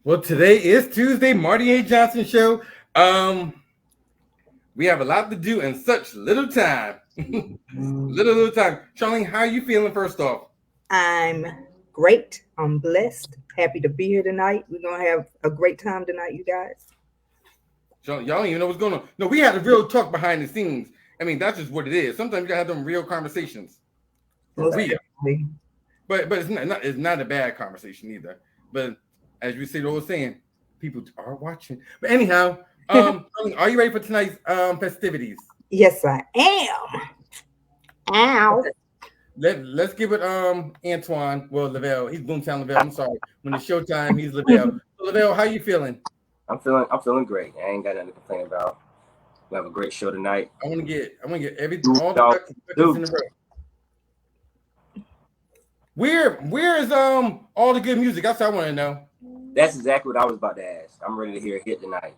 Well, today is Tuesday, Marty A. Johnson show. We have a lot to do in such little time. little time. Charlene, how are you feeling first off? I'm great. I'm blessed. Happy to be here tonight. We're going to have a great time tonight, you guys. Y'all don't even know what's going on. No, we had a real talk behind the scenes. I mean, that's just what it is. Sometimes you gotta have them real conversations. For Most real. definitely. But it's not a bad conversation either. But as we say the old saying, people are watching. But anyhow, are you ready for tonight's festivities? Yes, I am. Ow. Let's give it Antoine. Well, Lavelle. He's Boomtown Lavelle. I'm sorry. When it's showtime, he's Lavelle. So, Lavelle, how you feeling? I'm feeling great. I ain't got nothing to complain about. We have a great show tonight. I want to get everything all the records in the row. Where is all the good music? That's what I want to know. That's exactly what I was about to ask. I'm ready to hear a hit tonight.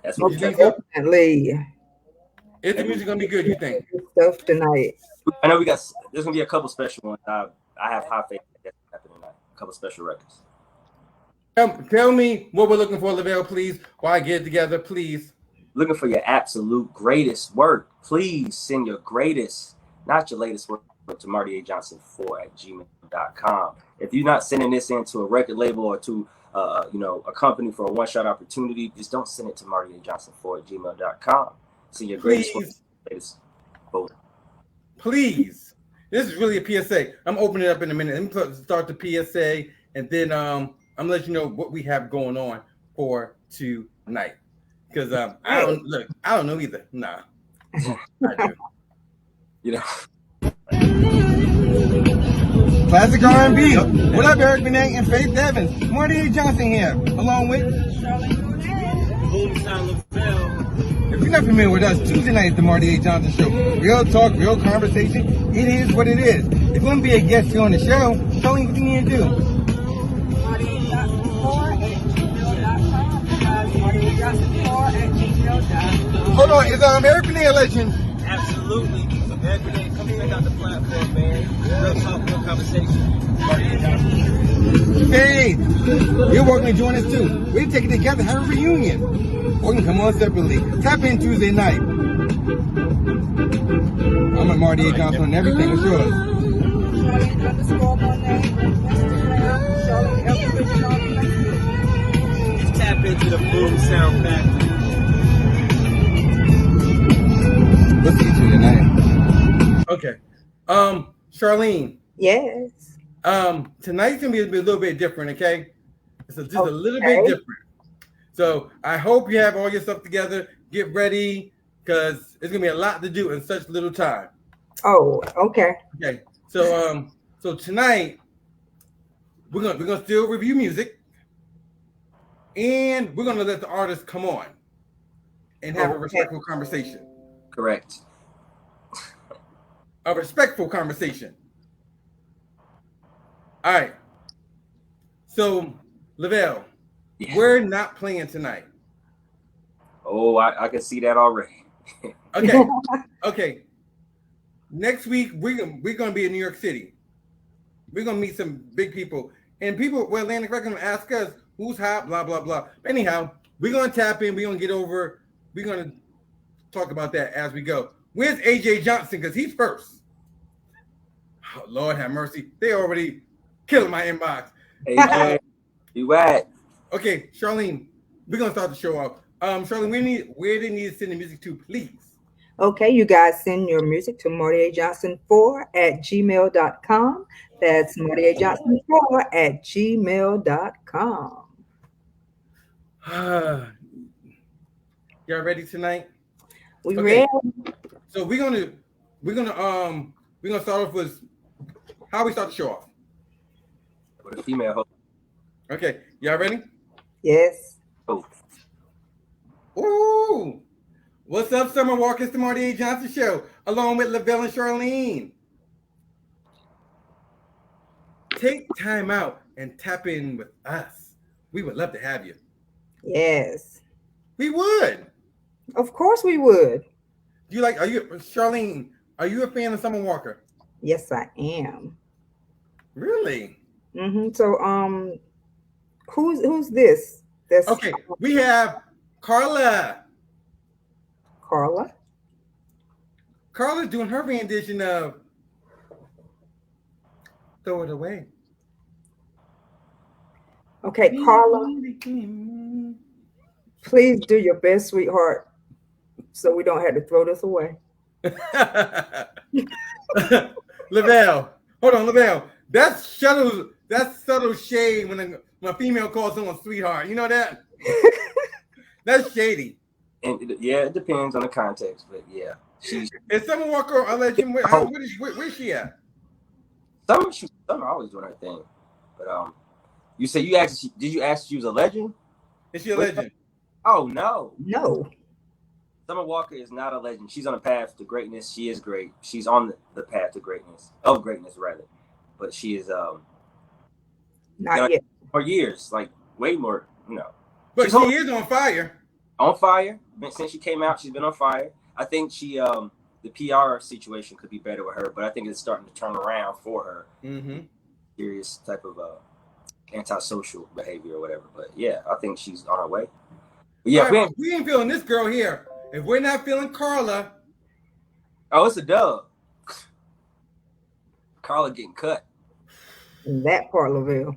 That's what Most we got. definitely. Is the music gonna be good? You think? Good stuff tonight. I know there's gonna be a couple special ones. I have high faith that that's happening tonight. A couple special records. Tell me what we're looking for, Lavelle, please. While I get it together, please. Looking for your absolute greatest work. Please send your greatest, not your latest work, to martyajohnson4@gmail.com. If you're not sending this into a record label or to a company for a one-shot opportunity, just don't send it to martyajohnson4@gmail.com. Send your greatest work, latest vote. Please. This is really a PSA. I'm opening it up in a minute. Let me start the PSA, and then I'm gonna let you know what we have going on for tonight. Because I don't know either. Nah, I do. You know. Classic R&B. What up, Eric Benet and Faith Evans? Marty A. Johnson here, along with If you're not familiar with us, Tuesday night is the Marty A. Johnson Show. Real talk, real conversation. It is what it is. If you want to be a guest here on the show, tell me what you need to do. Hold on, is Eric Benet a legend? Absolutely. Eric Benet, come check out the platform, man. Real talk, real conversation. Hey, you're welcome to join us too. We're taking it together, have a reunion. Or you can come on separately. Tap in Tuesday night. I'm at Marty A. Johnson on everything. It's yours. Just tap into the Boom Sound Factory. We'll see you Tuesday night. Okay. Charlene. Yes. Tonight's gonna be a little bit different, okay? It's just a little bit different. So I hope you have all your stuff together. Get ready, because it's gonna be a lot to do in such little time. Oh, okay. Okay. So tonight we're gonna still review music, and we're gonna let the artists come on and have a respectful conversation. Correct. A respectful conversation. All right. So, Lavelle, we're not playing tonight. Oh, I can see that already. Okay. Okay. Next week, we're going to be in New York City. We're going to meet some big people. And people, well, Atlantic Records going to ask us who's hot, blah, blah, blah. Anyhow, we're going to tap in. We're going to get over. We're going to talk about that as we go. Where's AJ Johnson? Because he's first. Oh, Lord have mercy. They already killing my inbox. AJ, you at? Okay, Charlene, we're going to start the show off. Charlene, where they need to send the music to, please. Okay, you guys send your music to martyajohnson4@gmail.com. That's martyajohnson4@gmail.com. Y'all ready tonight? We ready? So we're gonna start off with how we start the show off. With a female host. Okay, y'all ready? Yes. Oh. Ooh. What's up, Summer Walker? It's the Marty A. Johnson Show, along with Lavelle and Charlene. Take time out and tap in with us. We would love to have you. Yes. We would. Of course we would. Charlene, are you a fan of Summer Walker? Yes, I am. Really? So, who's this? That's Okay, we have Carla. Carla. Carla's doing her rendition of Throw It Away. Okay, Carla, please do your best, sweetheart, so we don't have to throw this away. Lavelle. Hold on, Lavelle. That's subtle shade when a female calls someone sweetheart. You know that? That's shady. And it depends on the context, but yeah, she's. If someone walk over, I'll let you. Where's she at? Some are always doing her thing, but you say you asked. Did you ask if she was a legend? Is she a legend? Oh no. No. Summer Walker is not a legend. She's on a path to greatness. She is great. She's on the path to greatness, rather. But she is Not yet. For years, like way more, But she is on fire. On fire. Since she came out, she's been on fire. I think the PR situation could be better with her, but I think it's starting to turn around for her. Mm-hmm. Serious type of antisocial behavior or whatever. But yeah, I think she's on her way. But yeah, right, we ain't feeling this girl here. If we're not feeling Carla. Oh, it's a dub. Carla getting cut. That part, Lavelle.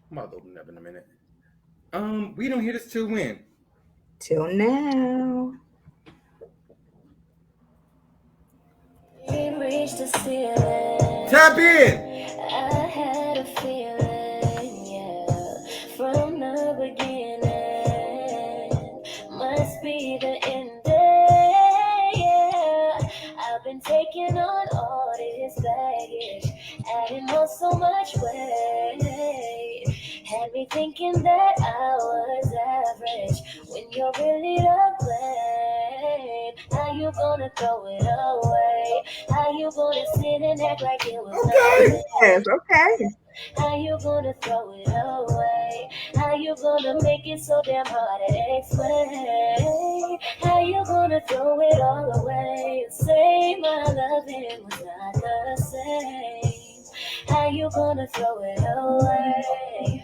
I'm about to open up in a minute. We don't hear this till when? Till now. Tap in. I had a feeling, yeah, from the beginning. Must be the ending, yeah. I've been taking on all this baggage, adding on so much weight. Had me thinking that I was average, when you're really to blame. How you gonna throw it away? How you gonna sit and act like it was nothing? Yes, okay. How you gonna throw it away? How you gonna make it so damn hard to explain? How you gonna throw it all away and say my loving was not the same? How you gonna throw it away?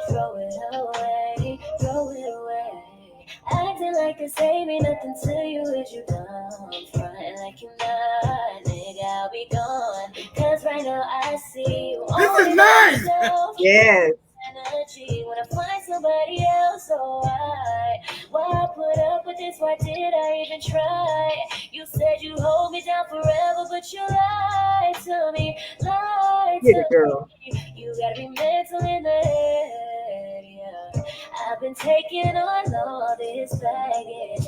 Throw it away, throw it away. Acting like this ain't mean nothing to you is you dumb. Frontin' like you not, nigga, I'll be gone. Cause right now I see you. This is nice! Yes. Energy when I find somebody else, so why put up with this? Why did I even try? You said you hold me down forever, but you lied to me, lied Get to it, girl. me. You gotta be mental in the head, yeah. I've been taking on all this baggage,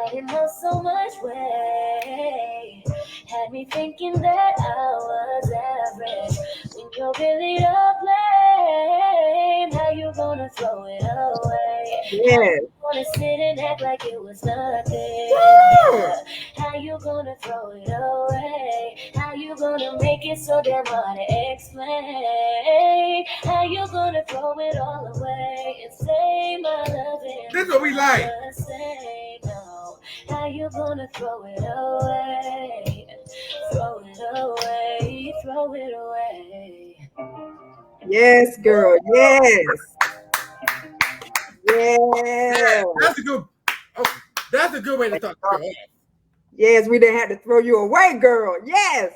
adding on so much weight. Had me thinking that I was average, when you're really to blame. How you gonna throw it away? Yes. How you gonna sit and act like it was nothing? Woo! How you gonna throw it away? How you gonna make it so damn hard to explain? How you gonna throw it all away and say my loving? This is what we like. Say no. How you gonna throw it away? Throw it away, throw it away. Yes, girl. Yes. Yeah. That's a good way to talk. Yes, we didn't have to throw you away, girl. Yes.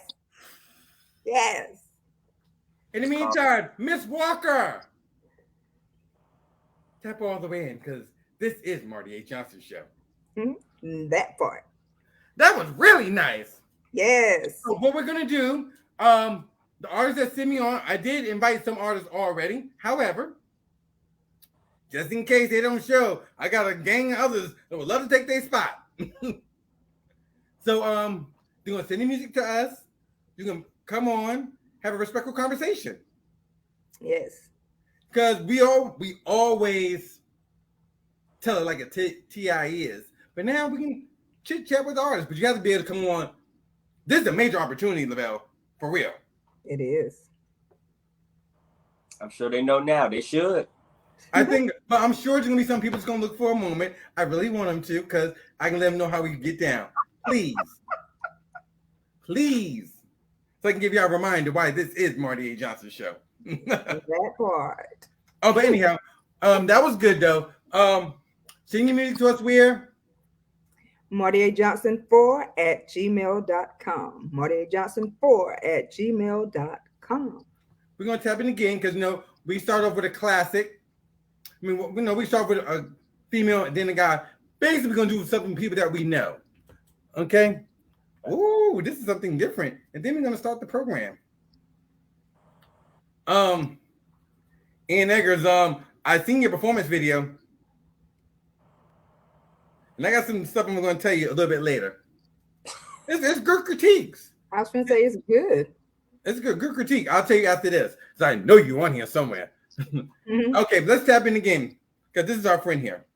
Yes. In the meantime, Miss Walker. Tap all the way in because this is Marty H. Johnson's show. Mm-hmm. That part. That was really nice. Yes. So what we're gonna do, the artists that sent me on, I did invite some artists already. However, just in case they don't show, I got a gang of others that would love to take their spot. So they're gonna send the music to us. You can come on, have a respectful conversation. Yes. Because we always tell it like a TI is. But now we can chit chat with the artists. But you have to be able to come on. This is a major opportunity, Lavelle, for real. It is. I'm sure they know now. They should. I think, but I'm sure there's gonna be some people that's gonna look for a moment. I really want them to, because I can let them know how we can get down. Please. Please. so I can give you a reminder why this is Marty A. Johnson show. That part. Oh, but anyhow, that was good though. Send your music to us where? MartyAJohnson4@gmail.com. MartyAJohnson4@gmail.com. We're gonna tap in again because we start off with a classic. I mean, we start with a female and then a guy. Basically, we're gonna do something people that we know. Okay. Ooh, this is something different. And then we're gonna start the program. Ian Eggers, I seen your performance video. And I got some stuff I'm going to tell you a little bit later. It's good critiques. I was going to say it's good. It's good critique. I'll tell you after this. Because I know you're on here somewhere. Mm-hmm. Okay, let's tap in again. Because this is our friend here.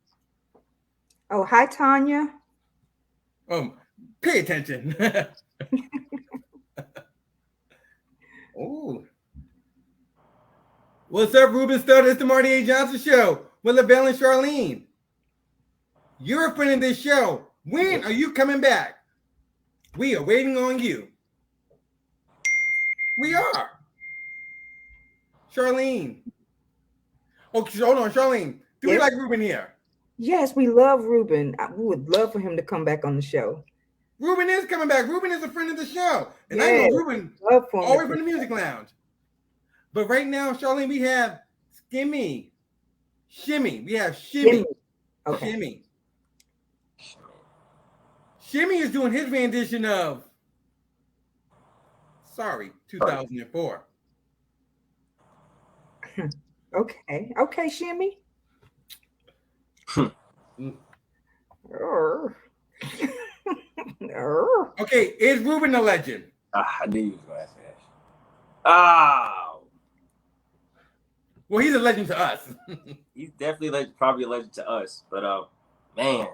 Oh, hi, Tanya. Pay attention. Oh. What's up, Ruben Studd? It's the Marty A. Johnson Show with LaBelle and Charlene. You're a friend of this show. When are you coming back? We are waiting on you. We are. Charlene. Oh, hold on, Charlene. Do we like Ruben here? Yes, we love Ruben. We would love for him to come back on the show. Ruben is coming back. Ruben is a friend of the show. And I know Ruben always from the Music Lounge. But right now, Charlene, we have Shimmy. We have Shimmy. Okay. Shimmy. Shimmy is doing his rendition of Sorry, 2004. Okay, Shimmy. Okay, is Ruben a legend? I knew you was going to ask that. Oh. Well, he's a legend to us. He's definitely probably a legend to us. But, man.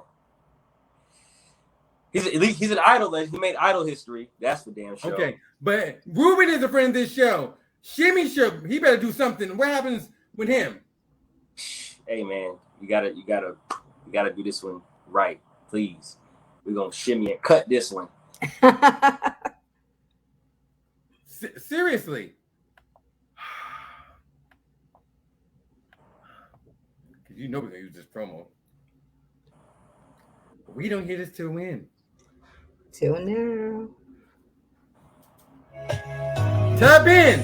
He's an Idol legend. He made Idol history. That's for damn sure. Okay, but Ruben is a friend of this show. Shimmy he better do something. What happens with him? Hey man, you gotta do this one right, please. We're gonna shimmy and cut this one. Seriously. Because you know we're gonna use this promo. But we don't hear this till when? Till now. Tap in.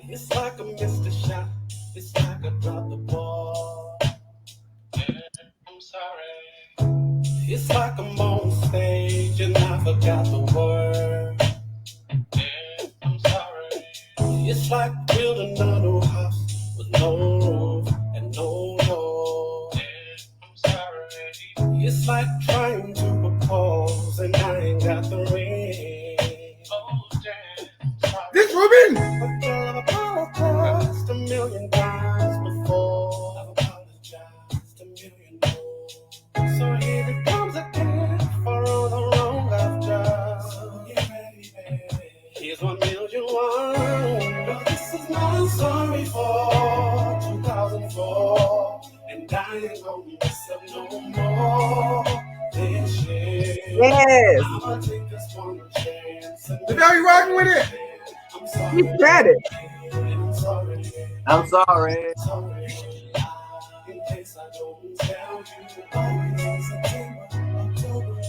It's like I missed a shot. It's like I dropped the ball. I'm sorry. It's like I'm on stage and I forgot the word. I'm sorry. It's like building a new house with no roof and no door. I'm sorry. It's like trying to propose and I ain't got the ring. Oh, damn. This Ruben. I've apologized a million times before. I've apologized a million more. So here it comes again for all the wrong I've done. So get ready, baby. Here's 1,000,001. But this is my sorry for 2004. And I ain't gonna mess up no more this year. Yes. I'ma take this one chance. Is that you rocking with it? I'm sorry. You said it. I'm sorry. I'm sorry. Sorry. In case I don't tell you, always September, October,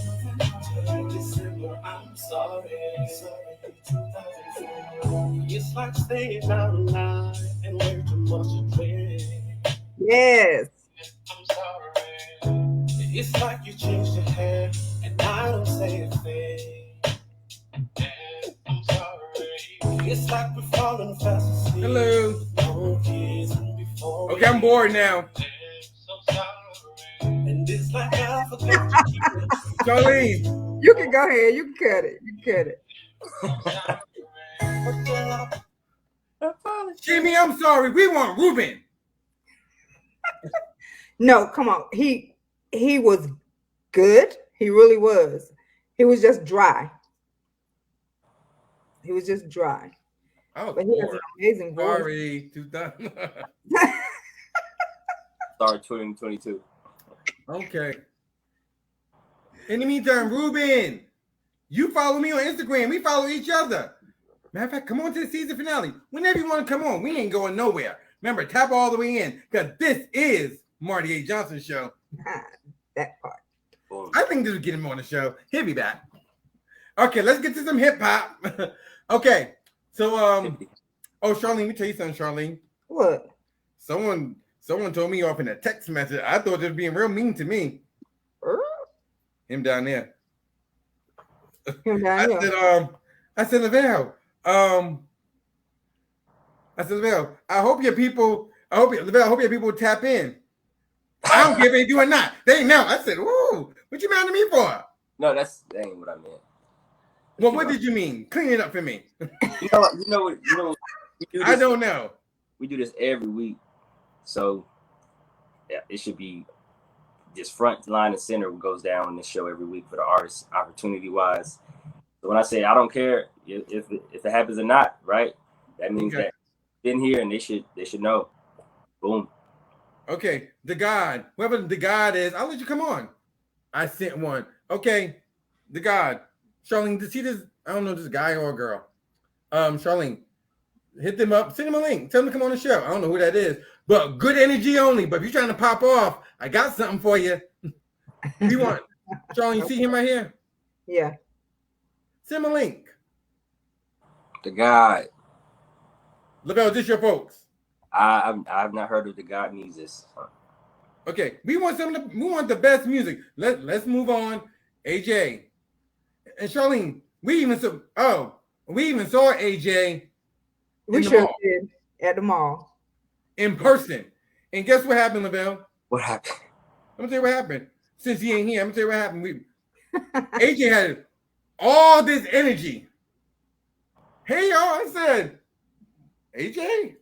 November, December. I'm sorry. Sorry, 2004. It's like staying out all night and way too much to drink. Yes. I'm sorry. It's like you changed your hair and I don't say a thing. I'm sorry. It's like we're falling fast asleep. Hello. No kids before. Okay, I'm bored now. So sorry. And it's like I forgot to keep it. Charlene. You can go ahead. You can cut it. You can cut it. Jimmy, I'm sorry. We want Ruben. No, come on. He was good. He really was. He was just dry. He was just dry. I was But he has an bored. amazing voice. Sorry, 2000. Sorry, 2022. Okay. In the meantime, Ruben, you follow me on Instagram. We follow each other. Matter of fact, come on to the season finale. Whenever you want to come on, we ain't going nowhere. Remember, tap all the way in because this is Marty A. Johnson Show. That part. Boom. I think this will get him on the show. He'll be back. Okay, let's get to some hip hop. Okay, so oh, Charlene, let me tell you something, Charlene. What? Someone told me off in a text message. I thought they were being real mean to me. Him down there. Him down here. I said, Lavelle, Lavelle, I hope your people tap in. I don't care if they do or not. They know. I said, "Ooh, what you mad at me for?" No, that ain't what I meant. Well, what did you mean? Clean it up for me. You know what? We do this, I don't know. We do this every week, so yeah, it should be just front line and center goes down in this show every week for the artists, opportunity wise. So when I say I don't care if it happens or not, right? That means that in here and they should know. Boom. Okay, the God, whoever the God is, I'll let you come on. I sent one. Okay, the God. Charlene, to see this, I don't know, this guy or girl. Charlene, hit them up, send them a link, tell them to come on the show. I don't know who that is, but good energy only. But if you're trying to pop off, I got something for you. You want, Charlene, you see him right here? Yeah. Send him a link. The God. Lavelle, this your folks. I've not heard of the God needs this. Okay, we want the best music. Let's move on. AJ and Charlene, we even saw AJ. We sure did at the mall. In person. And guess what happened, Lavelle? What happened? I'm gonna tell you what happened. Since he ain't here, I'm gonna tell you what happened. AJ had all this energy. Hey y'all, I said, AJ,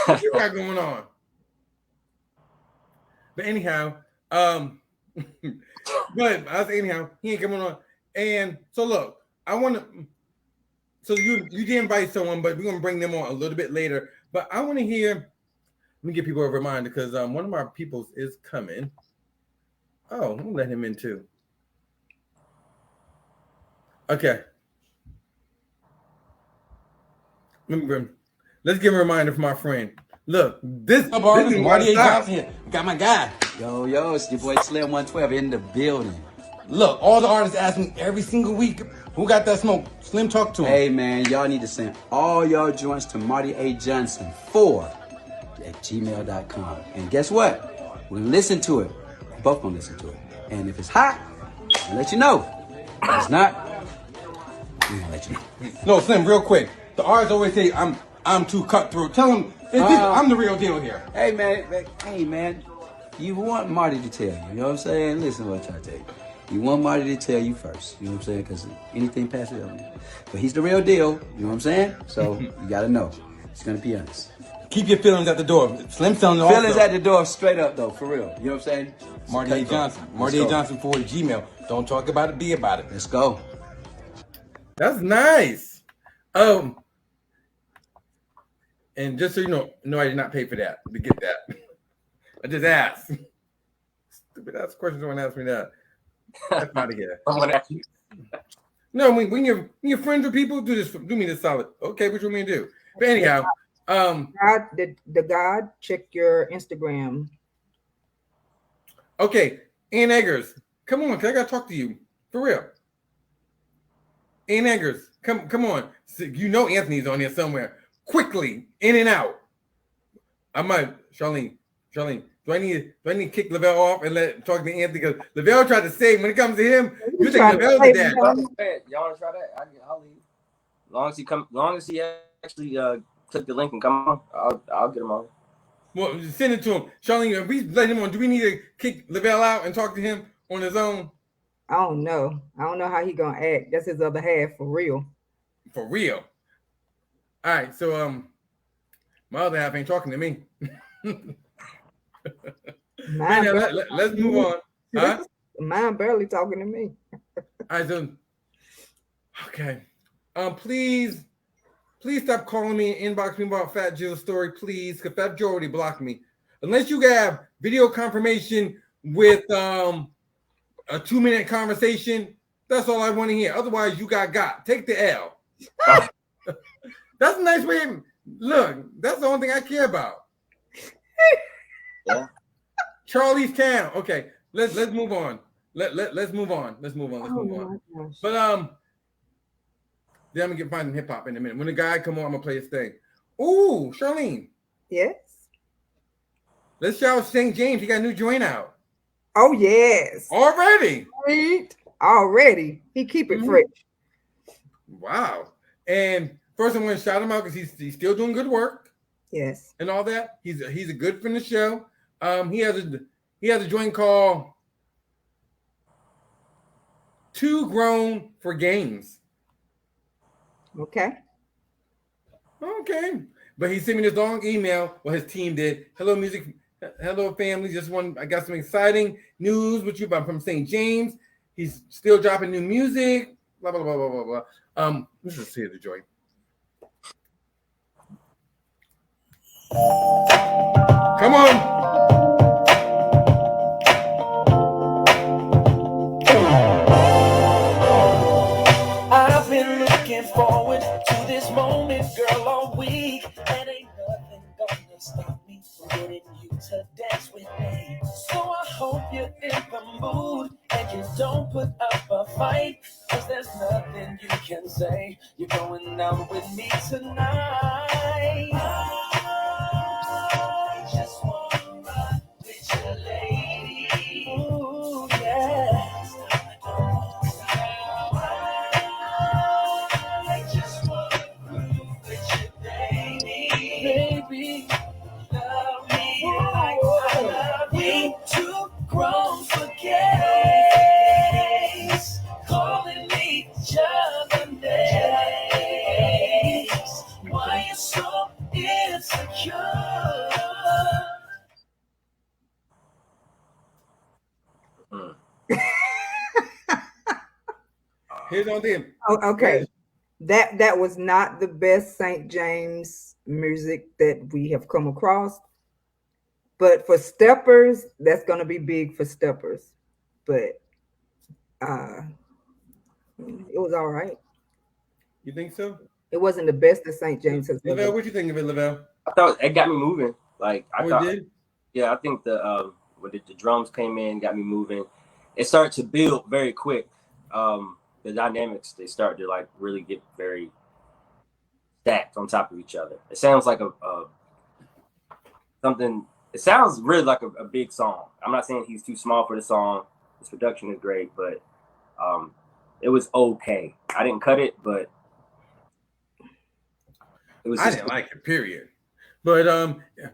what you got going on? But anyhow, he ain't coming on. And so look, so you did invite someone, but we're gonna bring them on a little bit later. But I want to hear, let me give people a reminder because one of my peoples is coming. Oh, I'm gonna let him in too. Okay. Let's give a reminder for my friend. Look, this is Marty A. Johnson here. Got my guy. Yo, it's your boy Slim 112 in the building. Look, all the artists ask me every single week, who got that smoke? Slim, talk to him. Hey man, y'all need to send all y'all joints to Marty A. Johnson 4@gmail.com. And guess what? We'll listen to it. We're both gonna listen to it. And if it's hot, we'll let you know. If it's not, we're gonna let you know. No, Slim, real quick. The artists always say I'm too cutthroat. Tell them I'm the real deal here. Hey man, you want Marty to tell you. You know what I'm saying? Listen to what I'm trying to tell you. You want Marty to tell you first. You know what I'm saying? Because anything past it, but he's the real deal. You know what I'm saying? So you gotta know. He's gonna be honest. Keep your feelings at the door. Slim's telling you Feelings at the door, straight up though, for real. You know what I'm saying? Marty A. Johnson. Marty A. Johnson 4@gmail. Don't talk about it, be about it. Let's go. That's nice. And just so you know, no, I did not pay for that to get that. I just asked. Stupid ass questions don't ask me that. That's out of here. Someone asked you. No, when you're friends with people, do me this solid. Okay, what you want me to do? But anyhow, the God, check your Instagram. Okay, Ann Eggers, come on, 'cause I gotta talk to you for real. Ann Eggers, come on. You know Anthony's on here somewhere. Quickly, in and out. I might, Charlene. Do I need to kick Lavelle off and talk to Anthony? Because Lavelle tried to say when it comes to him, you think Lavelle's the dad. Y'all want to try that? I'll leave. Long as he actually click the link and come on, I'll get him on. Well, send it to him. Charlene, if we let him on, do we need to kick Lavelle out and talk to him on his own? I don't know how he gonna act. That's his other half for real. For real. All right, so my other half ain't talking to me. Let's move on. Huh? Mine barely talking to me. All right, so okay. Please please stop calling me and inbox me about Fat Jill's story, please, because Fat Joe already blocked me. Unless you have video confirmation with a 2-minute conversation, that's all I want to hear. Otherwise, you got. Take the L. That's a nice way. Look, that's the only thing I care about. Yeah. Charlie's Town. Okay, let's move on. Let's move on. Let's move on. But then I'm gonna find hip hop in a minute. When the guy come on, I'm gonna play his thing. Ooh, Charlene. Yes. Let's shout out St. James. He got a new joint out. Oh yes. Already. Sweet. Already. He keep it fresh. Wow. And first I'm gonna shout him out because he's still doing good work. Yes. And all that. He's a good friend of the show. He has a joint called Too Grown for Games. Okay. But he sent me this long email. Well, his team did. Hello, family. I got some exciting news with you from St. James. He's still dropping new music. Blah blah blah blah blah blah. Let's just hear the joint. Come on. I've been looking forward to this moment, girl, all week. And ain't nothing gonna stop me from getting you to dance with me. So I hope you're in the mood and you don't put up a fight. Cause there's nothing you can say. You're going out with me tonight. I just wanna ride with your lady. Ooh, yeah. Baby, love me like I love you. Too grown for games, calling each other names. Why you so insecure? Here's the thing. Oh, okay. That was not the best St. James music that we have come across. But for steppers, that's gonna be big for steppers. But it was all right. You think so? It wasn't the best that St. James has Lavelle, ever. what you think of it, Lavelle? I thought it got me moving. Like I thought, it did? Yeah, I think the drums came in, got me moving. It started to build very quick. The dynamics, they start to like really get very stacked on top of each other. It sounds like something. It sounds really like a big song. I'm not saying he's too small for the song. His production is great, but it was okay. I didn't cut it, but it was. I didn't like it. Period. But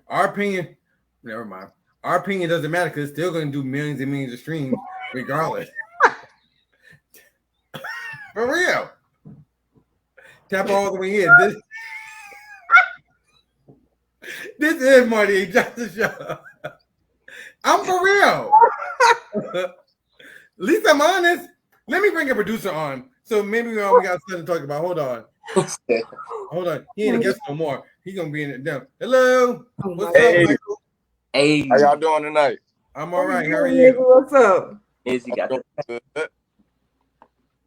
our opinion, never mind. Our opinion doesn't matter because it's still going to do millions and millions of streams regardless. For real. Tap all the way in. This is Marty Johnson Show. I'm for real. At least I'm honest. Let me bring a producer on. So maybe we got something to talk about. Hold on. He ain't a guest no more. He's going to be in it down. Hello. What's up, Michael? Hey. How y'all doing tonight? I'm all right. How are you? What's up? Izzy got Good.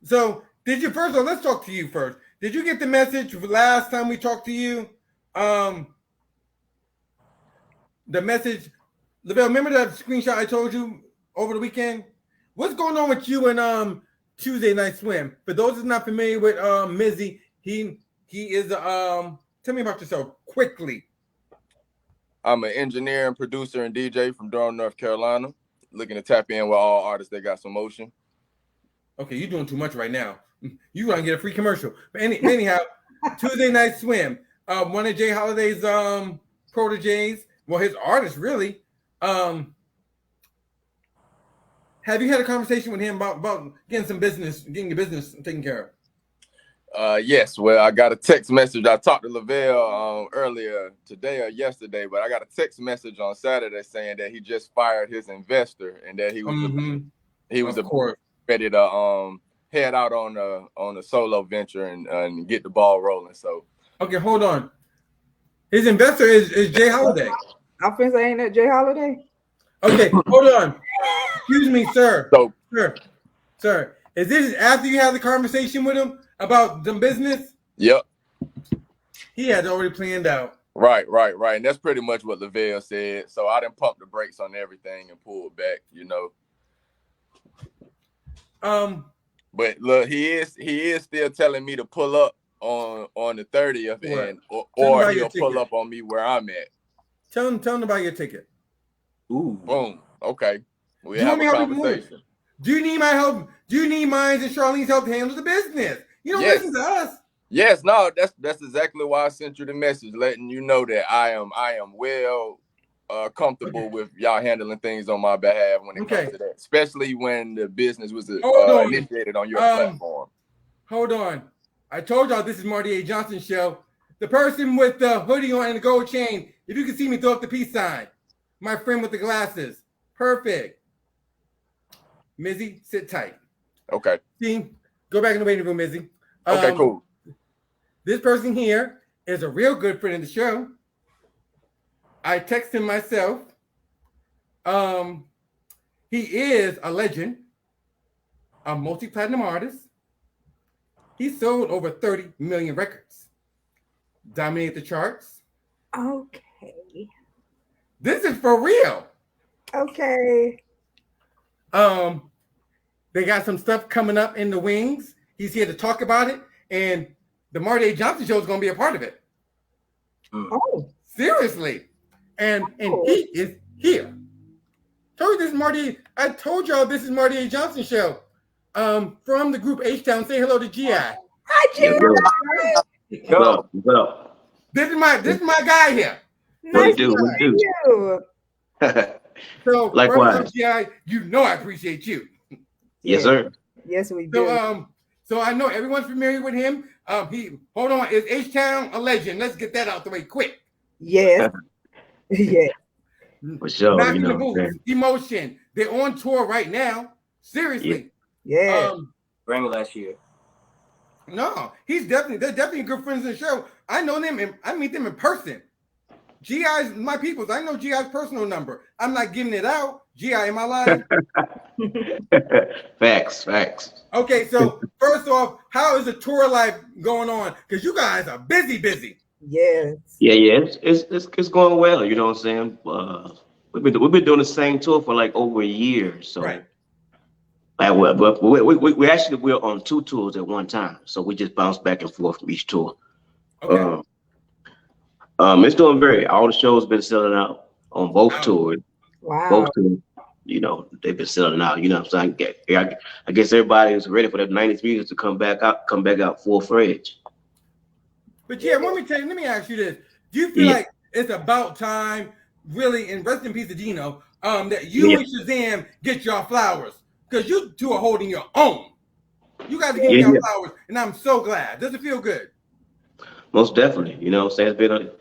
So did you first of all, let's talk to you first. Did you get the message last time we talked to you? The message, Lavelle, remember that screenshot I told you over the weekend? What's going on with you and Tuesday Night Swim? For those who's not familiar with Mizzy, he is tell me about yourself quickly. I'm an engineer and producer and DJ from Durham, North Carolina. Looking to tap in with all artists that got some motion. Okay, you're doing too much right now. You're gonna get a free commercial. But anyhow, Tuesday Night Swim, one of Jay Holiday's proteges, well, his artist really. Have you had a conversation with him about getting your business taken care of? Yes, well, I got a text message. I talked to Lavelle earlier today or yesterday, but I got a text message on Saturday saying that he just fired his investor and that he was ready to head out on a solo venture and get the ball rolling. So Okay, hold on. His investor is Jay Holiday. I'm finna say, ain't that Jay Holiday? Okay, hold on. Excuse me, sir. So Sir. Is this after you had the conversation with him about the business? yep. He had already planned out. Right. And that's pretty much what Lavelle said. So I didn't pump the brakes on everything and pull back, you know. But look, he is still telling me to pull up on the 30th, and or he'll pull up on me where I'm at. Tell him about your ticket. Ooh. Boom. Okay. We have a conversation. Do you need my help? Do you need mine and Charlene's help to handle the business? You don't listen to us. Yes, no, that's exactly why I sent you the message, letting you know that I am well comfortable with y'all handling things on my behalf when it comes to that, especially when the business was initiated on your platform. Hold on. I told y'all this is Marty A. Johnson show. The person with the hoodie on and the gold chain, if you can see me, throw up the peace sign. My friend with the glasses. Perfect. Mizzy, sit tight. Okay. See, go back in the waiting room, Mizzy. Okay, cool. This person here is a real good friend of the show. I text him myself. He is a legend, a multi-platinum artist. He sold over 30 million records, dominated the charts. Okay. This is for real. Okay. They got some stuff coming up in the wings. He's here to talk about it, and the Marty A. Johnson show is going to be a part of it. Oh, seriously. And he is here. Told you this is Marty. I told y'all this is Marty A. Johnson show. From the group Htown. Say hello to GI. Hi, GI. Go. This is my guy here. Nice do? What do? You. So likewise, GI, you know I appreciate you. Yes, sir. Yes, we do. So I know everyone's familiar with him. Hold on, is Htown a legend? Let's get that out the way quick. Yes. Yeah. For sure. Not in the booth. Emotion. They're on tour right now. Seriously. Yeah. Grammy last year. No, they're definitely good friends of the show. I know them and I meet them in person. GI's my peoples. I know GI's personal number. I'm not giving it out. GI, am I lying? Facts. Okay, so first off, how is the tour life going on? Because you guys are busy. Yes. Yeah. It's going well. You know what I'm saying? We've been doing the same tour for like over a year. So right. But we're on 2 tours at one time. So we just bounce back and forth from each tour. Okay. It's doing all the shows been selling out on both tours. Wow. Both tours, you know, they've been selling out. You know what I'm saying? I guess everybody is ready for that 90s music to come back out full-fledged. But yeah, let me ask you this. Do you feel like it's about time, really, and rest in peace to Dino, that you and Shazam get your flowers? Because you two are holding your own. You guys are getting your flowers, and I'm so glad. Does it feel good? Most definitely. You know what I'm saying?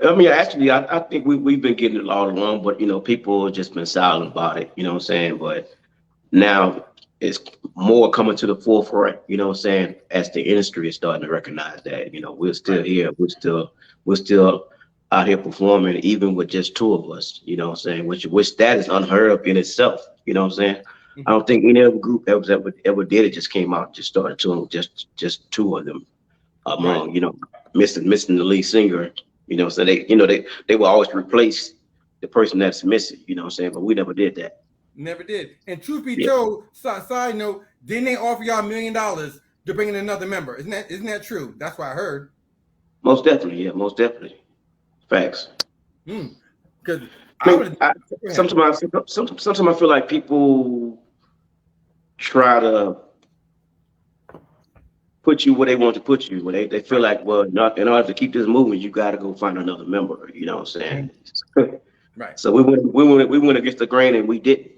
I think we've been getting it all along, but, you know, people have just been silent about it. You know what I'm saying? But now it's more coming to the forefront, you know what I'm saying, as the industry is starting to recognize that, you know, we're still here. We're still out here performing, even with just 2 of us, you know what I'm saying, which that is unheard of in itself, you know what I'm saying? Mm-hmm. I don't think any other group ever did it, just came out, just started touring, just 2 of them among, you know, missing the lead singer, you know, so they will always replace the person that's missing, you know what I'm saying, but we never did that. Never did. And truth be told, side note, didn't they offer y'all $1 million to bring in another member? Isn't that true? That's what I heard. Most definitely, yeah, most definitely. Facts. Because sometimes I feel like people try to put you where they want to put you. Where they feel like, well, in order to keep this moving, you got to go find another member. You know what I'm saying? Right. So we went against the grain, and we didn't.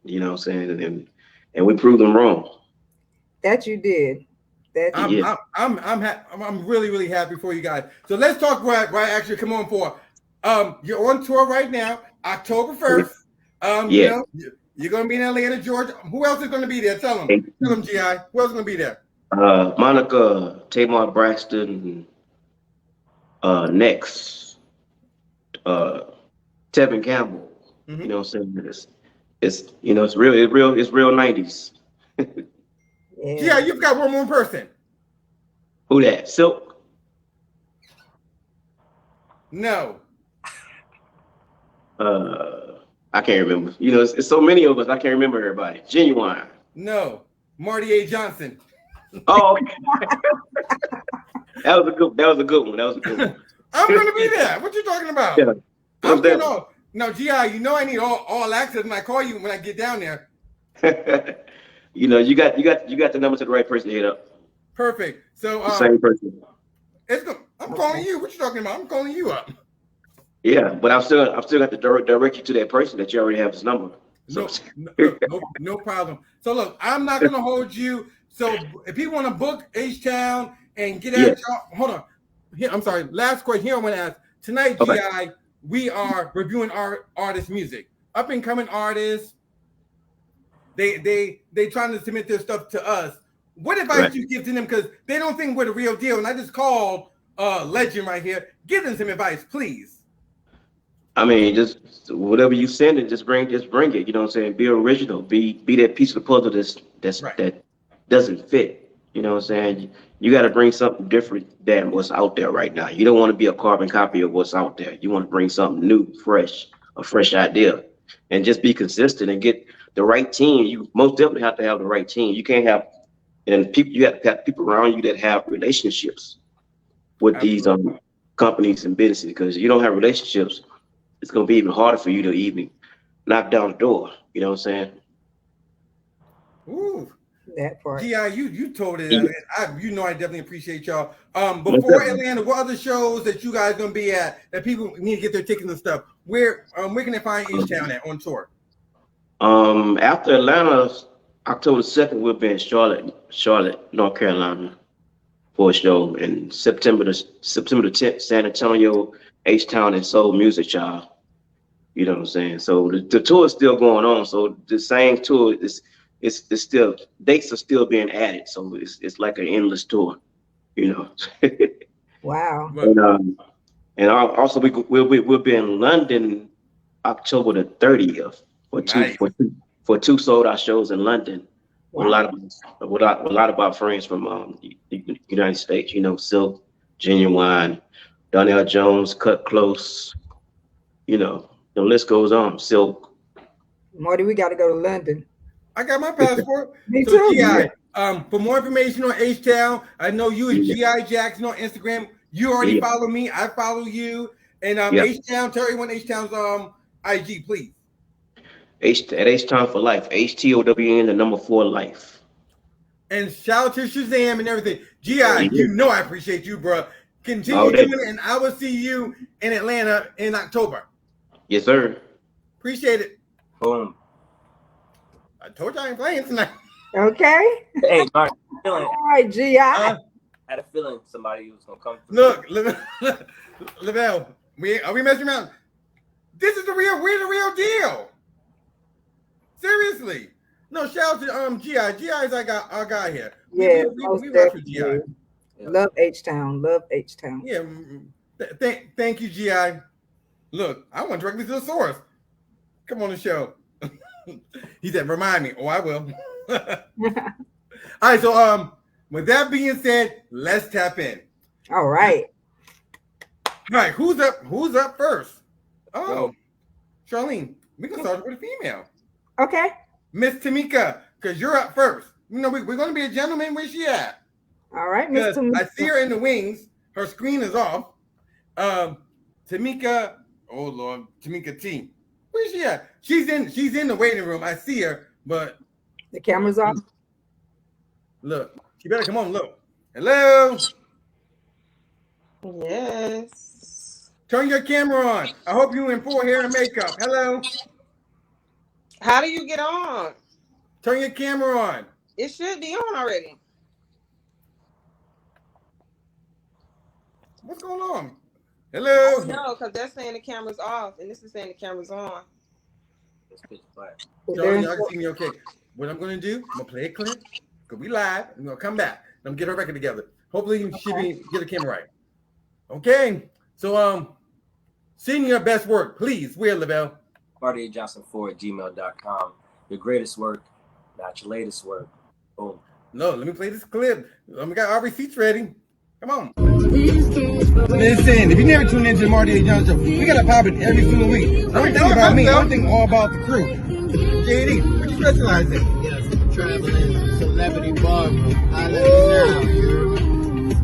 You know what I'm saying? And we proved them wrong. That you did. I'm really, really happy for you guys. So let's talk what I actually come on for. You're on tour right now, October 1st. You know, you're gonna be in Atlanta, Georgia. Who else is gonna be there? Tell them, GI. Who else is gonna be there? Monica, Tamar Braxton, Next, Tevin Campbell. Mhm. You know what I'm saying? It's you know it's real 90s. Yeah, you've got one more person. Who that? Silk? No. I can't remember. You know, it's so many of us. I can't remember everybody. Genuine. No. Marty A. Johnson. Oh, okay. That was a good one. I'm gonna be there. What you talking about? Yeah. I'm getting all. No, GI, you know I need all access when I call you when I get down there. You know, you got the number to the right person to hit up. Perfect. So Same person. I'm calling you. What you talking about? I'm calling you up. Yeah, but I've still got to direct you to that person that you already have his number. So. No problem. So look, I'm not gonna hold you. So if you want to book Htown and get at y'all, hold on. Here, I'm sorry. Last question. Here I want to ask tonight, Okay. GI. We are reviewing artist music, up and coming artists. They trying to submit their stuff to us. What advice do you give to them? Because they don't think we're the real deal. And I just called legend right here. Give them some advice, please. I mean, just whatever you send it, just bring it. You know what I'm saying? Be original. Be that piece of the puzzle that doesn't fit. You know what I'm saying? You got to bring something different than what's out there right now. You don't want to be a carbon copy of what's out there. You want to bring something new, fresh, a fresh idea, and just be consistent and get the right team. You most definitely have to have the right team. You can't have people. You have to have people around you that have relationships with these companies and businesses. Because you don't have relationships, it's going to be even harder for you to even knock down the door. You know what I'm saying? Ooh. That part. GI, you told it. You know I definitely appreciate y'all. Before Atlanta, what other shows that you guys gonna be at that people need to get their tickets and stuff? Where can they find Htown at on tour? After Atlanta, October 2nd, we'll be in Charlotte, North Carolina for a show. And September the 10th, San Antonio, Htown and Soul Music, y'all. You know what I'm saying? So the tour is still going on. So the same tour it's still, dates are still being added. So it's like an endless tour, you know. Wow. And also we'll be in London October the 30th for two sold out shows in London. Wow. With a lot of our friends from the United States, you know, Silk, Genuine, Donnell Jones, Cut Close, you know, the list goes on. Silk. Marty, we got to go to London. I got my passport. Me too. GI, for more information on Htown, I know you is GI Jackson on Instagram. You already follow me. I follow you. And Htown, tell everyone Htown's IG, please. At Htown for life. HTOWN, the number 4 life. And shout out to Shazam and everything. GI, you know I appreciate you, bro. Continue doing it, and I will see you in Atlanta in October. Yes, sir. Appreciate it. Boom. I told you I ain't playing tonight. Okay. Hey, Mark, all right, GI. I had a feeling somebody was gonna come through. Look, Lavelle, are we messing around? We're the real deal. Seriously. No, shout out to GI. GI's our guy here. Yeah, we work with GI. Yeah. Love Htown. Love Htown. Yeah. Thank you, GI. Look, I went directly to the source. Come on the show. He said, remind me. Oh, I will. All right, so with that being said, let's tap in. All right. All right, who's up first? Oh, Charlene, we can start with a female. Okay. Miss Tamika, because you're up first. You know, we're going to be a gentleman. Where's she at? All right, Miss Tamika. I see her in the wings. Her screen is off. Tamika, oh Lord, Tamika T. Where's she at? She's in the waiting room. I see her, but the camera's off. Look, she better come on. Look. Hello. Yes. Turn your camera on. I hope you in full hair and makeup. Hello. How do you get on? Turn your camera on. It should be on already. What's going on? Hello. No, because that's saying the camera's off, and this is saying the camera's on. It's pitch black. Charlie, y'all can see me okay. What I'm going to do, I'm going to play a clip, because we live, and we're going to come back. I'm going to get her record together. Hopefully, she can get the camera right. Okay. So send your best work, please. Where, Lavelle? MartyJohnson4@gmail.com. Your greatest work, not your latest work. Boom. No, let me play this clip. We got our receipts ready. Come on. Listen, if you never tune into the Marty A. Johnson Show, we got to pop it every single week. One thing about me, one thing all about the crew. JD, what you specialize in? Yes, traveling celebrity barber. I let you know.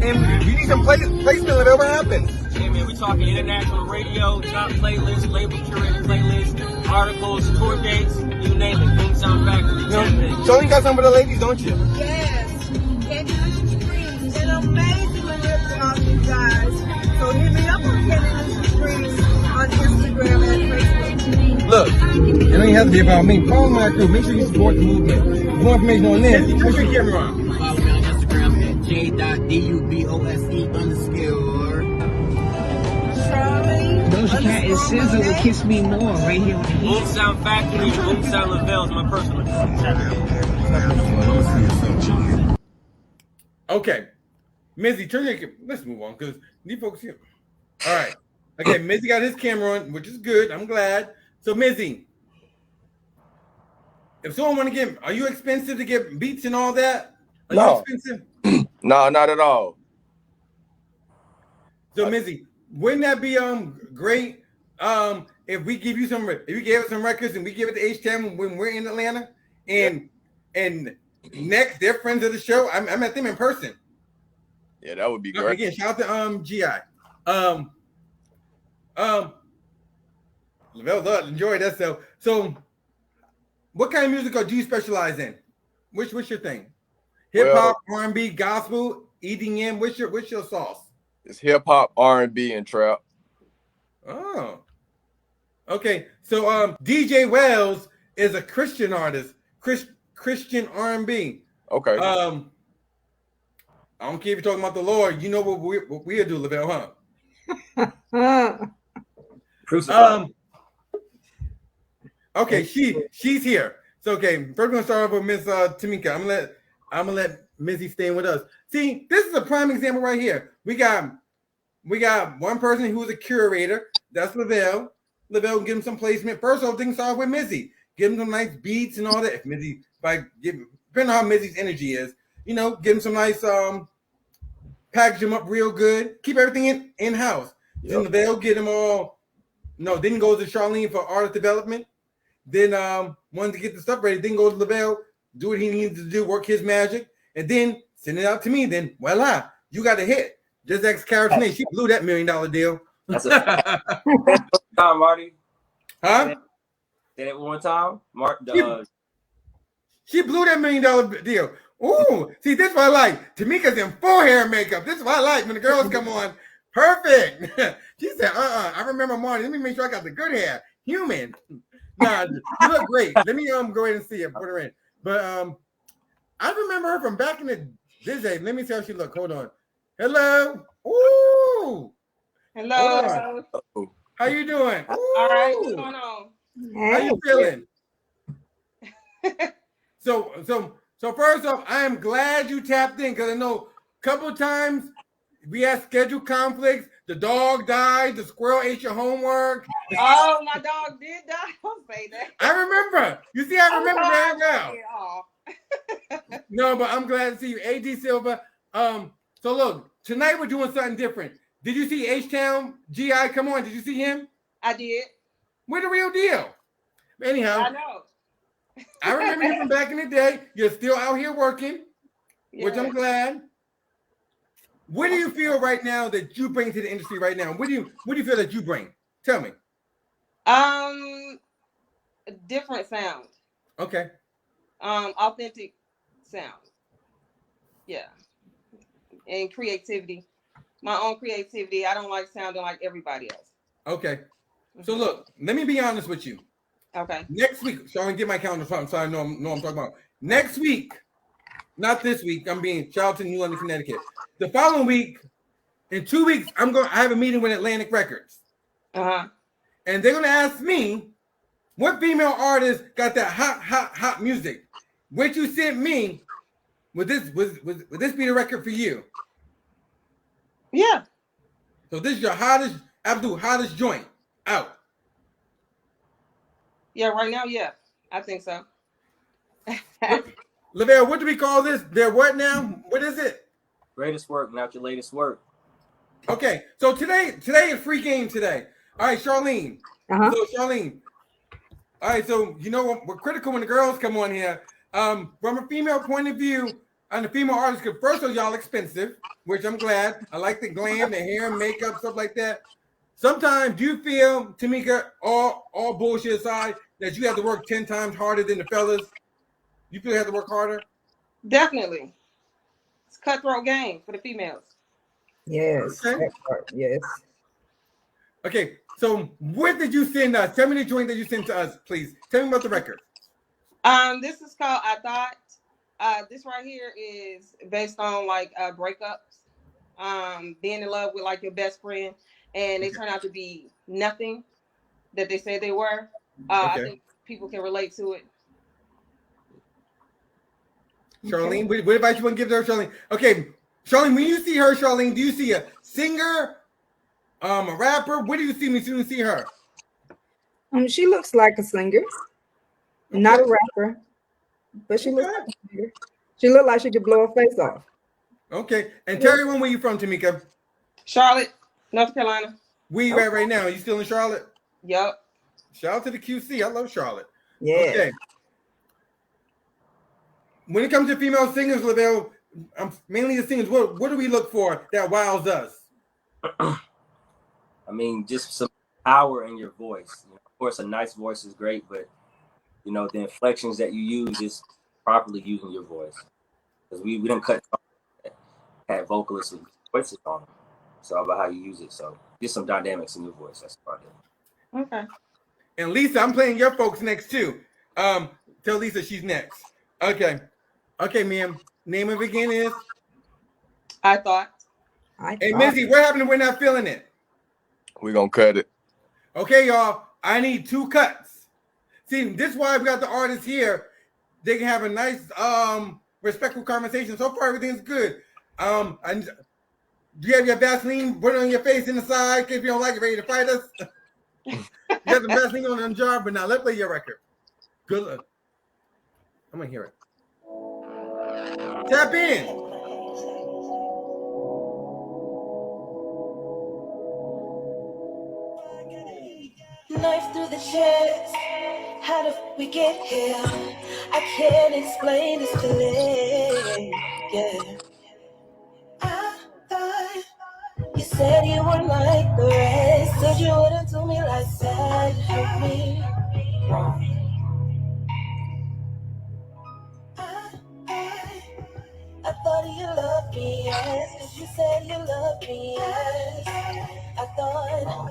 And you need some placement, whatever happens. Hey man, we talking international radio, top playlist, label curated playlist, articles, tour dates, you name it. Boom Sound Factory. So you got some of the ladies, don't you? Yes. Candy Dreams. An amazing lip gloss, you guys. So hit me up on Candy Dreams on Instagram and Facebook. Look, it don't even have to be about me. Follow my crew. Make sure you support the movement. For more information on this, put your camera on. Follow me on Instagram at j.dubose_. Doja Cat is SZA with Kiss Me More right here on the Boom Sound Factory, Boom Sound Lavelle is my personal account. Okay. Mizzy, turn your camera. Let's move on because these folks here. All right. Okay, Mizzy got his camera on, which is good. I'm glad. So, Mizzy, if someone want to get, are you expensive to get beats and all that? Are you expensive? No, not at all. So, Mizzy, wouldn't that be great if we give you some, if you gave us some records and we give it to Htown when we're in Atlanta, and next they're friends of the show. I met them in person. Yeah, that would be great. Again, shout out to GI. Lavelle enjoy that stuff. So, what kind of music do you specialize in? What's your thing? Hip hop, R&B, gospel, EDM. What's your sauce? It's hip hop, R&B, and trap. Oh, okay. So DJ Wells is a Christian artist, Christian R&B. Okay. I don't care if you're talking about the Lord. You know what we'll do, Lavelle, huh? Okay, she's here. So okay, first we're gonna start off with Miss Tamika. I'm gonna let Missy stay with us. See, this is a prime example right here. We got one person who's a curator. That's Lavelle. Lavelle can give him some placement. First off, things start with Missy. Give him some nice beats and all that. If Missy, depending on how Missy's energy is, give him some nice package them up real good. Keep everything in house. Yep. Then Lavelle get them all. No, then goes to Charlene for artist development. Then wanted to get the stuff ready. Then goes to Lavelle, do what he needs to do, work his magic, and then send it out to me. Then voila, you got a hit. Just ask Carrot's name. She blew that $1 million deal. That's a time, Marty. Huh? Say that one time, Mark. She blew that $1 million deal. Ooh, see, this is what I like. Tamika's in full hair and makeup. This is what I like when the girls come on. Perfect. She said, I remember Marty. Let me make sure I got the good hair. Human. Nah, you look great. Let me go ahead and see it. Put her in. But I remember her from back in the day. Let me see how she look. Hold on. Hello. Ooh. Hello. How you doing? Ooh. All right. What's going on? How you feeling? So first off, I am glad you tapped in because I know a couple of times we had schedule conflicts. The dog died. The squirrel ate your homework. Oh, my dog did die. Don't say that. I remember. You see, I remember very well. No, but I'm glad to see you, AD Silva. So look, tonight we're doing something different. Did you see Htown GI? Come on, did you see him? I did. We're the real deal. Anyhow, I know. I remember you from back in the day. You're still out here working, which I'm glad. What do you feel right now that you bring to the industry right now? What do you feel that you bring? Tell me. A different sound. Okay. Authentic sound. Yeah. And creativity. My own creativity. I don't like sounding like everybody else. Okay. So look, let me be honest with you. Okay. Next week, so I can get my calendar so I know I'm talking about. Next week, not this week. I'm being shout out to New London, Connecticut. The following week, in 2 weeks, I have a meeting with Atlantic Records. And they're gonna ask me what female artist got that hot music. What you sent me, would this be the record for you? Yeah. So this is your hottest, absolute hottest joint out. Yeah, right now, yeah, I think so. Lavelle, what do we call this? Their what now? What is it? Greatest work, not your latest work. Okay, so today is free game today. All right, Charlene. Uh-huh. So Charlene. All right, so you know we're critical when the girls come on here. From a female point of view, and the female artists, because first of all, y'all expensive, which I'm glad. I like the glam, the hair, makeup, stuff like that. Sometimes do you feel, Tamika, all bullshit aside, that you have to work 10 times harder than the fellas? You feel you have to work harder? Definitely. It's a cutthroat game for the females. Yes. Okay. That part, yes. Okay, so what did you send us? Tell me the joint that you sent to us, please. Tell me about the record. This is called I Thought. This right here is based on like breakups, being in love with like your best friend, and they turn out to be nothing that they say they were. I think people can relate to it. Charlene, what advice you want to give to her, Charlene? Okay, Charlene, when you see her, Charlene, do you see a singer, a rapper? What do you see when you see her? She looks like a singer, not a rapper, but she looks like a singer. She looked like she could blow her face off. Okay, and Terry, where you from, Tamika? Charlotte, North Carolina. Where you at right now? Are you still in Charlotte? Yep. Shout out to the QC. I love Charlotte. Yeah. Okay. When it comes to female singers, Lavelle, mainly the singers, what do we look for that wows us? I mean, just some power in your voice. You know, of course, a nice voice is great, but you know, the inflections that you use is properly using your voice. Because we didn't cut that had vocalists with voices on them. It's all about how you use it. So just some dynamics in your voice. That's about it. Okay. And Lisa, I'm playing your folks next too. Tell Lisa she's next. Okay. Okay, ma'am. Name of it again is? I Thought. Hey, Missy, what happened if we're not feeling it? We're going to cut it. Okay, y'all. I need 2 cuts. See, this is why we got the artists here. They can have a nice, respectful conversation. So far, everything's good. Do you have your Vaseline put it on your face in the side in case you don't like it, ready to fight us? You got the Vaseline on the jar, but now let's play your record. Good luck. I'm going to hear it. Tap in. Knife through the chest. How did we get here? I can't explain this feeling. Yeah. I thought you said you were like the rest. Said you wouldn't do me like that. Hurt me wrong. I thought you loved me, yes. 'Cause you said you loved me, yes. I thought.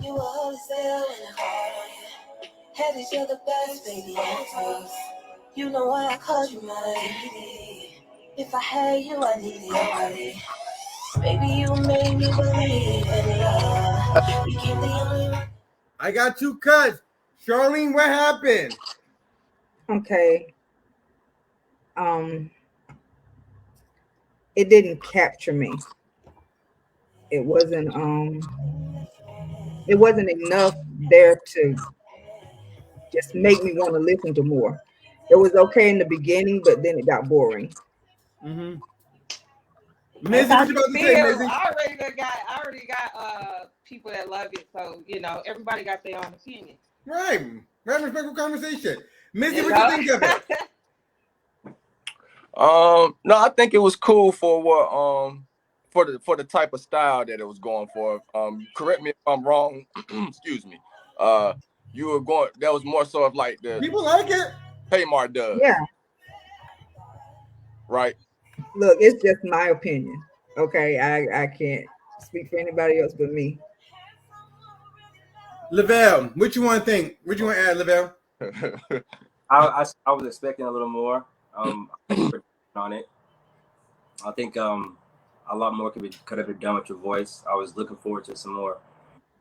You were always there when I called on you. Had each other best, baby, and close. You know why I called you my lady. If I had you, I needed your body. Baby, you made me believe in love. You keep the only one. I got 2 cuts. Charlene, what happened? Okay. It didn't capture me. It wasn't enough there to just make me want to listen to more. It was okay in the beginning, but then it got boring. Mm-hmm. Missy, what you about to say, Missy? I already got people that love it, so you know everybody got their own opinion. Right, we're having a respectful conversation. Missy, what you think of it? No, I think it was cool for what for the type of style that it was going for. Correct me if I'm wrong. Excuse me. You were going. That was more so of like the people like it. Paymar does. Yeah. Right. Look, it's just my opinion. Okay, I can't speak for anybody else but me. Lavelle, what you want to think? What you want to add, Lavelle? I was expecting a little more on it. I think a lot more could have been done with your voice. I was looking forward to some more,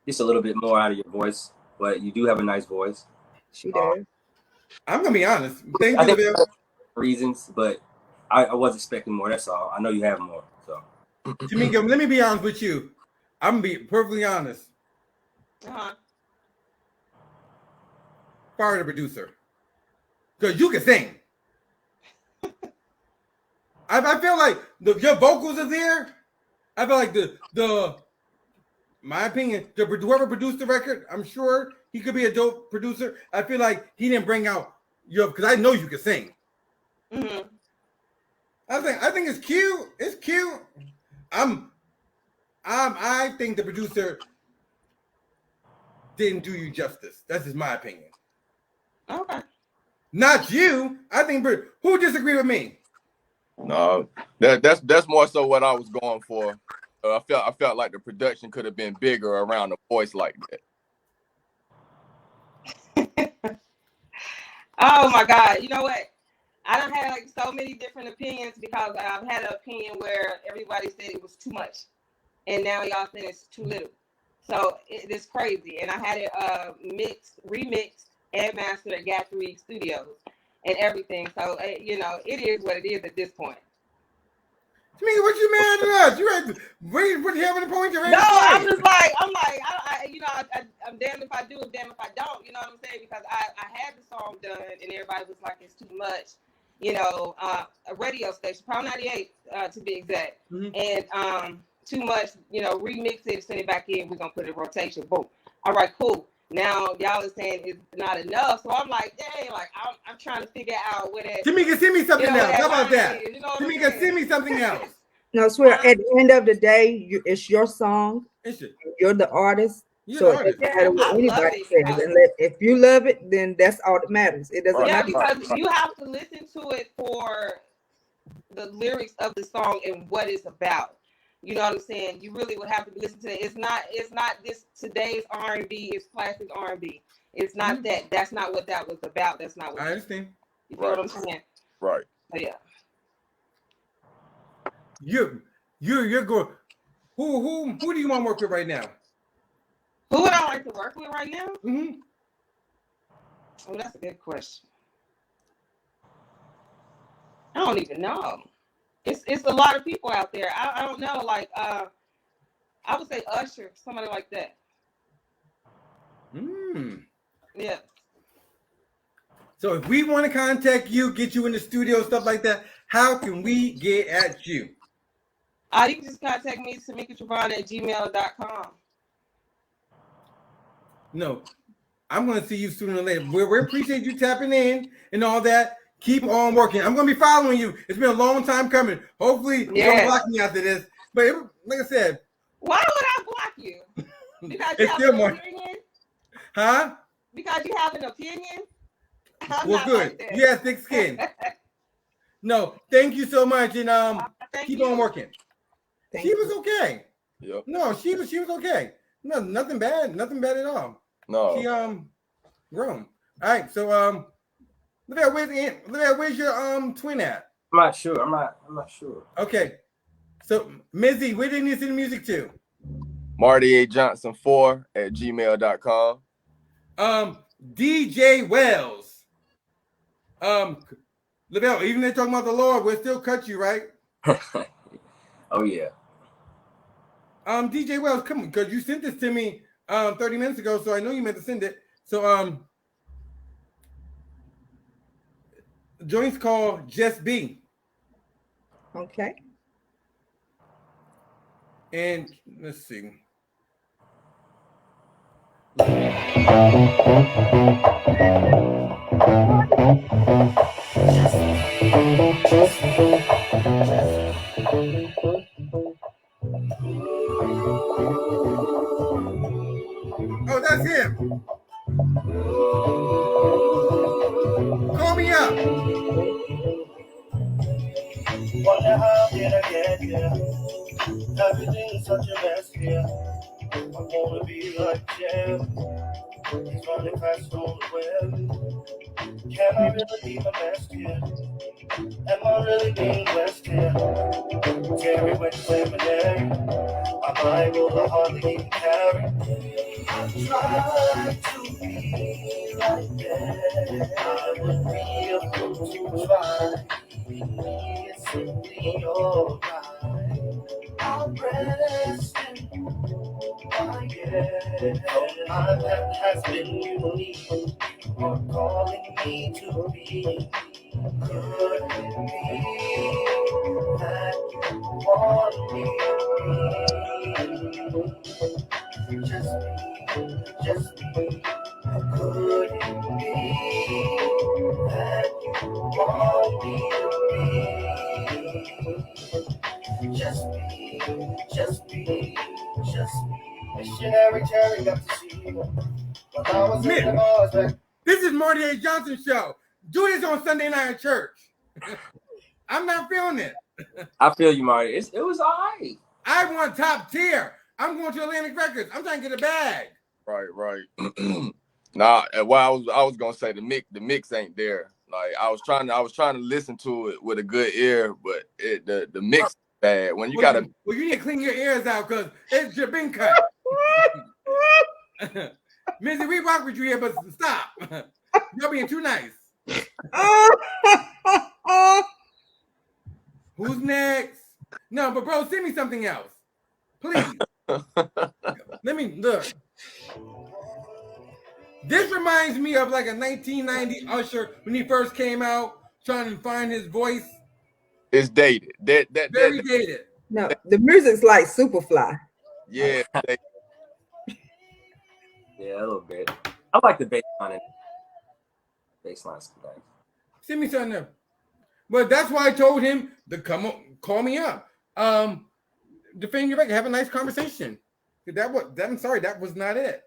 just a little bit more out of your voice. But you do have a nice voice. She does. I'm gonna be honest. Thank you, Lavelle. Reasons, but I was expecting more. That's all. I know you have more. So, Tamika, let me be honest with you. I'm gonna be perfectly honest. Fire the producer, because you can sing. I feel like your vocals are there. I feel like the my opinion, whoever produced the record, I'm sure he could be a dope producer. I feel like he didn't bring out your, because I know you can sing. Mm-hmm. I think it's cute. It's cute. I think the producer didn't do you justice. That's just my opinion. Okay. Not you. I think who disagree with me? No, that's more so what I was going for. I felt like the production could have been bigger around a voice like that. Oh my God! You know what? I don't have like so many different opinions because I've had an opinion where everybody said it was too much, and now y'all saying it's too little. So it's crazy. And I had it remixed, and mastered at Gat3 Studios and everything. So you know, it is what it is at this point. To me, what you mad at us? You what you having a point? No, I'm just like, I'm damned if I do, and damned if I don't. You know what I'm saying? Because I had the song done, and everybody was like, it's too much. You know, a radio station, Power 98 to be exact, and too much. You know, remix it, send it back in. We're gonna put it in rotation. Boom. All right, cool. Now y'all are saying it's not enough, so I'm like, dang, like I'm trying to figure out what that. Tamika, send me something else. How about that? You know Tamika, send me something else. No, I swear, at the end of the day, it's your song. You're the artist. So it doesn't matter what anybody says. And if you love it, then that's all that matters. It doesn't matter. Because you have to listen to it for the lyrics of the song and what it's about. You know what I'm saying? You really would have to listen to it. It's not this today's R&B. It's classic R&B. It's not that. That's not what that was about. That's not what I understand. You know what I'm saying? Right. So, yeah. You're going. Who do you want to work with right now? Who would I like to work with right now? Mm-hmm. Oh, that's a good question. I don't even know. It's a lot of people out there. I don't know. Like I would say Usher, somebody like that. Yeah. So if we want to contact you, get you in the studio, stuff like that, how can we get at you? You can just contact me, tamikatravon@gmail.com. No, I'm going to see you sooner or later. We appreciate you tapping in and all that. Keep on working. I'm going to be following you. It's been a long time coming. Hopefully, you don't block me after this. But like I said, why would I block you? Because you it's have still an more. opinion? Huh? Because you have an opinion? Well, good. Like you have thick skin. No, thank you so much, and keep on working. She was okay. Yep. No, she was okay. No, nothing bad at all. No. She grown. All right, so where's your twin at? I'm not sure. I'm not sure. Okay. So Mizzy, where do you need to send the music to? MartyAJohnson4@gmail.com. DJ Wells. Lavelle, even they're talking about the Lord, we'll still cut you, right? Oh yeah. DJ Wells, come on, because you sent this to me 30 minutes ago, so I know you meant to send it. So the joint's called Just Be. Okay. And let's see. Oh, that's him. Call me up. Wonder how did I get here? Everything's such a mess here. I wanna be like Jim. He's running fast on the web. Can I really be a mess here? Am I really being blessed here? Terry went seminary. My Bible I hardly even carry. I try to be like that. I would be a fool to try. It's simply alright. I'll rest in quiet. My path has been unique. You're calling me to be. Could it be that you want me to be? Just be. Could it be that you want me to be? Just be. Missionary Terry got to see you. But I was in the bars back. This is Marty A. Johnson show. Do this on Sunday night at church. I'm not feeling it. I feel you, Marty. It was all right. I want top tier. I'm going to Atlantic Records. I'm trying to get a bag. Right. Nah, well, I was gonna say the mix ain't there. Like I was trying to listen to it with a good ear, but the mix is bad. When you gotta you need to clean your ears out because it's your been cut. Missy, we rock with you here, but stop. You're being too nice. Who's next? No, but bro, send me something else. Please. Let me look. This reminds me of like a 1990 Usher when he first came out, trying to find his voice. It's dated. Very dated. No, the music's like Superfly. Yeah. Yeah, a little bit. I like the bass line. Bassline's nice. Send me something else. But that's why I told him to come on, call me up. Defend your record, have a nice conversation. I'm sorry, that was not it.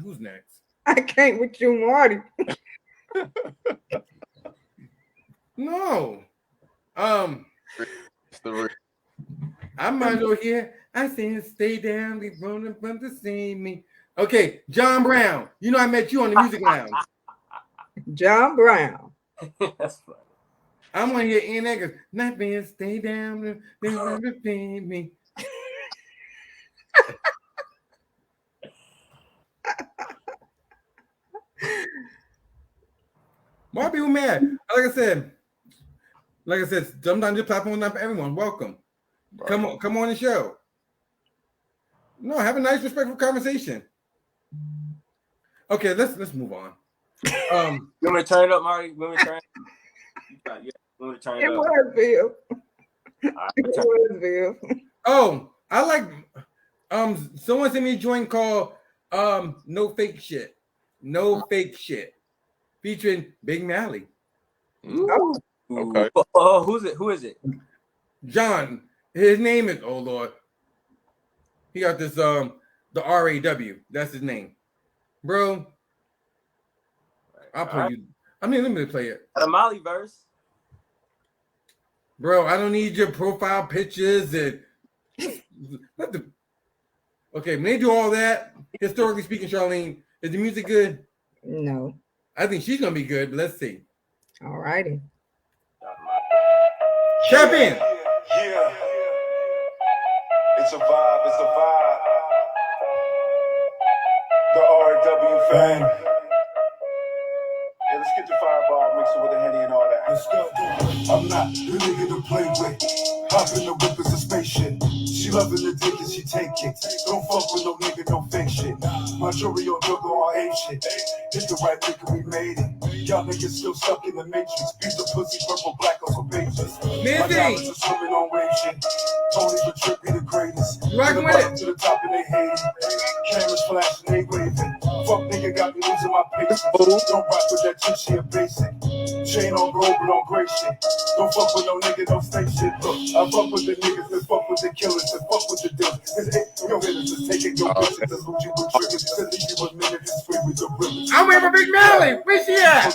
Who's next? I can't with you, Marty. No. I might go here. I said, stay down. They running from to see me. Okay, John Brown. You know I met you on the Music Lounge. John Brown. That's funny. I'm gonna hear Ian Eggers. Not being stay down. They run to see me. Why people mad? Like I said, sometimes this platform is not for everyone. Welcome. Right. Come on the show. No, have a nice, respectful conversation. Okay, let's move on. You want me to turn it up, Marty? You want me to turn it up? You want me to turn it up? It was Bill. Oh, I like someone sent me a joint called No Fake Shit. No Fake Shit. Featuring Big Mally. Oh. Okay. Oh, who is it? John. His name is, oh Lord. He got this the RAW. That's his name. Bro. I'll play you. I mean, let me play it. The Molly verse. Bro, I don't need your profile pictures and okay, when they do all that, historically speaking, Charlene, is the music good? No. I think she's gonna be good, but let's see. All righty. Tap in. Yeah. It's a vibe. The RW fan. Yeah, let's get the fireball, mix it with the Henny and all that. Let's go. I'm not the nigga to play with. Hop in the whip is a spaceship. She loving the dick and she take it. Don't fuck with no nigga, no fake shit. My jewelry on juggle all ape shit. Hit the right nigga, we made it. Y'all niggas still stuck in the matrix. Beat the pussy, purple, black on some pages. My diamonds are swimming on wave shit. Tony the trip be the greatest. Rockin' with it. To the top and they hate it. Cameras flashing, they waving. Fuck nigga got me losing my patience. Don't rock with that chick, she a basic. Chain on gold, but on gray shit. Don't fuck with no nigga, don't stay shit. Look, I fuck with the niggas, and fuck with the killers, and fuck with the dealers. Cause yo, hitters is taking your bitches, and loot you with triggers. To leave you with minutes, it's free with the rivers. I'm waiting for Big Mally. Where's she at?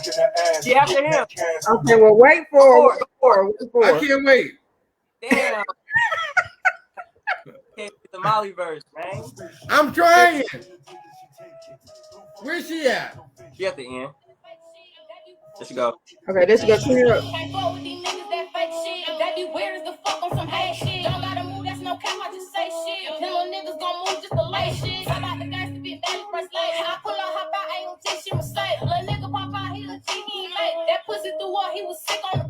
She after him. Okay, well, wait for I can't wait. Damn. Can't get the Molly verse, man. I'm trying. Where's she at? She at the end. There she go. Okay, there she go. Clear up. Can't go with these niggas that fake shit. That be weird as the fuck on some hate shit. Don't gotta move, that's no cap, I just say shit. Them little niggas gon' move just to lay shit. I like the guys to be valid first late. I pull up, hop out, ain't gon' teach you mistake. Little nigga pop out, he a G, he ain't late. That pussy through what he was sick on the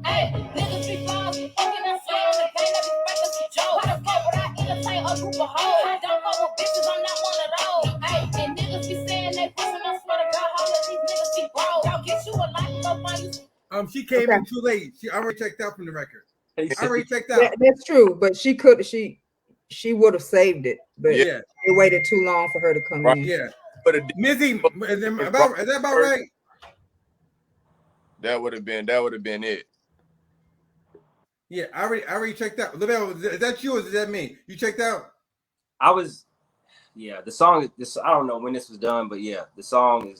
She came Okay. in too late. She already checked out from the record. He I said, already checked out. That's true, but she would have saved it, but Yeah. it waited too long for her to come Right. in. Yeah. But it Mizzy, is that about right? That would have been it. Yeah, I already checked out. Lavelle, is that you or is that me? You checked out? I was, yeah. The song, I don't know when this was done, but yeah, the song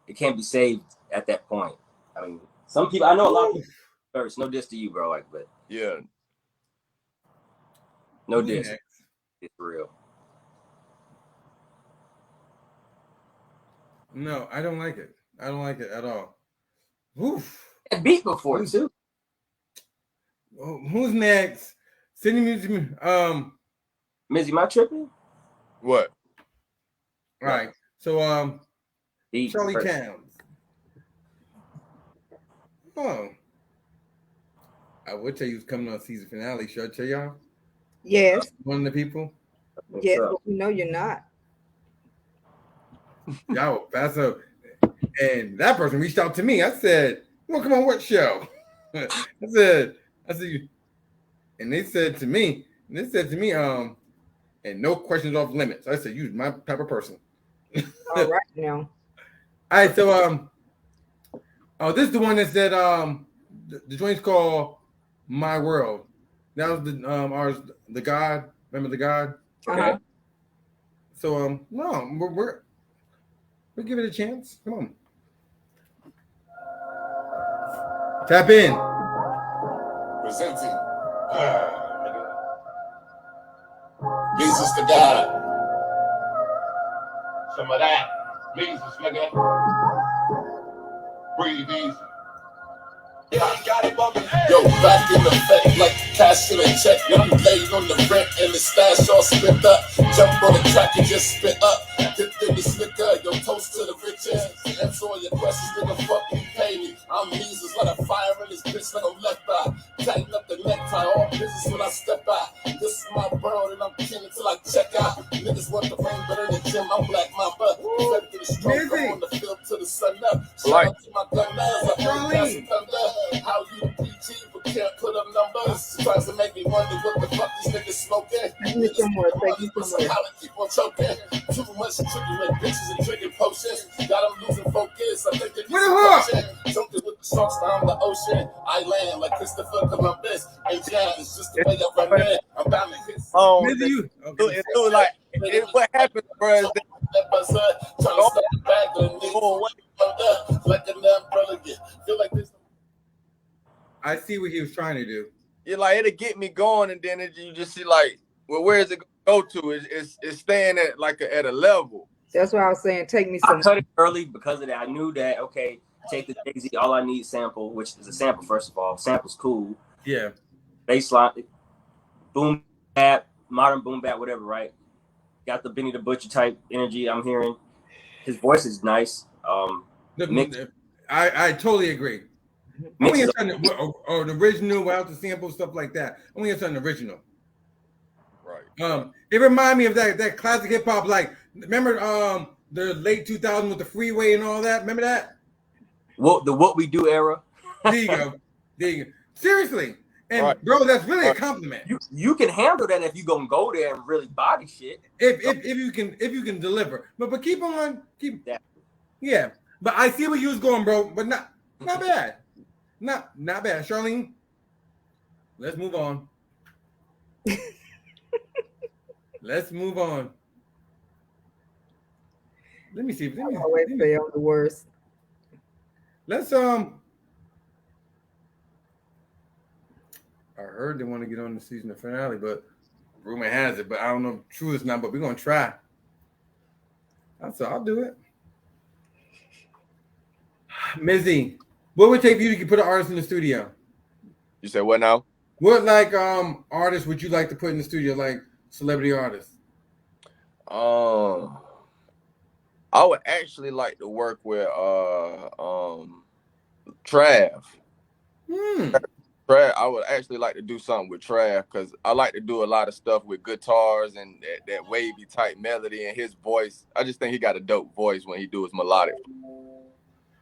it can't be saved at that point. I mean, some people, I know a lot of people first. No diss to you, bro. Like, but Yeah. no Who's diss. next? It's real. No, I don't like it. I don't like it at all. Oof. That beat before too. Who's next? Send me to me. Mizzy, am I tripping? What? All right. So Beat Charlie first. Towns. Oh. I would tell you was coming on season finale. Should I tell y'all? Yes. One of the people. Yes, but we know you're not. Y'all pass up. And that person reached out to me. I said, "You want to come on what show?" I said, and they said to me, and no questions off limits. I said, "You're my type of person." All right now. All right, so this is the one that said the joint's called My World. That was the God. Remember the God? Okay. So no, we'll give it a chance. Come on. Tap in. Presenting Jesus the God. Some of that. Jesus, nigga. Breathe easy. Yo, back in effect like cash in a check. When you laid on the rent and the stash all spent up. Jump on the track and just spit up. Dipped in the slicker, yo, toast to the riches. Answer all your questions, nigga, fuck you, pay me. I'm Jesus, let a fire in this bitch like I'm left eye. Tighten up the necktie, all business when I step out. This is my world and I'm king until I check out. Niggas want the rain, but in the gym, I'm Black Mamba. Ready to the stroke, I'm on the field till the sun up. Shout out to my gun knives, I hold gas and thunder. How you PG, but can't put up numbers. Tries to make me wonder what the fuck these niggas smoking. Niggas somewhere, take you somewhere. How to keep on choking. Too much drinking with bitches and drinking potions. Got them losing focus. I think they're something with the sharks down the ocean. I land like Christopher Columbus. And yeah, it's just the way I run it. I'm bound to hit. It like what happened, bro, is that I see what he was trying to do. Yeah, like it'll get me going, and then you just see like, well, where is it gonna go to? It's staying at like at a level. That's why I was saying, take me some. I cut it early because of that. I knew that. Okay, take the Jay-Z All I Need sample, which is a sample. First of all, sample's cool. Yeah. Baseline, boom bap, modern boom bap, whatever. Right. Got the Benny the Butcher type energy. I'm hearing. His voice is nice. I totally agree. I want to hear something or the original without the sample, stuff like that. I want to hear something original. Right. It reminds me of that classic hip hop. Like, remember the late 2000s with the Freeway and all that. Remember that? What We Do era. There you go. There you go. Seriously, and bro, that's really a compliment. You can handle that if you gonna go there and really body shit. If you can deliver, but keep that. Yeah, but I see where you was going, bro. But not bad. Not bad. Charlene, let's move on. Let's move on. Let me see. Always fail the worst. Let's I heard they want to get on the season finale, but rumor has it. But I don't know if true it's not. But we're gonna try. I'll do it. Mizzy, what would it take for you to put an artist in the studio? You said what now? What artists would you like to put in the studio, like celebrity artists? I would actually like to work with Trav. Trav, I would actually like to do something with Trav because I like to do a lot of stuff with guitars and that wavy type melody and his voice. I just think he got a dope voice when he do his melodic.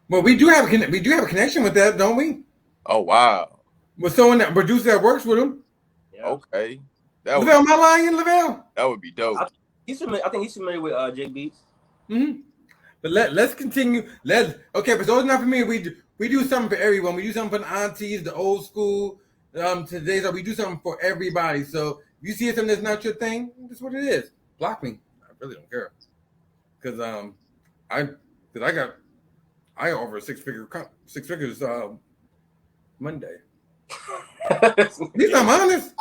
Well, we do have a connection with that, don't we? Oh wow. With someone that producer that works with him. Yeah. Okay. That would Lavelle, am I lying, Lavelle? that would be dope. I think he's familiar with J Beats. Mm-hmm. But let's continue. Okay, for those not familiar, we do something for everyone. We do something for the aunties, the old school. Today's we do something for everybody. So if you see something that's not your thing, that's what it is. Block me. I really don't care. Because I got over six figures Monday. At least I'm honest.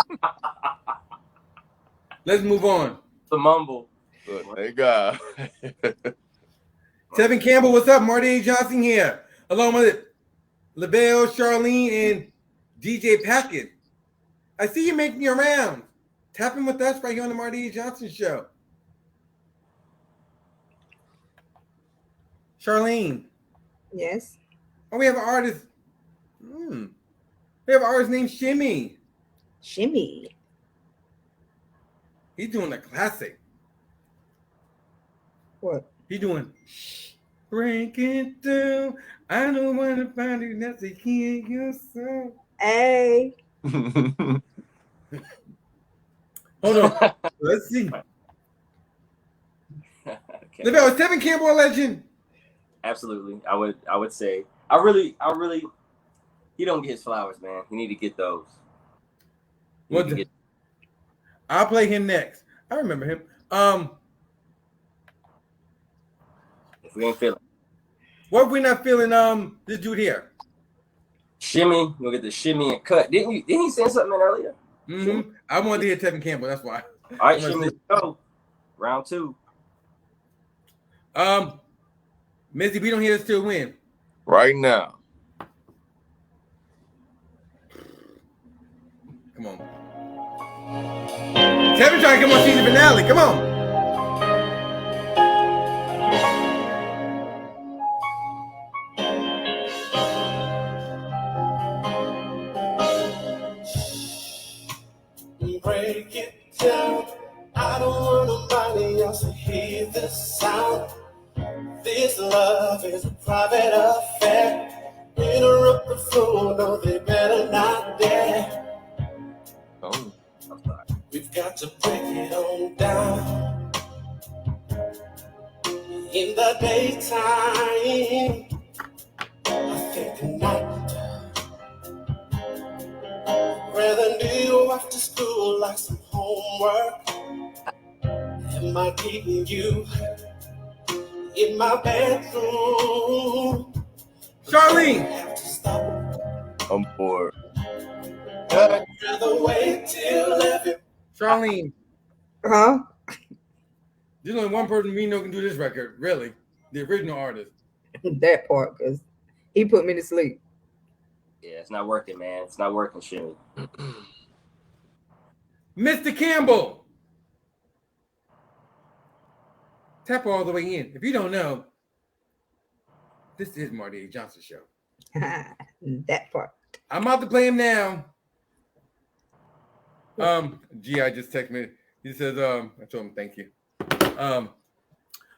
Let's move on. The mumble. Good, thank God. Tevin Campbell, what's up? Marty A. Johnson here, along with Lavelle, Charlene, and DJ Packett. I see you making your rounds. Tapping with us right here on the Marty A. Johnson Show. Charlene. Yes. Oh, we have an artist. We have an artist named Shimmy. Shimmy. He's doing a classic. What? He doing break it down. I don't want to find you that's a key in your soul. Hey. Hold on. Let's see. Lavelle, is Tevin Campbell a legend? Absolutely. I would say. I really he don't get his flowers, man. He need to get those. I'll play him next. I remember him. If we ain't feeling. What if we're not feeling this dude here? Shimmy, we'll get the shimmy and cut. Didn't he send something in earlier? Mm-hmm. I wanted to hear Tevin Campbell, that's why. All right, Shimmy, let's go. Round 2. Missy, we don't hear this till win. Right now. Come on. Tevin trying to come on season finale. Come on. Break it down. I don't want nobody else to hear this sound. This love is a private affair. Interrupt the flow, no, they better not dare. Oh. We've got to break it on down. In the daytime, I think tonight. Rather do after school like some homework. Am I keeping you in my bedroom? Charlene. I'm bored. I'd rather wait till 11. Charlene. Huh? There's only one person we know can do this record, really. The original artist. That part, because he put me to sleep. Yeah, it's not working, man. It's not working, Shimmy. Mr. Campbell. Tap all the way in. If you don't know, this is Marty A. Johnson Show. That part. I'm about to play him now. G.I. just texted me. He says, I told him thank you.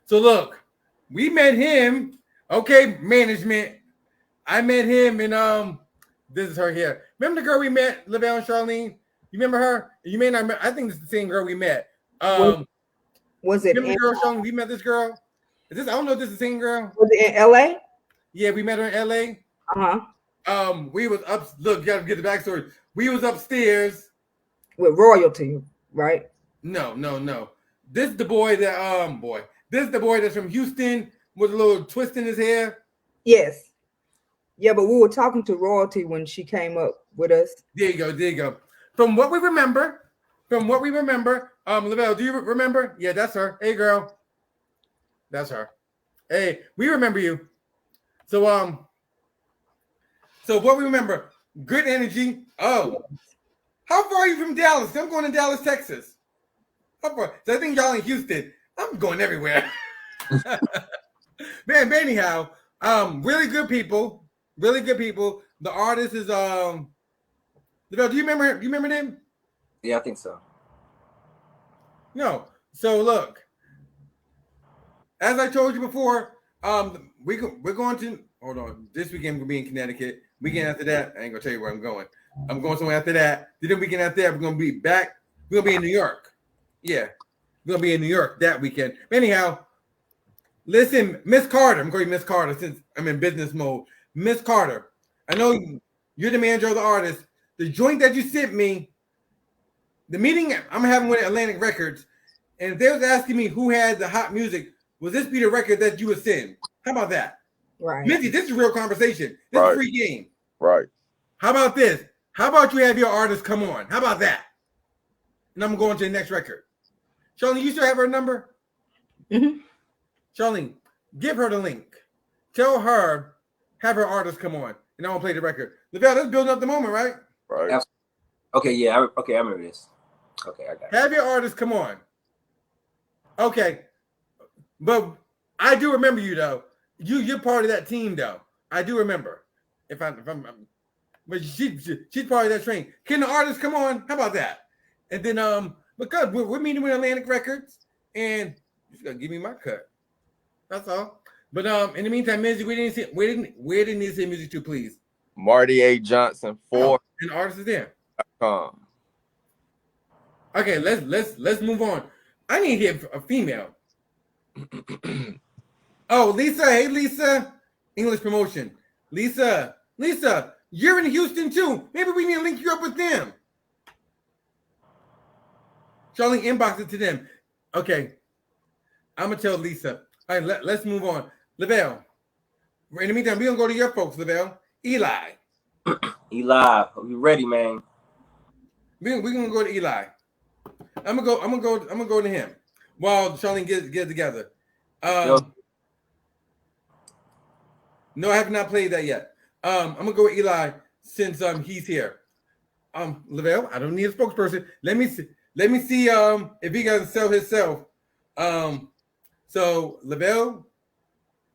So look, we met him. Okay, management. I met him in this is her here. Remember the girl we met, Lavelle and Charlene? You remember her? You may not remember. I think it's the same girl we met. Was it remember the girl, Charlene? We met this girl. Is this? I don't know if this is the same girl. Was it in LA? Yeah, we met her in LA. Uh-huh. We was up. Look, you gotta get the backstory. We was upstairs with royalty, right? No. This is the boy that This is the boy that's from Houston with a little twist in his hair. Yes. Yeah, but we were talking to royalty when she came up with us. There you go. From what we remember, Lavelle, do you remember? Yeah, that's her. Hey, girl. That's her. Hey, we remember you. So what we remember, good energy. Oh, how far are you from Dallas? I'm going to Dallas, Texas. How far? So I think y'all in Houston. I'm going everywhere. Man, but anyhow, really good people. The artist is Lavelle, do you remember him? You remember them? Yeah, I think so. No. So look, as I told you before, we're going to hold on. This weekend we're gonna be in Connecticut. Weekend after that, I ain't gonna tell you where I'm going. I'm going somewhere after that. Then the weekend after that, we're gonna be back. We're gonna be in New York. Yeah, we're gonna be in New York that weekend. Anyhow, listen, Miss Carter. I'm going to Miss Carter since I'm in business mode. Miss Carter, I know you're the manager of the artist. The joint that you sent me, the meeting I'm having with Atlantic Records, and if they was asking me who had the hot music, will this be the record that you would send? How about that? Right. Missy, this is real conversation. This is a free game. Right. How about this? How about you have your artist come on? How about that? And I'm going to the next record. Charlene, you still have her number? Mm-hmm. Charlene, give her the link. Tell her, have her artist come on, and I want to play the record. Lavelle, that's building up the moment, right? Right. Okay, yeah. I remember this. Okay, I got it. Have your artist come on. Okay. But I do remember you, though. You're part of that team, though. I do remember. But she's part of that train. Can the artist come on? How about that? And then because we're meeting with Atlantic Records, and you're gonna give me my cut. That's all. But in the meantime, music, where didn't you say music to, please? Marty A. Johnson 4. And the artist is there. .com. Okay, let's move on. I need to hear a female. Oh, Lisa. Hey, Lisa. English promotion. Lisa, you're in Houston too. Maybe we need to link you up with them. Charlene, inbox it to them. Okay. I'm going to tell Lisa. All right, let's move on. Lavelle. In the meantime, we're going to go to your folks, Lavelle. Eli. Eli, are you ready, man? We're going to go to Eli. I'm gonna go to him while Charlene get together. No, I have not played that yet. I'm gonna go with Eli since he's here. Lavelle, I don't need a spokesperson. Let me see if he can sell himself. So Lavelle,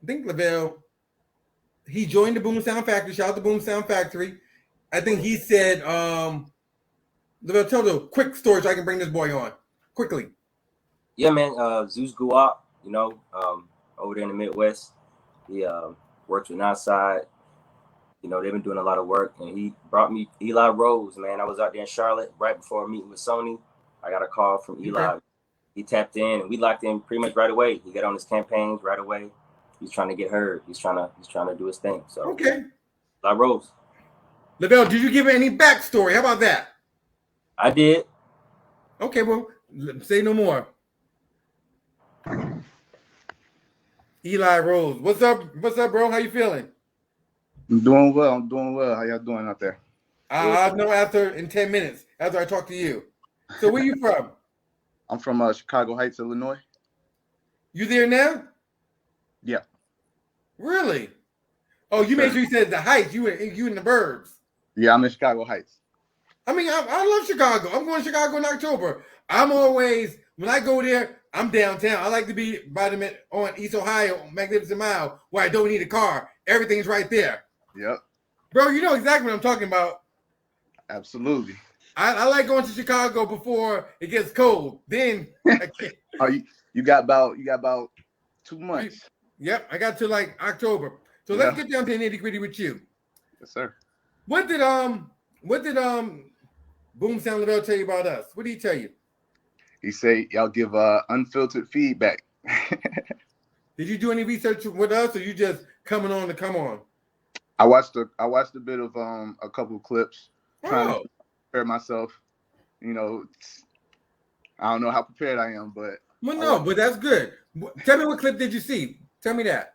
I think Lavelle, he joined the Boom Sound Factory. Shout out to Boom Sound Factory. I think he said, Lavelle, tell the quick story so I can bring this boy on quickly. Yeah, man. Zeus Guap, over there in the Midwest. He works with Outside. They've been doing a lot of work, and he brought me Eli Rose, man. I was out there in Charlotte right before meeting with Sony. I got a call from Eli. Okay. He tapped in, and we locked in pretty much right away. He got on his campaigns right away. He's trying to get heard. He's trying to do his thing. So okay, Eli Rose. Lavelle, did you give it any backstory? How about that? I did. Okay, well, say no more. Eli Rose, what's up? What's up, bro? How you feeling? I'm doing well. How y'all doing out there? I'll know in 10 minutes after I talk to you. So where you from? I'm from Chicago Heights, Illinois. You there now? Yeah. Really? Oh, you made sure you said the Heights. You in the burbs. Yeah, I'm in Chicago Heights. I mean, I love Chicago. I'm going to Chicago in October. I'm always, when I go there, I'm downtown. I like to be on East Ohio, Magnificent Mile, where I don't need a car. Everything's right there. Yep. Bro, you know exactly what I'm talking about. Absolutely. I like going to Chicago before it gets cold. Then I can't. you got about 2 months. Yep, I got to like October. So let's get down to the nitty-gritty with you. Yes, sir. What did Boom Sound Lavelle tell you about us? What did he tell you? He said y'all give unfiltered feedback. Did you do any research with us, or you just coming on to come on? I watched a bit of a couple of clips, trying to prepare myself. I don't know how prepared I am, but but that's good. Tell me what clip did you see? Tell me that.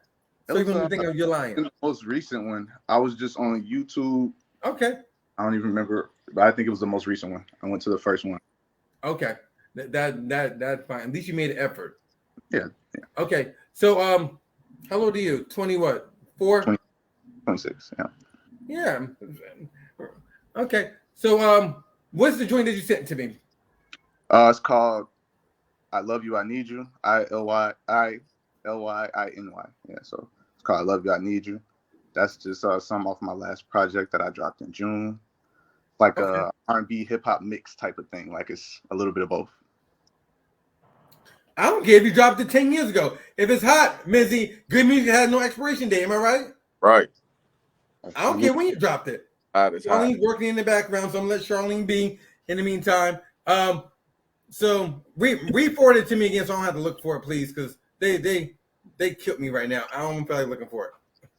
So you're gonna think you're lying. The most recent one. I was just on YouTube. Okay. I don't even remember, but I think it was the most recent one. I went to the first one. Okay. That's fine. At least you made an effort. Yeah. Okay. So how old are you? 20 what? 4? 26. Yeah. Yeah. Okay. So what's the joint that you sent to me? It's called I Love You, I Need You. ILYINY. Yeah, so it's called I Love You, I Need You. That's just some off my last project that I dropped in June. Like a R&B hip hop mix type of thing. Like it's a little bit of both. I don't care if you dropped it 10 years ago. If it's hot, Mizzy, good music has no expiration date. Am I right? Right. I don't care when you dropped it. It's hot. Charlene's working in the background, so I'm gonna let Charlene be in the meantime. So re-forward it to me again, so I don't have to look for it, please, because they killed me right now. I don't feel like looking for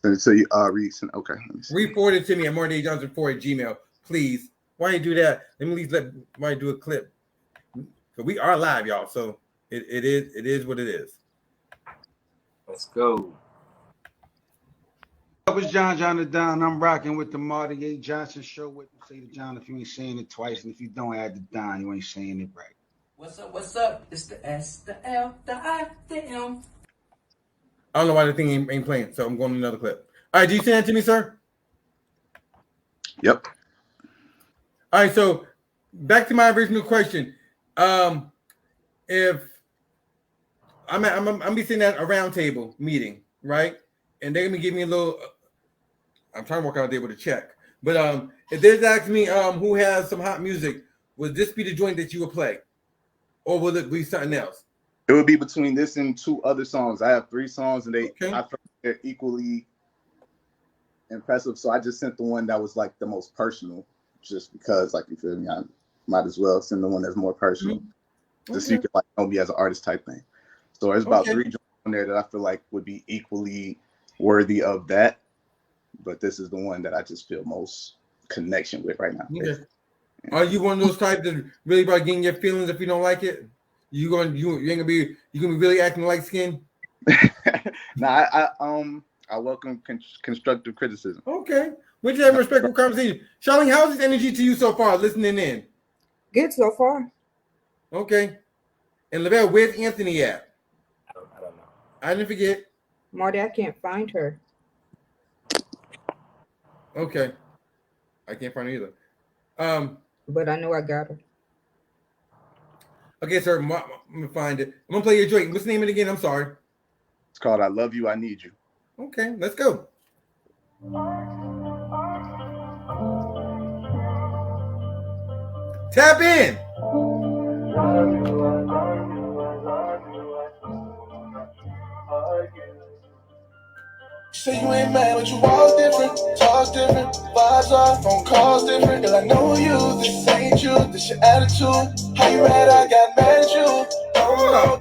it. So you recent. Okay. Re-forward it to me at MartyJohnson4@gmail, please. Why you do that? Let me at least let Marty do a clip. But we are live, y'all. So it is what it is. Let's go. It's John of Htown. I'm rocking with the Marty A. Johnson Show. What you say to John if you ain't saying it twice, and if you don't add the Don, you ain't saying it right. What's up? What's up? It's the S, the L, the I, the M. I don't know why the thing ain't playing, so I'm going to another clip. All right, do you send it to me, sir? Yep. All right, so back to my original question. If I'm be sitting at a round table meeting, right? And they're gonna give me a little. I'm trying to work out able to check, but if they're asking me who has some hot music, would this be the joint that you would play, or will it be something else? It would be between this and 2 other songs. I have 3 songs, and I feel like they're equally impressive. So I just sent the one that was like the most personal, just because, like, you feel me, I might as well send the one that's more personal, just so you can like know me as an artist type thing. So there's about 3 joints on there that I feel like would be equally worthy of that, but this is the one that I just feel most connection with right now. Okay. Are you one of those types that really about getting your feelings if you don't like it? You ain't gonna be really acting like skin? I welcome constructive criticism. Okay, we just have a respectful conversation. Charlene, how's this energy to you so far? Listening in. Good so far. Okay. And Lavelle, where's Anthony at? I don't know. I didn't forget. Marty, I can't find her. Okay. I can't find her either. But I know I got her. Okay, sir. I'm gonna find it. I'm gonna play your joint. What's the name of it again? I'm sorry. It's called I Love You, I Need You. Okay, let's go. Tap in. Say you ain't mad, but you walk different, talk different, vibes off, phone calls different. Girl, I know you, this ain't you, this your attitude. How you mad, I got mad at you.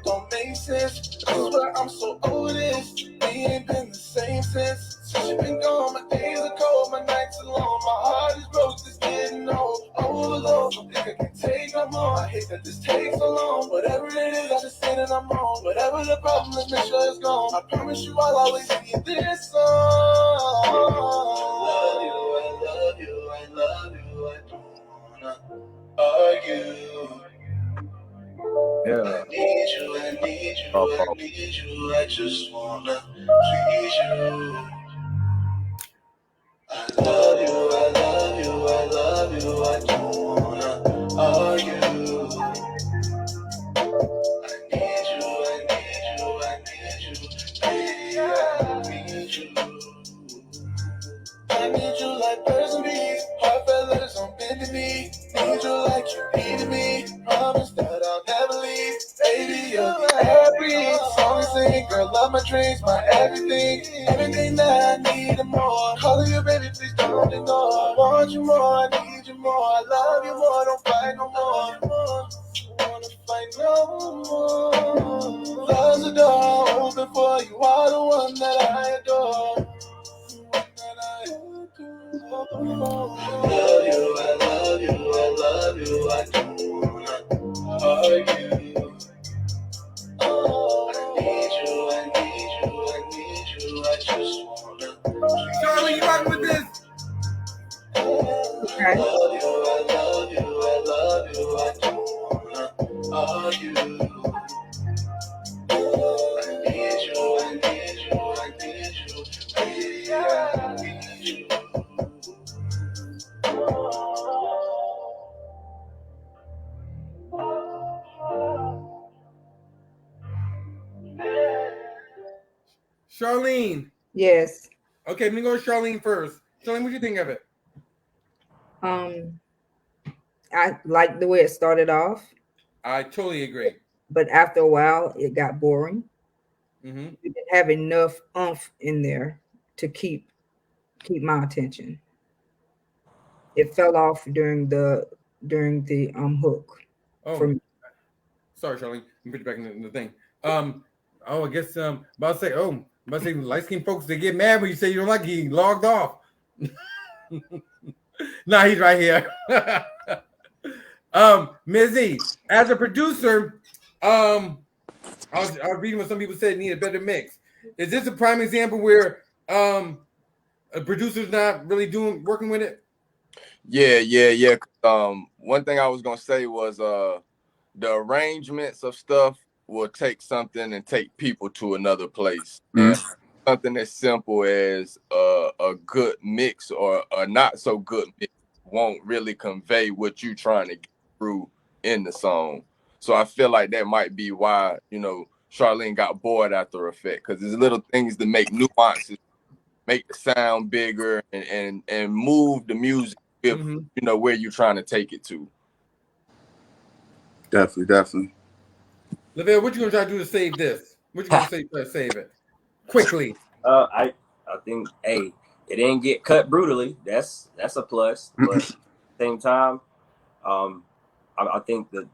Don't make sense. I swear I'm so over this. We ain't been the same since you been gone. My days are cold, my nights are long. My heart is broke, this getting old. Overload, don't think I can take no more. I hate that this takes so long. Whatever it is, I just say that I'm wrong. Whatever the problem, let's make sure it's gone. I promise you I'll always be this song. I love you, I love you, I don't wanna argue. Yeah. I need you, I need you, I need you, I just wanna please you. I love you, I love you, I love you, I don't wanna argue. I need you, I need you, I need you, baby, I need you. I need you like birds and bees, hot feathers on bending knee. Need you like you needed me, promise that I'll never leave. Baby, you're the air I breathe, song I sing, girl, love my dreams, my everything. Everything that I need and more. Calling you, baby, please don't ignore. I want you more, I need you more, I love you more, don't fight no more. Wanna fight no more. Love's the door open for you, are the one that I adore. I love you, I love you, I don't wanna argue. I need you, I need you, I need you, I just wanna. Charlie, you rocking with this? Okay. I love you, I love you, I love you, I don't wanna argue. I need you, I need you, I need you, baby, I need you. Charlene. Yes. Okay, let me go with Charlene first. Charlene, what do you think of it? I like the way it started off. I totally agree. But after a while, it got boring. Mm-hmm. You didn't have enough oomph in there to keep keep my attention. It fell off during the hook. Oh, For me. sorry, Charlene. Let me put you back in the thing. I guess about to say light skinned folks, they get mad when you say you don't like it. He logged off. Nah, he's right here. Mizzy, as a producer, I was reading what some people said need a better mix. Is this a prime example where a producer's not really working with it? Yeah. One thing I was gonna say was the arrangements of stuff will take something and take people to another place. And something as simple as a good mix or a not so good mix won't really convey what you're trying to get through in the song. So I feel like that might be why, Charlene got bored after Effect, because there's little things that make nuances, make the sound bigger and move the music with, where you're trying to take it to. Definitely. Lavelle, what you gonna try to do to save this? What you gonna say to save it? Quickly. I think, hey, it didn't get cut brutally. That's a plus. But at the same time, I think the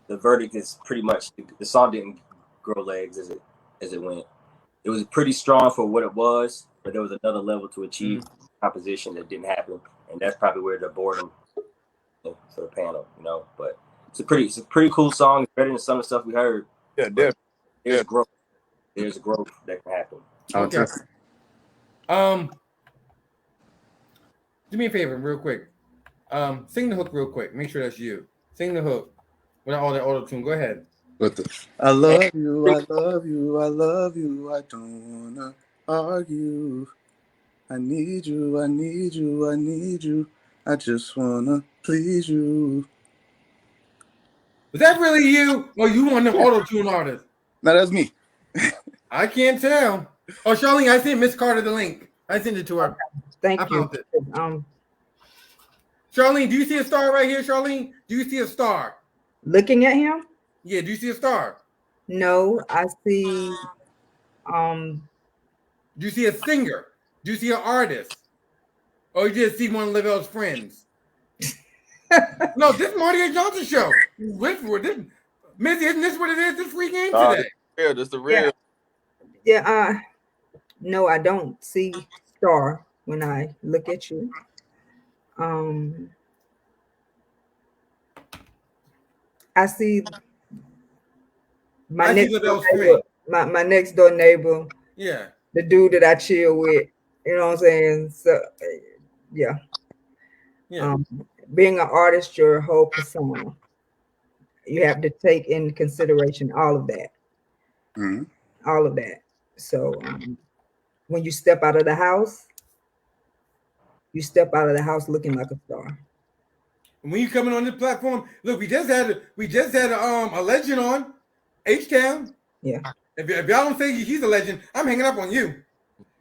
verdict is pretty much the song didn't grow legs as it went. It was pretty strong for what it was, but there was another level to achieve composition that didn't happen, and that's probably where the boredom for the panel, But it's a pretty cool song. It's better than some of the stuff we heard. Yeah, definitely. There's growth. There's growth that can happen. Okay. Do me a favor, real quick. Sing the hook real quick. Make sure that's you. Sing the hook without all that auto tune. Go ahead. I love you, I love you, I love you. I don't wanna argue. I need you, I need you, I need you. I just wanna please you. Was that really you? Or you want an auto tune artist? No, that's me. I can't tell. Oh, Charlene, I sent Miss Carter the link. I sent it to her. Thank you. Found it. Charlene, do you see a star right here, Charlene? Do you see a star? Looking at him? Yeah, do you see a star? No, I see do you see a singer? Do you see an artist? Or you just see one of Lavelle's friends? No, this is Marty A. Johnson show. Missy, isn't this what it is? This free game today. Yeah, that's the real. Yeah, no, I don't see star when I look at you. I see my next door neighbor. Yeah. The dude that I chill with. You know what I'm saying? So yeah. Being an artist, your whole persona. You have to take into consideration all of that. All of that. So when you step out of the house, you step out of the house looking like a star. When you coming on this platform, look, we just had a legend on Htown. Yeah. If y'all don't say he's a legend, I'm hanging up on you.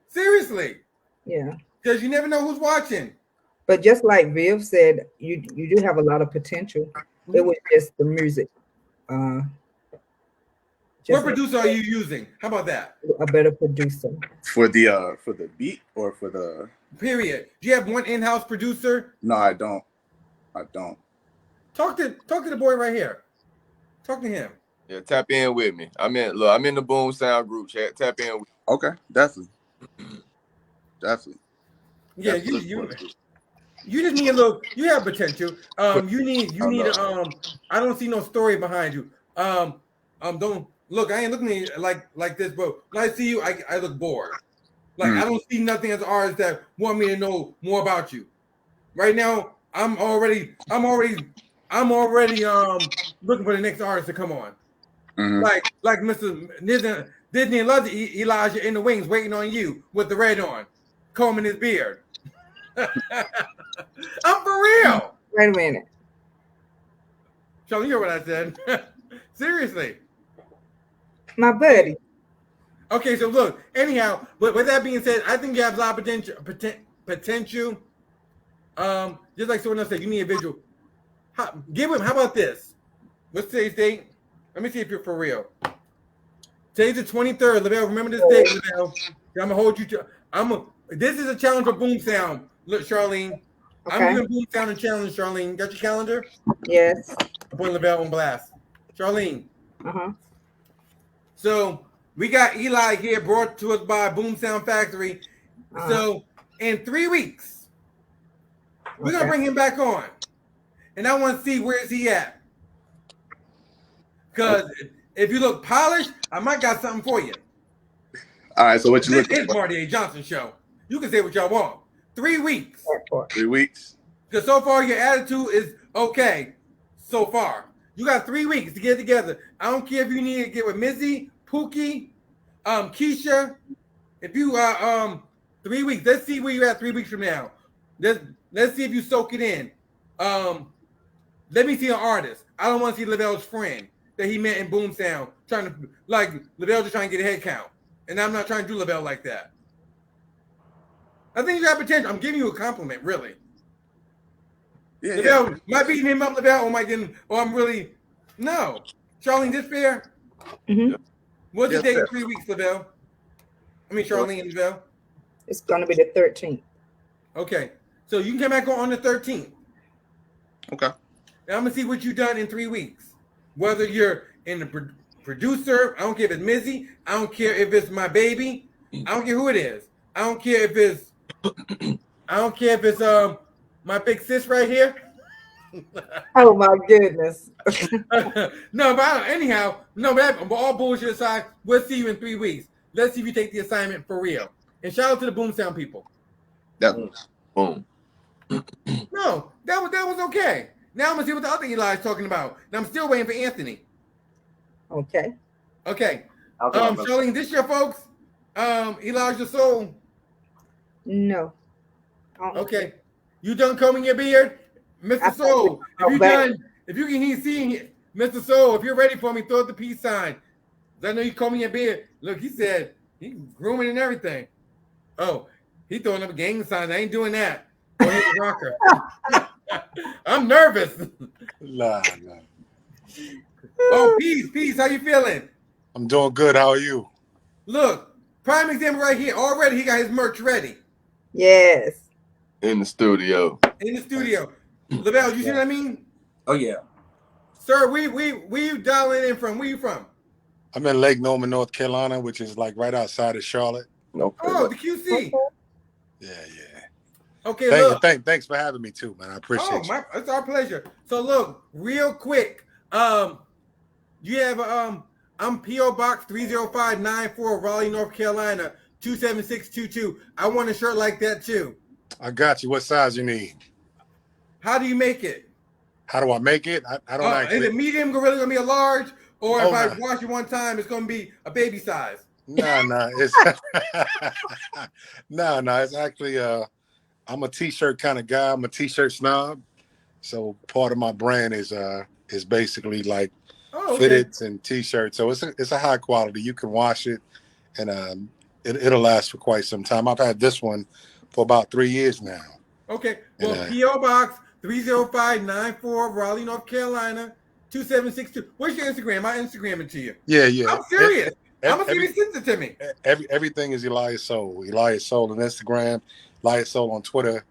Seriously. Yeah. Because you never know who's watching. But just like Viv said, you do have a lot of potential. It was just the music. What producer are you using? How about that? A better producer. For the beat or for the period. Do you have one in-house producer? No, I don't. Talk to the boy right here. Talk to him. Yeah, tap in with me. I'm in the Boom Sound group chat. Tap in with me. Okay, definitely. Yeah, you just need a little. You have potential. You need. I don't see no story behind you. Don't look. I ain't looking at you like this, but when I see you, I look bored. Like I don't see nothing as an artist that want me to know more about you. Right now, I'm already looking for the next artist to come on. Like Mr. Disney and loves Elijah in the wings, waiting on you with the red on, combing his beard. I'm for real. Wait a minute. Charlie, you hear what I said? Seriously. My buddy. Okay, so look. Anyhow, but with that being said, I think you have a lot of potential. Just like someone else said, you need a visual. How about this? What's today's date? Let me see if you're for real. Today's the 23rd. Lavelle, remember this date, Lavelle. I'm gonna hold you to. This is a challenge for Boom Sound. Look, Charlene. I'm Okay. doing Boom Sound and challenge, Charlene. Got your calendar? Yes. I'm putting Lavelle on blast. Charlene. Uh-huh. So we got Eli here brought to us by Boom Sound Factory. So in 3 weeks, we're gonna bring him back on. And I want to see where is he at. Because if you look polished, I might got something for you. All right, so what you This looking is for? Marty A. Johnson show. You can say what y'all want. 3 weeks. 3 weeks. Because so far your attitude is okay. So far. You got 3 weeks to get together. I don't care if you need to get with Mizzy, Pookie, Keisha. If you 3 weeks, let's see where you're at 3 weeks from now. Let's see if you soak it in. Let me see an artist. I don't want to see Lavelle's friend that he met in Boom Sound, trying to like Lavelle just trying to get a head count. And I'm not trying to do Lavelle like that. I think you got potential. I'm giving you a compliment, really. Yeah, Lavelle, am I beating him up, Lavelle, or am I getting, or I'm really, no. Charlene, this fair? Mm-hmm. What's Yes, the date sir. in 3 weeks, Lavelle? I mean, Charlene and Lavelle. It's going to be the 13th. Okay. So you can come back on the 13th. Okay. And I'm going to see what you've done in 3 weeks. Whether you're in the producer, I don't care if it's Mizzy, I don't care if it's my baby, I don't care who it is. I don't care if it's my big sis right here. Oh my goodness. No, but anyhow, but all bullshit aside, we'll see you in 3 weeks. Let's see if you take the assignment for real. And shout out to the Boom Sound people. Boom. No, that was okay. Now I'm gonna see what the other Eli's talking about. And I'm still waiting for Anthony. Okay. Okay. Charlene, this your folks? Elijah Soul. No. Okay. You done combing your beard? Mr. Soul. If you can see Mr. Soul, if you're ready for me, throw up the peace sign. I know you combing your beard. Look, he said he's grooming and everything. Oh, he throwing up a gang sign. I ain't doing that. Go ahead, rocker. I'm nervous. Nah. Oh, peace. How you feeling? I'm doing good. How are you? Look, prime example right here. Already he got his merch ready. Yes. In the studio. Lavelle, you see what I mean? Oh yeah. Sir, where you dialing in from? Where you from? I'm in Lake Norman, North Carolina, which is like right outside of Charlotte. No. Oh, the QC. Yeah. Okay, thanks for having me too, man. I appreciate you. It's our pleasure. So look, real quick, you have I'm P.O. Box 30594, Raleigh, North Carolina, 27622. I want a shirt like that too. I got you. What size you need? How do you make it? How do I make it? I don't actually. Is it medium really gonna be a large? Or if I wash it one time, it's gonna be a baby size? No, it's no, it's actually I'm a t-shirt kind of guy. I'm a t-shirt snob. So part of my brand is basically like fitteds and t-shirts. So it's a high quality. You can wash it and it'll last for quite some time. I've had this one for about 3 years now. Okay. Well, P.O. Box 30594, Raleigh, North Carolina, 2762. What's your Instagram? I Instagram it to you. Yeah. I'm serious. I'm gonna see if he sends it to me. Everything is Elias Soul. Elias Soul on Instagram, Elias Soul on Twitter,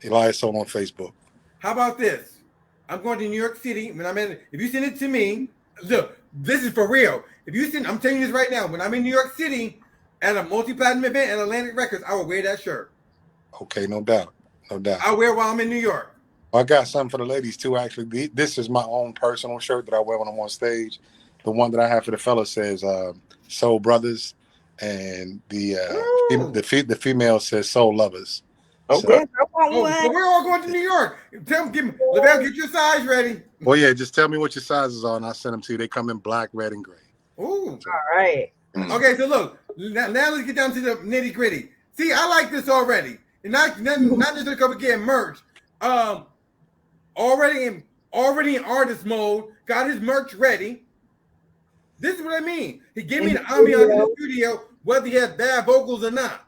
Elias Soul on Facebook. How about this? I'm going to New York City. If you send it to me, look, this is for real. I'm telling you this right now. When I'm in New York City at a multi-platinum event at Atlantic Records, I will wear that shirt. Okay, no doubt. I'll wear it while I'm in New York. I got something for the ladies too. Actually, this is my own personal shirt that I wear when I'm on stage. The one that I have for the fellas says "Soul Brothers," and the female says "Soul Lovers." Okay. So we're all going to New York. Lavelle, get your size ready. Well, yeah, just tell me what your sizes are, and I'll send them to you. They come in black, red, and gray. Ooh. All right. Okay, so look, now let's get down to the nitty gritty. See, I like this already, and not just a couple getting merch. Already in artist mode, got his merch ready. This is what I mean. He gave me the ambiance in the studio, whether he has bad vocals or not.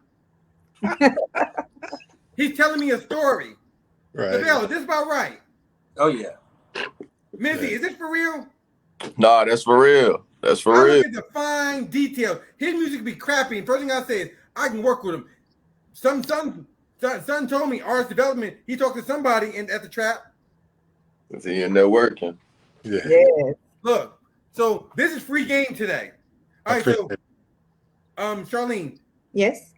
He's telling me a story. Right. Lavelle, is this about right? Oh yeah. Mizzy, is this for real? Nah, that's for real. That's for real. Look at the fine detail. His music be crappy. And first thing I say is, I can work with him. Son told me artist development. He talked to somebody at the trap. Is he in there working? Yeah. Yes. Look, so this is free game today. All right, so Charlene. Yes.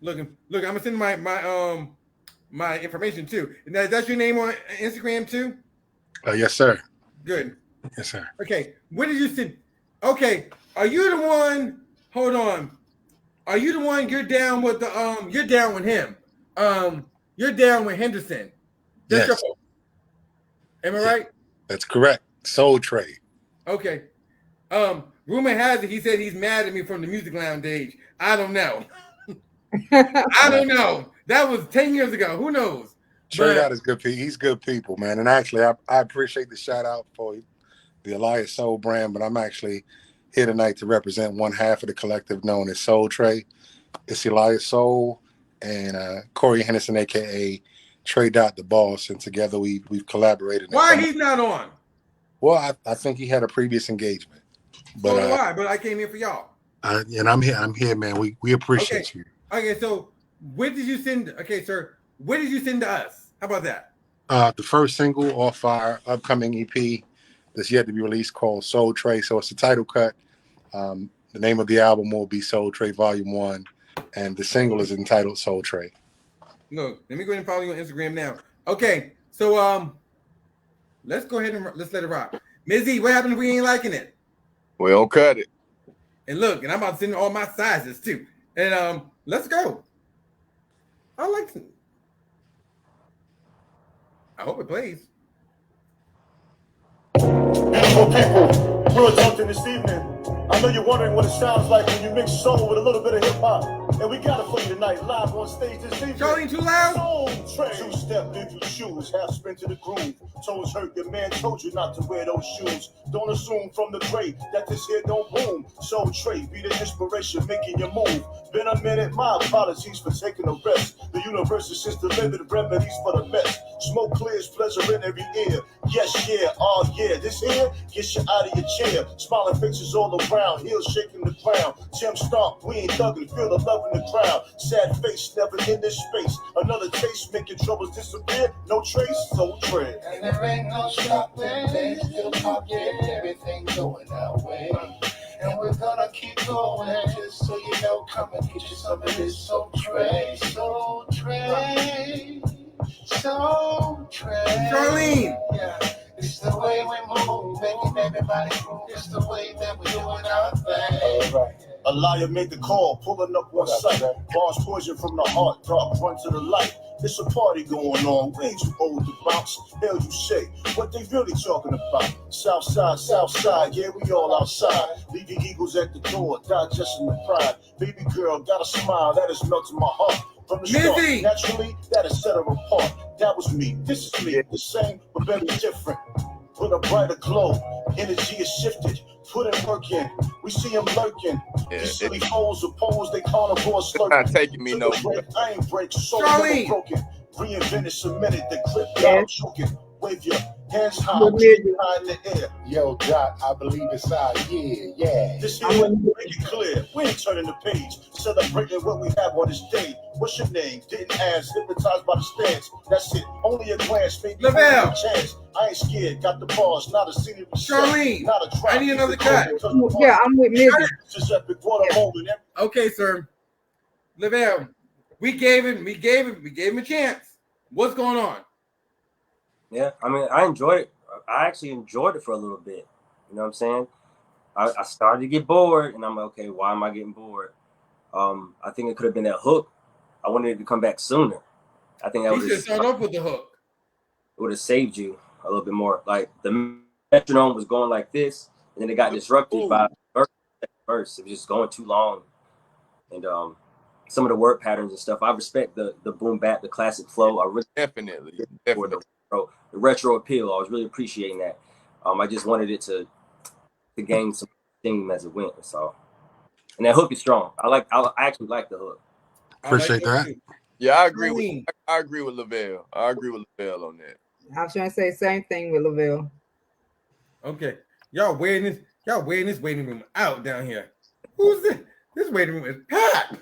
Look, I'm gonna send my information too. And that's your name on Instagram too? Yes, sir. Good. Yes, sir. Okay. What did you send? Okay. Are you the one? Hold on. Are you the one? You're down with the You're down with him. You're down with Henderson. That's Yes. Am I right? That's correct. Soul Trade. Okay. Rumor has it he said he's mad at me from the Music Lounge age. I don't know. I don't know. That was 10 years ago. Who knows? Trade out is good. He's good people, man. And actually, I appreciate the shout out for the Elias Soul brand, but I'm actually here tonight to represent one half of the collective known as Soul Trade. It's Elias Soul and Corey Henderson, aka Trey Dot the Boss, and together we've collaborated. Why he's not on? Well, I think he had a previous engagement. But why? But I came here for y'all. And I'm here, man. We appreciate you. Okay, so what did you send? Okay, sir, what did you send to us? How about that? The first single off our upcoming EP that's yet to be released called Soul Tray. So it's the title cut. The name of the album will be Soul Tray Volume 1, and the single is entitled Soul Tray. Look, let me go ahead and follow you on Instagram now. Okay, so let's go ahead and let's let it rock. Mizzy, what happened if we ain't liking it? We don't cut it. And look, and I'm about to send all my sizes too. And let's go. I like it. I hope it plays. Beautiful people, we're talking this evening. I know you're wondering what it sounds like when you mix soul with a little bit of hip hop. And we got it for you tonight, live on stage this evening. Charlie, too loud? Soul Train. Two-step into the shoes, half spin to the groove. Toes hurt, your man told you not to wear those shoes. Don't assume from the grave that this here don't boom. Soul Train, be the inspiration making your move. Been a minute, my apologies for taking a rest. The universe is just delivered remedies for the best. Smoke clears pleasure in every ear. Yes, yeah, oh yeah. This here gets you out of your chair. Smiling faces all around, heels shaking the ground. Tim Stomp, we ain't thugging, feel the love in the crowd. Sad face, never in this space. Another taste, making troubles disappear. No trace, Soul Train. And there ain't no stopping, they still popping, everything going our way. And we're gonna keep going, just so you know, come and get you some of this Soul Train, Soul Train, Soul Train. Charlene! Yeah, it's the way we move, making everybody move. It's the way that we're doing our thing. All right. A liar made the call, pulling up on sight. Bars poison from the heart, dark run to the light. It's a party going on, we ain't too old to bounce. Hell you say, what they really talking about? South side, yeah, we all outside. Leaving eagles at the door, digesting the pride. Baby girl, got a smile that is melting my heart. From the start, naturally, that is set her apart. That was me, this is me, the same, but very different. With a brighter glow, energy is shifted. Put in work in, we see him lurking. These silly foes oppose, they carnivore slurping. Not taking me no. I ain't break, so never broken. Reinvented, cemented, the grip down, choking. Wave your hands high, high in the air. Yo, Doc, I believe it's our yeah. This here, make it clear, we ain't turning the page. Celebrating what we have on this day. What's your name? Didn't ask, hypnotized by the stance. That's it, only a glance, maybe a chance. I ain't scared, got the bars, not a scenery. Charlene, not a drop. I need another cut. Yeah, I'm with Mizzy. Just epic, what a moment. Okay, sir. Lavelle, we gave him a chance. What's going on? Yeah, I mean, I enjoyed it. I actually enjoyed it for a little bit. You know what I'm saying? I started to get bored, and I'm like, okay, why am I getting bored? I think it could have been that hook. I wanted it to come back sooner. I think that would have started off with the hook. It would have saved you a little bit more. Like the metronome was going like this, and then it got disrupted by the verse. It was just going too long, and some of the word patterns and stuff. I respect the boom bap, the classic flow. I really definitely. The retro appeal. I was really appreciating that. I just wanted it to gain some steam as it went. So, and that hook is strong. I actually like the hook. Appreciate that. Yeah, I agree with Lavelle. I agree with Lavelle on that. I was trying to say the same thing with Lavelle. Okay, y'all wearing this waiting room out down here. Who's this? This waiting room is packed.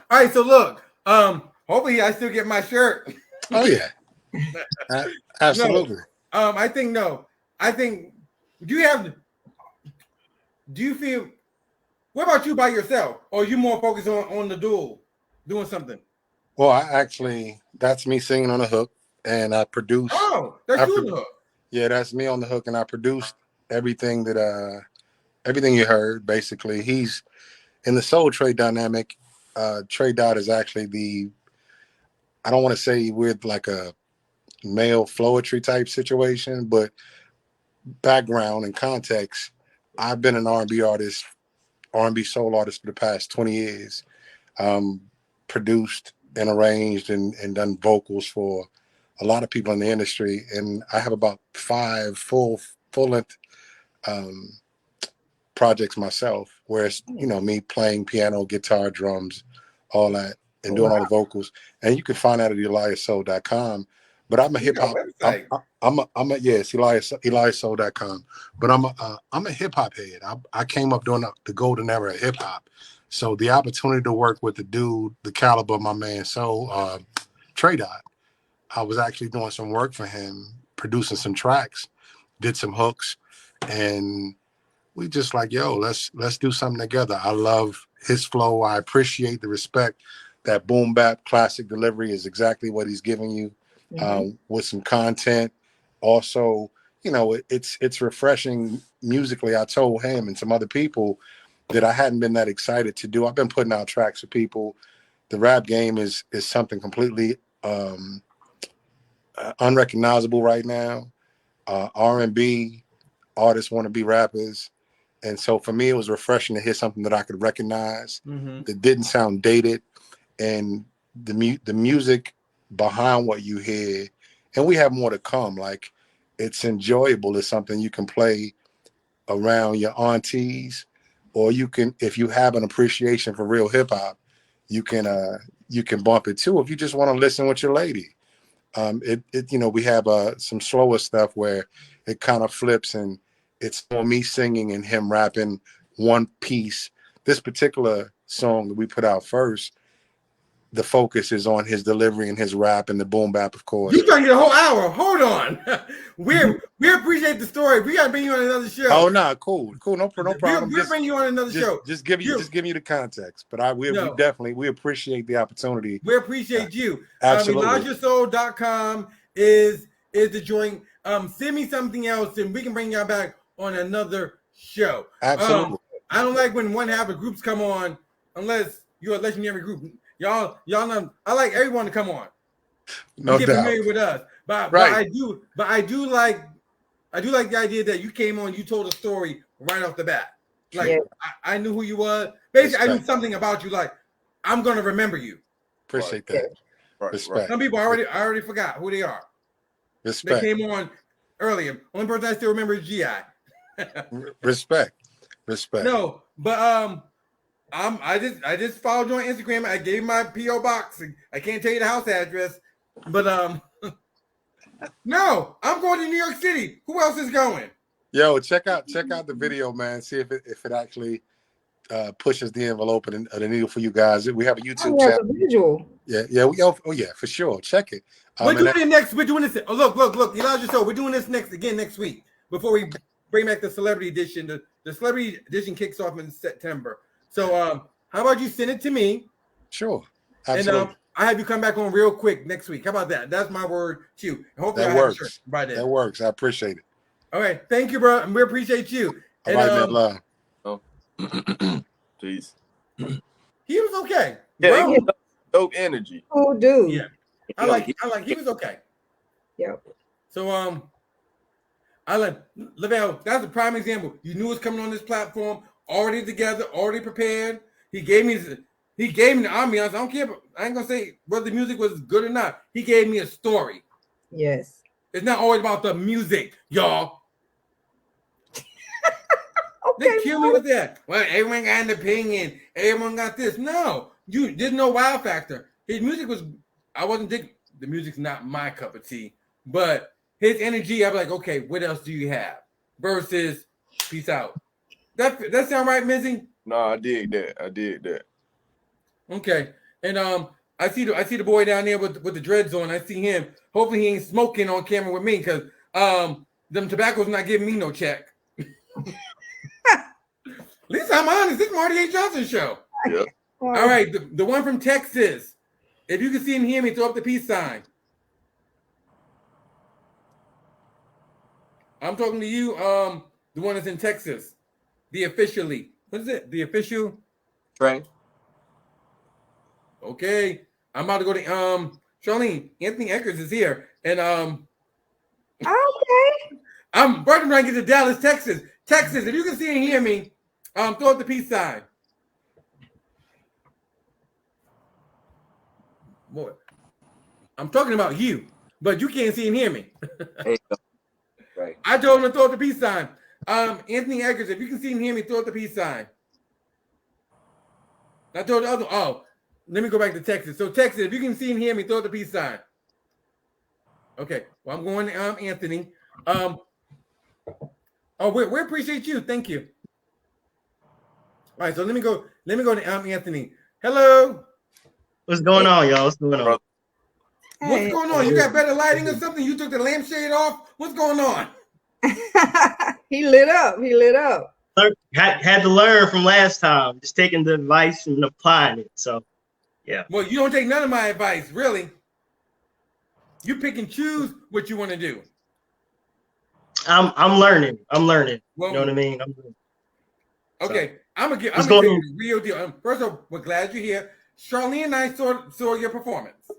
All right, so look, hopefully I still get my shirt. Oh yeah, absolutely. No, I think no. I think do you feel? What about you by yourself, or are you more focused on the duel, doing something? Well, that's me singing on the hook, and I produce. Oh, that's you on the hook. Yeah, that's me on the hook, and I produced everything everything you heard. Basically, he's in the soul Trey dynamic. Trey Dot is actually I don't want to say we're like a male poetry type situation, but background and context, I've been an R&B artist, R&B soul artist for the past 20 years. Produced and arranged and done vocals for a lot of people in the industry, and I have about 5 full length projects myself, where it's me playing piano, guitar, drums, all that, and doing all the vocals. And you can find that at eliassoul.com. But I'm a hip hop. It's eliassoul.com. But I'm a hip hop head. I came up during the golden era of hip hop. So the opportunity to work with the dude, the caliber of my man Soul, Trey Dot, I was actually doing some work for him, producing some tracks, did some hooks, and we just like, yo, let's do something together. I love his flow. I appreciate the respect. That boom bap classic delivery is exactly what he's giving you, with some content. Also, it's refreshing musically. I told him and some other people that I hadn't been that excited to do. I've been putting out tracks for people. The rap game is something completely unrecognizable right now. R&B artists want to be rappers. And so for me, it was refreshing to hear something that I could recognize, that didn't sound dated, and the music behind what you hear. And we have more to come. Like, it's enjoyable. It's something you can play around your aunties, or you can, if you have an appreciation for real hip hop, you can bump it too. If you just want to listen with your lady, we have some slower stuff where it kind of flips and it's on me singing and him rapping one piece. This particular song that we put out first, the focus is on his delivery and his rap and the boom bap, of course. You trying to get a whole hour? Hold on. we appreciate the story. We gotta bring you on another show. Oh no, cool, no problem. We'll bring you on another show. Just give you the context. But we definitely appreciate the opportunity. We appreciate you. Absolutely. EliasSoul.com is the joint. Send me something else and we can bring y'all back on another show. Absolutely. I don't like when one half of groups come on unless you're a legendary group. Y'all know I like everyone to come on. No get doubt. familiar with us. But I do like the idea that you came on, you told a story right off the bat. Like I knew who you was. Basically, I knew something about you. Like, I'm gonna remember you. Appreciate that. Respect. Some people I already forgot who they are. Respect. They came on earlier. Only person I still remember is GI. Respect. No, but I just followed you on Instagram. I gave my PO box. I can't tell you the house address, but no, I'm going to New York City. Who else is going? Yo, check out the video, man. See if it actually pushes the envelope and the needle for you guys. We have a YouTube channel. Visual. Yeah. For sure. Check it. We're doing it next. We're doing this. Oh, look, Elijah Show. We're doing this next week before we bring back the Celebrity Edition. The Celebrity Edition kicks off in September. So, how about you send it to me? Sure. Absolutely. And I have you come back on real quick next week. How about that? That's my word to you. And hopefully that works. By then. That works. I appreciate it. All right. Thank you, bro. And we appreciate you. All right, man. Love. Peace. He was okay. Yeah, he was dope energy. Oh, dude. Yeah. I like he was okay. Yep. So I like Lavelle, that's a prime example. You knew it was coming on this platform, already together, already prepared. He gave me the ambiance. I don't care. I ain't gonna say whether the music was good or not. He gave me a story. Yes. It's not always about the music, y'all. They kill me with that. Well, everyone got an opinion. Everyone got this. No, there's no wow factor. His music was. I wasn't digging. The music's not my cup of tea, but his energy. I'm like, okay, what else do you have? Versus, peace out. That sound right, Mizzy? No, I did that. Okay, and I see the boy down there with the dreads on. I see him. Hopefully he ain't smoking on camera with me, because them tobacco's not giving me no check. At least I'm honest. This is Marty A. Johnson show. Yeah. All right, the one from Texas. If you can see and hear me, throw up the peace sign. I'm talking to you, the one that's in Texas. The officially. What is it? The official? Trey. Okay. I'm about to go to Charlene. Anthony Eckers is here. And okay. I'm trying to get to Dallas, Texas. Texas, if you can see and hear me, throw up the peace sign. Boy, I'm talking about you, but you can't see and hear me. Right. I told him to throw up the peace sign. Anthony Eggers, if you can see and hear me, throw up the peace sign. I told the other. Oh, let me go back to Texas. So Texas, if you can see and hear me, throw up the peace sign. Okay. Well, I'm going to Anthony. We appreciate you. Thank you. All right. So let me go to Anthony. Hello. What's going on, y'all? What's going on? What's going on? You got better lighting or something? You took the lampshade off? What's going on? He lit up. He lit up. Had to learn from last time. Just taking the advice and applying it. So, yeah. Well, you don't take none of my advice, really. You pick and choose what you want to do. I'm learning. Well, you know what I mean? Okay, so, I'm gonna tell you the real deal. First of all, we're glad you're here. Charlene and I saw your performance.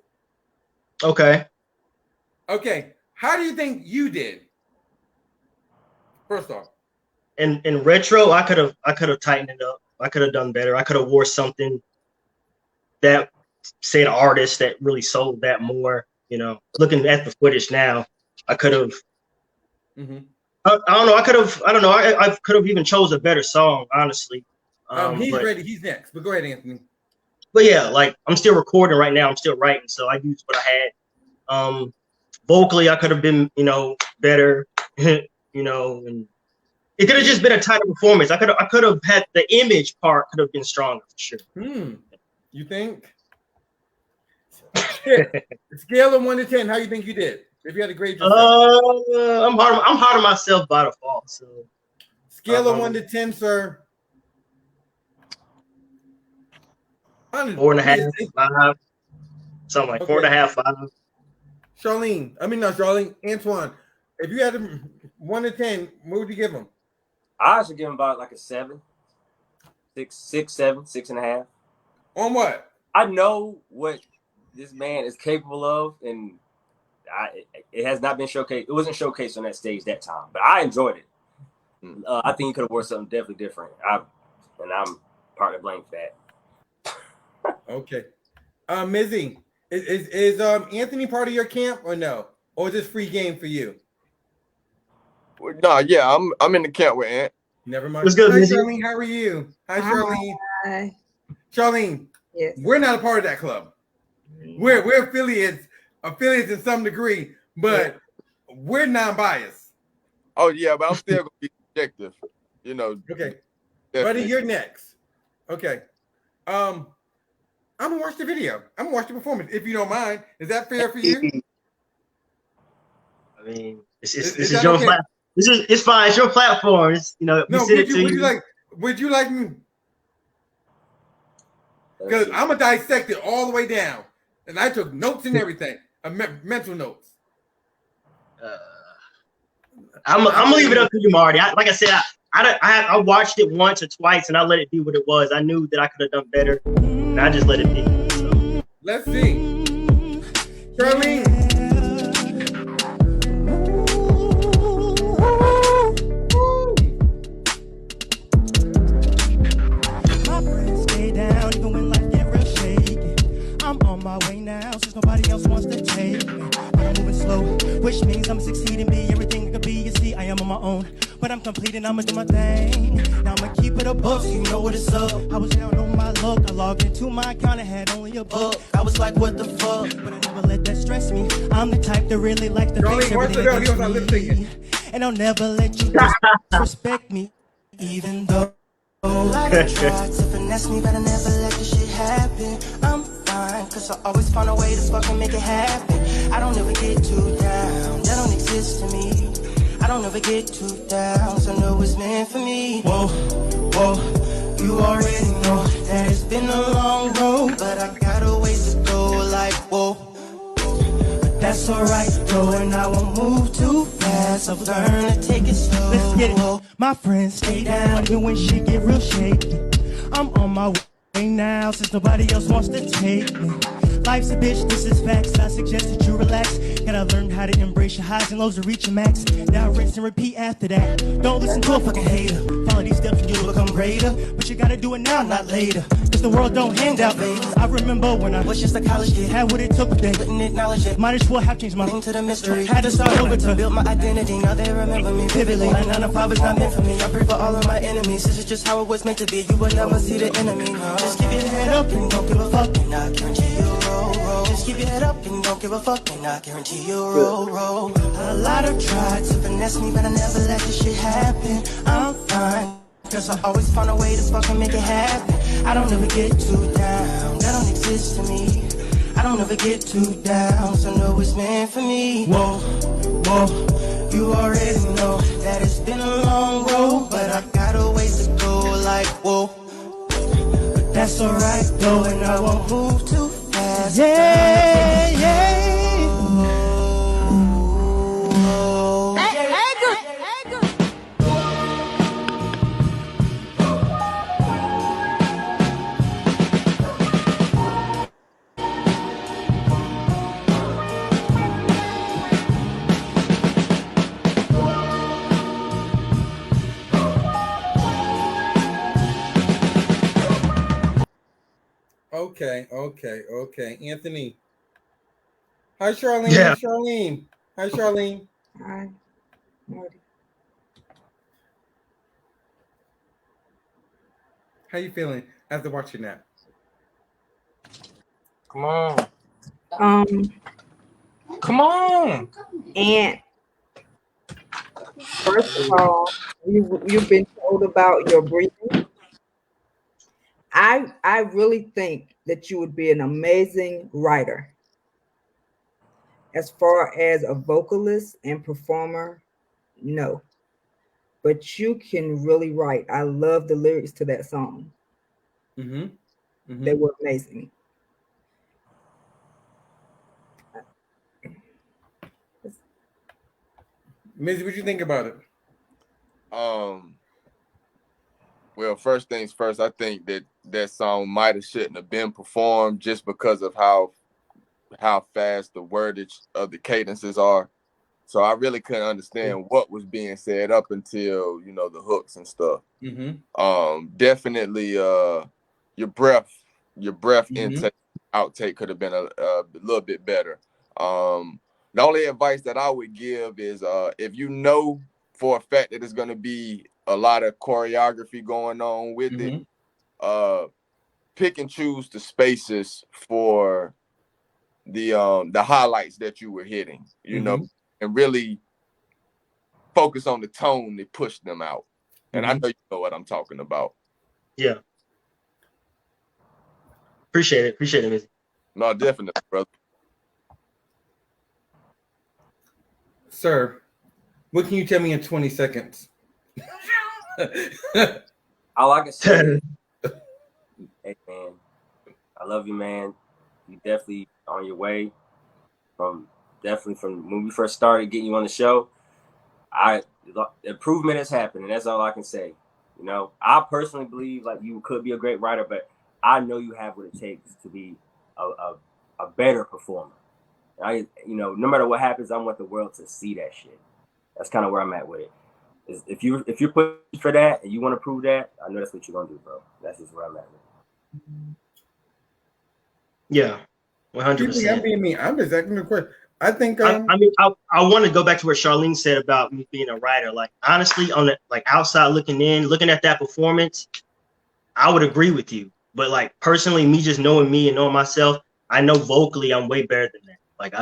Okay. Okay. How do you think you did? First off. In retro, I could have tightened it up. I could have done better. I could have wore something that said artist that really sold that more. You know, looking at the footage now, I could have. Mm-hmm. I don't know. I don't know. I could have even chose a better song, honestly. He's ready. He's next. But go ahead, Anthony. But yeah, like I'm still recording right now. I'm still writing, so I used what I had. Vocally, I could have been, better, and it could have just been a tighter performance. I could have had the image part could have been stronger for sure. You think? Scale of 1 to 10, how you think you did? If you had to grade yourself. I'm hard on myself by default. So scale of 1 to 10, sir. 4.5, 5, something like 4.5, 5. Charlene, Antoine. If you had to 1 to 10, what would you give him? I should give him about like a 7, 6, 7, 6.5. On what? I know what this man is capable of, and it has not been showcased. It wasn't showcased on that stage that time, but I enjoyed it. I think he could have worn something definitely different. I'm partly blamed for that. Okay. Mizzy, is Anthony part of your camp or no? Or is this free game for you? No, yeah, I'm in the camp with Ant. Never mind. What's good, Hi, Mizzy? Charlene. How are you? Hi, Charlene. Hi. Charlene, yes. We're not a part of that club. We're affiliates in some degree, but we're non-biased. Oh yeah, but I'm still gonna be objective. Okay. Definitely. Buddy, you're next. Okay. I'm gonna watch the video. I'm gonna watch the performance, if you don't mind. Is that fair for you? I mean, this is your platform. It's fine. It's your platform. No, would you like me? Because I'm gonna dissect it all the way down, and I took notes and everything, mental notes. I'm gonna leave it up to you, Marty. Like I said, I watched it once or twice, and I let it be what it was. I knew that I could have done better, and I just let it be. So. Let's see, Charlene. I'm on my way now, since nobody else wants to take me. I'm moving slow, which means I'm succeeding, be everything I could be. You see, I am on my own, but I'm complete and I'ma do my thing. Now I'ma keep it a book, so you know what it's up. I was down on my luck, I logged into my account and had only a book. I was like, what the fuck? But I never let that stress me. I'm the type that really likes to face everything against me. And I'll never let you disrespect me, even though Like I tried to finesse me, but I never let this shit happen. I'm fine, cause I always find a way to fucking make it happen. I don't ever get too down, that don't exist to me. I don't ever get too down, so I know it's meant for me. Whoa, whoa, you already know that it's been a long road, but I got a ways to go, like, whoa. That's alright, though, and I won't move too fast. I've learned to take it slow. Let's get it. My friends stay down, even when shit get real shaky. I'm on my way now, since nobody else wants to take me. Life's a bitch, this is facts. I suggest that you relax. Gotta learn how to embrace your highs and lows to reach your max. Now rinse and repeat after that. Don't listen to a fucking hater. Follow these steps and you'll become greater. But you gotta do it now, not later. Cause the world don't hand out favors. I remember when I was just a college kid. Had what it took, but they couldn't acknowledge it. Might as well have changed my name to the mystery. Had to start over to build my identity. Now they remember me vividly. My 9 to 5 is not meant for me. I pray for all of my enemies. This is just how it was meant to be. You will never see the enemy, no. Just keep your head up and don't give a fuck. And I guarantee you roll. Just keep your head up and don't give a fuck. And I guarantee you roll. A lot of tried to finesse me, but I never let this shit happen. I'm fine, cause I always find a way to fucking make it happen. I don't ever get too down, that don't exist to me. I don't ever get too down, so know it's meant for me. Whoa, whoa, you already know that it's been a long road, but I got a ways to go, like, whoa. But that's alright though, and I won't move too fast. Yeah, yeah. Okay. Anthony. Hi, Charlene. Yeah. Hi, Charlene. Hi. How you feeling after watching that? Come on. Come on. And first of all, you've been told about your breathing. I really think that you would be an amazing writer. As far as a vocalist and performer, no. But you can really write. I love the lyrics to that song. They were amazing. Mizzy, what you think about it? Well, first things first, I think that song might have shouldn't have been performed just because of how fast the wordage of the cadences are. So I really couldn't understand what was being said up until, the hooks and stuff. Definitely your breath intake, outtake could have been a little bit better. The only advice that I would give is if you know for a fact that there's going to be a lot of choreography going on with it, pick and choose the spaces for the highlights that you were hitting, know, and really focus on the tone that pushed them out. And I know you know what I'm talking about. Yeah. Appreciate it, Mizzy. No, definitely, brother. Sir, what can you tell me in 20 seconds? All I can say is, hey, man, I love you, man. You definitely on your way from when we first started getting you on the show. Improvement has happened, and that's all I can say. I personally believe like you could be a great writer, but I know you have what it takes to be a better performer. No matter what happens, I want the world to see that shit. That's kind of where I'm at with it. If you're pushing for that and you want to prove that, I know that's what you're gonna do, bro. That's just where I'm at with it. Yeah, 100%. I'm being mean. I'm just asking the question. I think. I want to go back to what Charlene said about me being a writer. Like honestly, on the outside looking in, looking at that performance, I would agree with you. But like personally, me just knowing me and knowing myself, I know vocally I'm way better than that. Like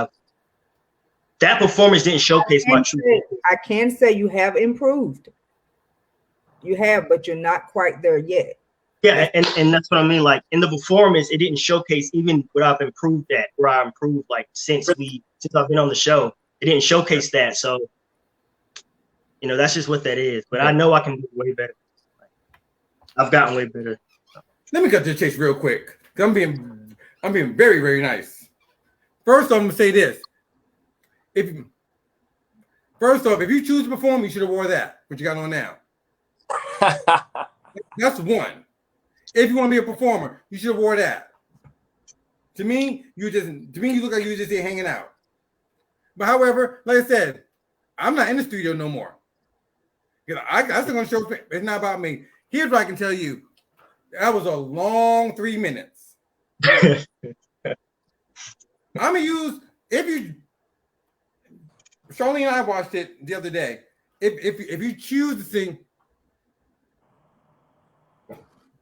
that performance didn't showcase my truth. I can say you have improved. You have, but you're not quite there yet. Yeah, and that's what I mean. Like in the performance, it didn't showcase even what I've improved at, where I improved like since I've been on the show. It didn't showcase that. So, you know, that's just what that is. But I know I can do way better. I've gotten way better. Let me cut to the chase real quick. I'm being very, very nice. First off, I'm gonna say this. First off, if you choose to perform, you should have wore that, what you got on now. That's one. If you want to be a performer, you should have wore that. To me, you look like you were just here hanging out. But however, like I said, I'm not in the studio no more. I still gonna show. It's not about me. Here's what I can tell you. That was a long 3 minutes. I'm gonna use Charlene and I watched it the other day. If you choose to sing,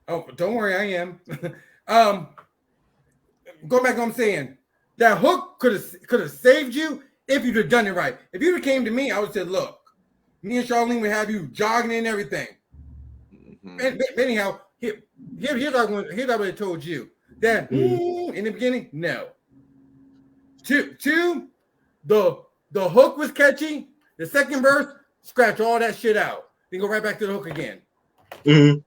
oh, don't worry, I am. Going back to what I'm saying, that hook could have saved you if you'd have done it right. If you'd have came to me, I would have said, look, me and Charlene would have you jogging and everything. Mm-hmm. Anyhow, here's what I would have told you. That in the beginning, no. Two, the hook was catchy. The second verse, scratch all that shit out. Then go right back to the hook again. Mm-hmm.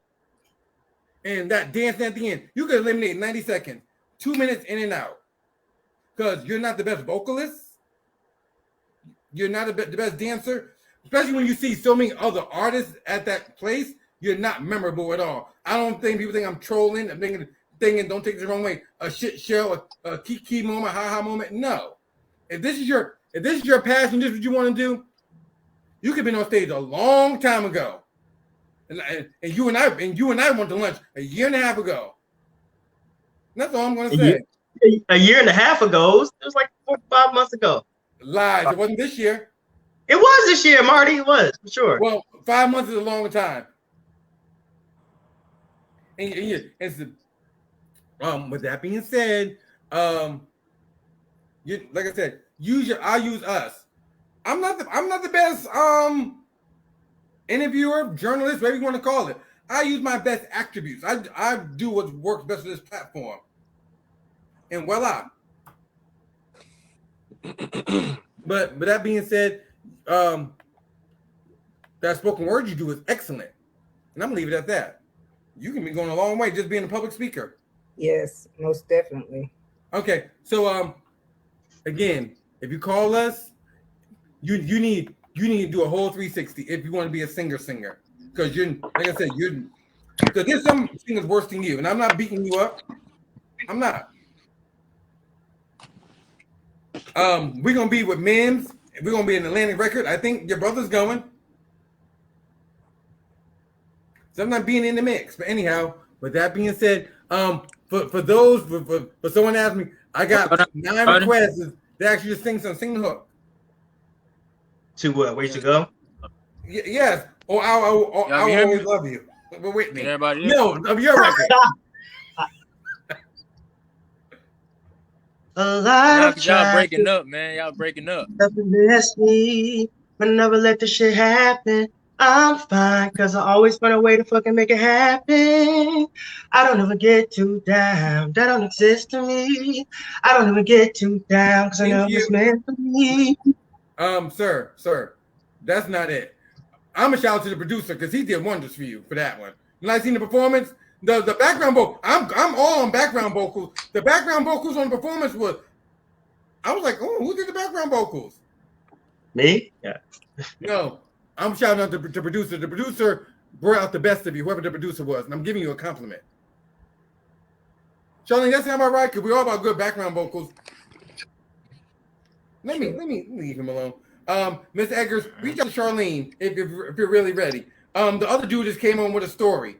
And that dance at the end, you could eliminate 90 seconds, 2 minutes in and out. Because you're not the best vocalist. You're not the best dancer. Especially when you see so many other artists at that place, you're not memorable at all. I don't think people think I'm trolling. I'm thinking, don't take it the wrong way. A shit show, a key moment, ha moment. No. If this is your passion, this is what you want to do, you could have been on stage a long time ago. And you and I went to lunch a year and a half ago. That's all I'm going to say. A year and a half ago? It was like 4 or 5 months ago. Lies. It wasn't this year. It was this year, Marty. It was, for sure. Well, 5 months is a long time. And with that being said, like I said, I use us. I'm not the best interviewer, journalist, whatever you want to call it. I use my best attributes. I do what works best for this platform. And voila. But that being said, that spoken word you do is excellent. And I'm gonna leave it at that. You can be going a long way just being a public speaker. Yes, most definitely. Okay, so again, if you call us, you need to do a whole 360 if you want to be a singer, because you're, like I said, because there's some singers worse than you, and I'm not beating you up. I'm not. We're gonna be with Mims. We're gonna be in Atlantic Record. I think your brother's going. So I'm not being in the mix. But anyhow, with that being said, for someone asked me, I got 9 requests to actually just sing the hook. To where to go? Yes. Or I always love you. But Whitney. Everybody no, of your record. Y'all breaking up, man. Y'all breaking up. Bless me, but never let the shit happen. I'm fine, cause I always find a way to fucking make it happen. I don't ever get too down. That don't exist to me. I don't ever get too down, cause I know it's meant for me. Sir, that's not it. I'm a shout out to the producer because he did wonders for you for that one. When I seen the performance, the background vocal, I'm all on background vocals. The background vocals on the performance I was like, oh, who did the background vocals? Me? Yeah. No, I'm shouting out the producer. The producer brought out the best of you, whoever the producer was, and I'm giving you a compliment. Charlene, that's not right, because we're all about good background vocals. Let me leave him alone. Miss Eggers, reach out to Charlene if you're really ready. The other dude just came on with a story.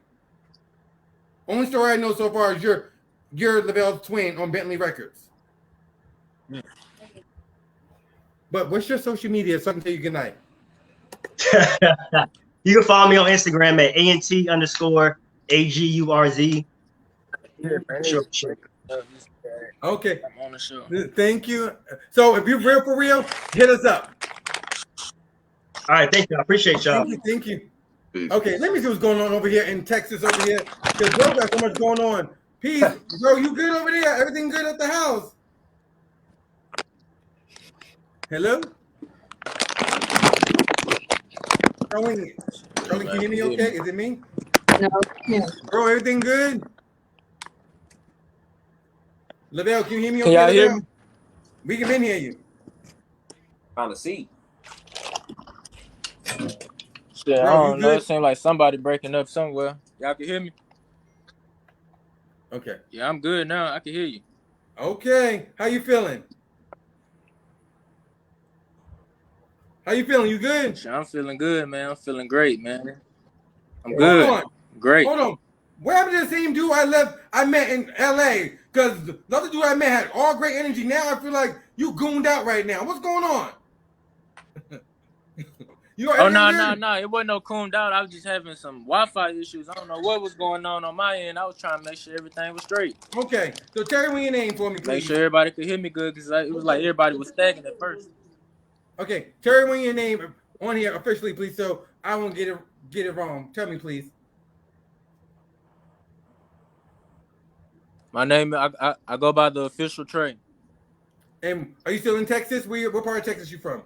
Only story I know so far is you're Lavelle's twin on Bentley Records. Yeah. But what's your social media so I can tell you good night? You can follow me on Instagram at ANT_AGURZ. Sure. Okay. I'm on the show. Thank you. So if you're real for real, hit us up. All right, thank you. I appreciate y'all. Thank you. Okay, let me see what's going on over here in Texas over here. Because bro got so much going on. Peace, bro, you good over there? Everything good at the house? Hello? Charlene, can you hear me okay? Is it me? No, yeah. Bro, everything good? Lavelle, can you hear me Can okay, y'all hear Lavelle? me? We can hear you. Trying to see. Shit, I Bro, you don't know. It good? seems like somebody breaking up somewhere. Y'all can hear me? Okay. Yeah, I'm good now. I can hear you. Okay. How you feeling? How you feeling? You good? Shit, I'm feeling good, man. I'm feeling great, man. I'm Hold good. on. Great. Hold on. What happened to the same dude I met in LA? Because the other dude I met had all great energy. Now I feel like you gooned out right now. What's going on? You Oh, everything good? It wasn't no cooned out. I was just having some Wi-Fi issues. I don't know what was going on my end. I was trying to make sure everything was straight. Okay. So tell me your name for me, Make please. sure everybody could hear me good because it was like everybody was stagnant at first. Okay. Tell me your name on here officially, please, so I won't get it wrong. Tell me, please. My name, I go by the official Trey. And are you still in Texas? What part of Texas you from?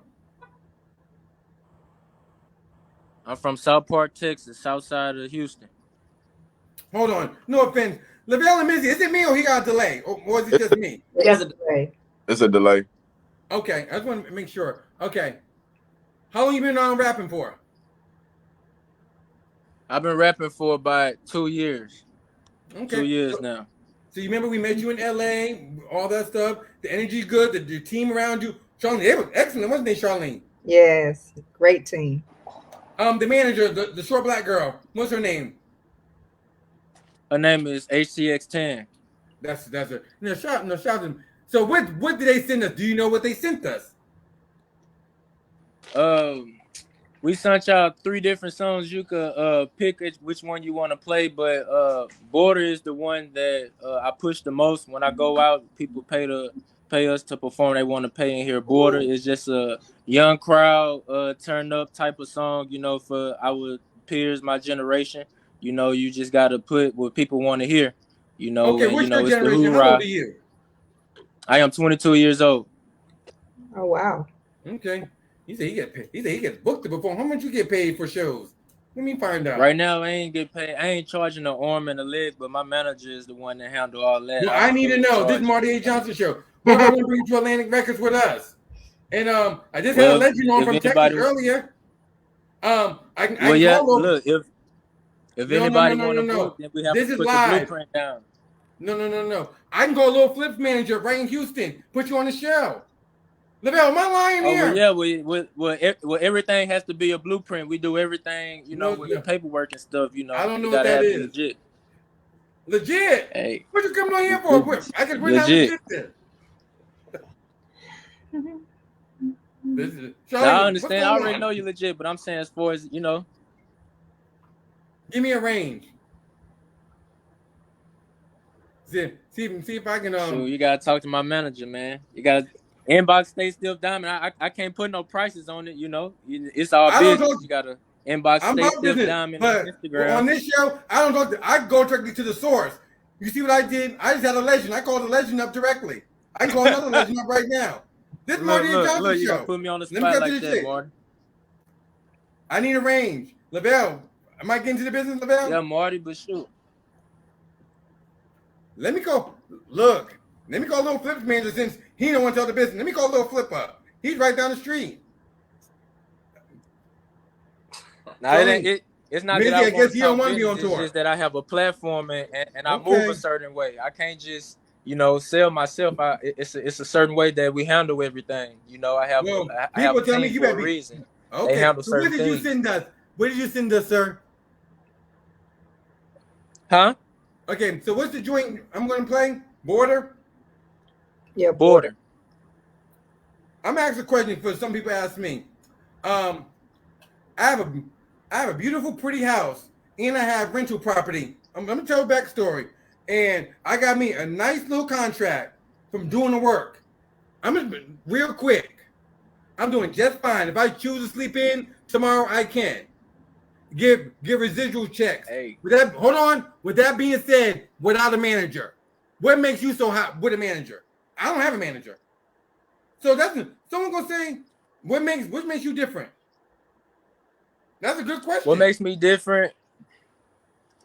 I'm from South Park, Texas, south side of Houston. Hold on. No offense. Lavelle and Mizzy, is it me or he got a delay? Or is it just me? It has a delay. It's a delay. Okay. I just want to make sure. Okay. How long you been on rapping for? I've been rapping for about 2 years. Okay. 2 years now. So you remember we met you in LA, all that stuff. The energy good, the team around you. Charlene, they were excellent, wasn't they, Charlene? Yes, great team. The manager, the short black girl, what's her name? Her name is HCX10. That's her. No, shout them. So what did they send us? Do you know what they sent us? We sent y'all 3 different songs. You could pick which one you want to play, but Border is the one that I push the most. When I go out, people pay us to perform. They want to pay in here. Border is just a young crowd, turn up type of song, for our peers, my generation. You just gotta put what people want to hear, Okay, and what's your it's the generation? How old hoorah. are you? I am 22 years old. Oh wow. Okay. He said he gets booked to perform. How much you get paid for shows? Let me find out. Right now, I ain't get paid. I ain't charging the arm and the leg, but my manager is the one that handle all that. Well, I I don't need to really know. This charge is Marty A. Johnson show. Both I want to bring you to Atlantic Records with us. And I just had a legend on from Texas earlier. I can call over. Look, if anybody want to book, No. then we have This to is put the live. blueprint down. No. I can go a little flips manager right in Houston. Put you on the show. Lavelle, am I lying Oh, here? well, everything has to be a blueprint. We do everything, with the paperwork and stuff. I don't know You what gotta that have it is. legit. Legit? Hey, What you coming on here for? I guess we're not legit. legit then. Now, I Charlene, what's understand. I going already on? know you legit, but I'm saying as far as Give me a range. See if I can Sure, you gotta talk to my manager, man. You gotta inbox stay still diamond. I can't put no prices on it. It's all I don't business. talk. You gotta inbox I'm stay about still business, diamond on but Instagram. on this show, I don't talk. I go directly to the source. You see what I did? I just had a legend. I called the legend up directly. I can call another legend up right now. This is Marty and Johnson You show. gonna put me on the Let me spot get to like the that, shit. Marty. I need a range. Lavelle, am I getting to the business, Lavelle? Yeah, Marty, but shoot. Let me go. Look, let me call Little Flip's manager since he don't want to tell the business. Let me call Little Flip up. He's right down the street. Now it's not that I Mizzy, I want guess to he don't talk want to be business. on It's tour. just that I have a platform and I move Okay. a certain way. I can't just sell myself. It's a certain way that we handle everything. I have People a tell me team you for a better be. reason. They Okay, handle so what certain did you things. send us? What did you send us, sir? Huh? Okay, so what's the joint I'm going to play? Border? Yeah, Border. I'm asking a question for some people ask me. I have a beautiful, pretty house, and I have rental property. I'm going to tell a backstory. And I got me a nice little contract from doing the work. I'm just real quick. I'm doing just fine. If I choose to sleep in tomorrow, I can. give residual checks. Hey. Hold on. With that being said, without a manager, what makes you so hot with a manager? I don't have a manager. So that's someone gonna say, what makes you different? That's a good question. What makes me different?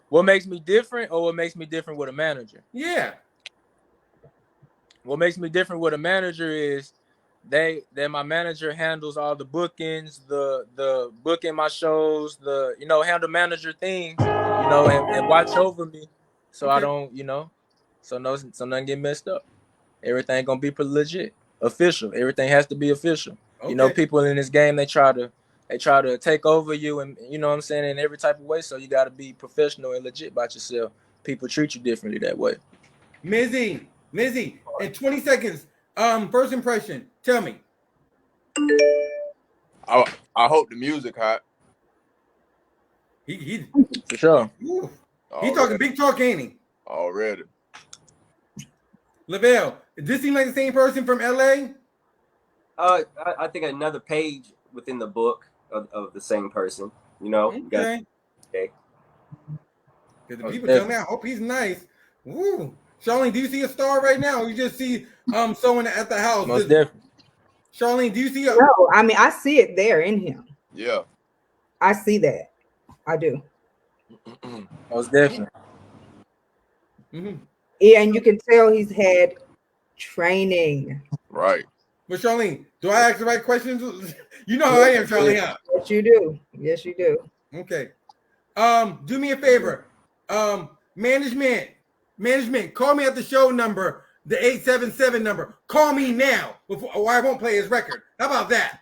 What makes me different, or what makes me different with a manager? Yeah. What makes me different with a manager is that my manager handles all the bookings, the booking my shows, handle manager things, and watch over me, so I don't, so nothing get messed up. Everything gonna be pretty legit, official. Everything has to be official. Okay. People in this game they try to take over you, and you know what I'm saying, in every type of way. So you got to be professional and legit about yourself. People treat you differently that way. Mizzy, in 20 seconds, first impression, tell me. I hope the music hot. He for sure. He talking big talk, ain't he? Already. Lavelle, does this seem like the same person from LA? I think another page within the book of the same person. Okay. Okay. Because the people tell me, I hope he's nice. Woo. Charlene, do you see a star right now? Or you just see someone at the house? Most definitely. Charlene, do you see a... No, I mean, I see it there in him. Yeah. I see that. I do. Most definitely. Mm-hmm. Yeah, and you can tell he's had training. Right. But Charlene, do I ask the right questions? You know how I am, Charlene. Huh? Yes, you do. Yes, you do. Okay. Do me a favor. Management, call me at the show number, the 877 number. Call me now or I won't play his record. How about that?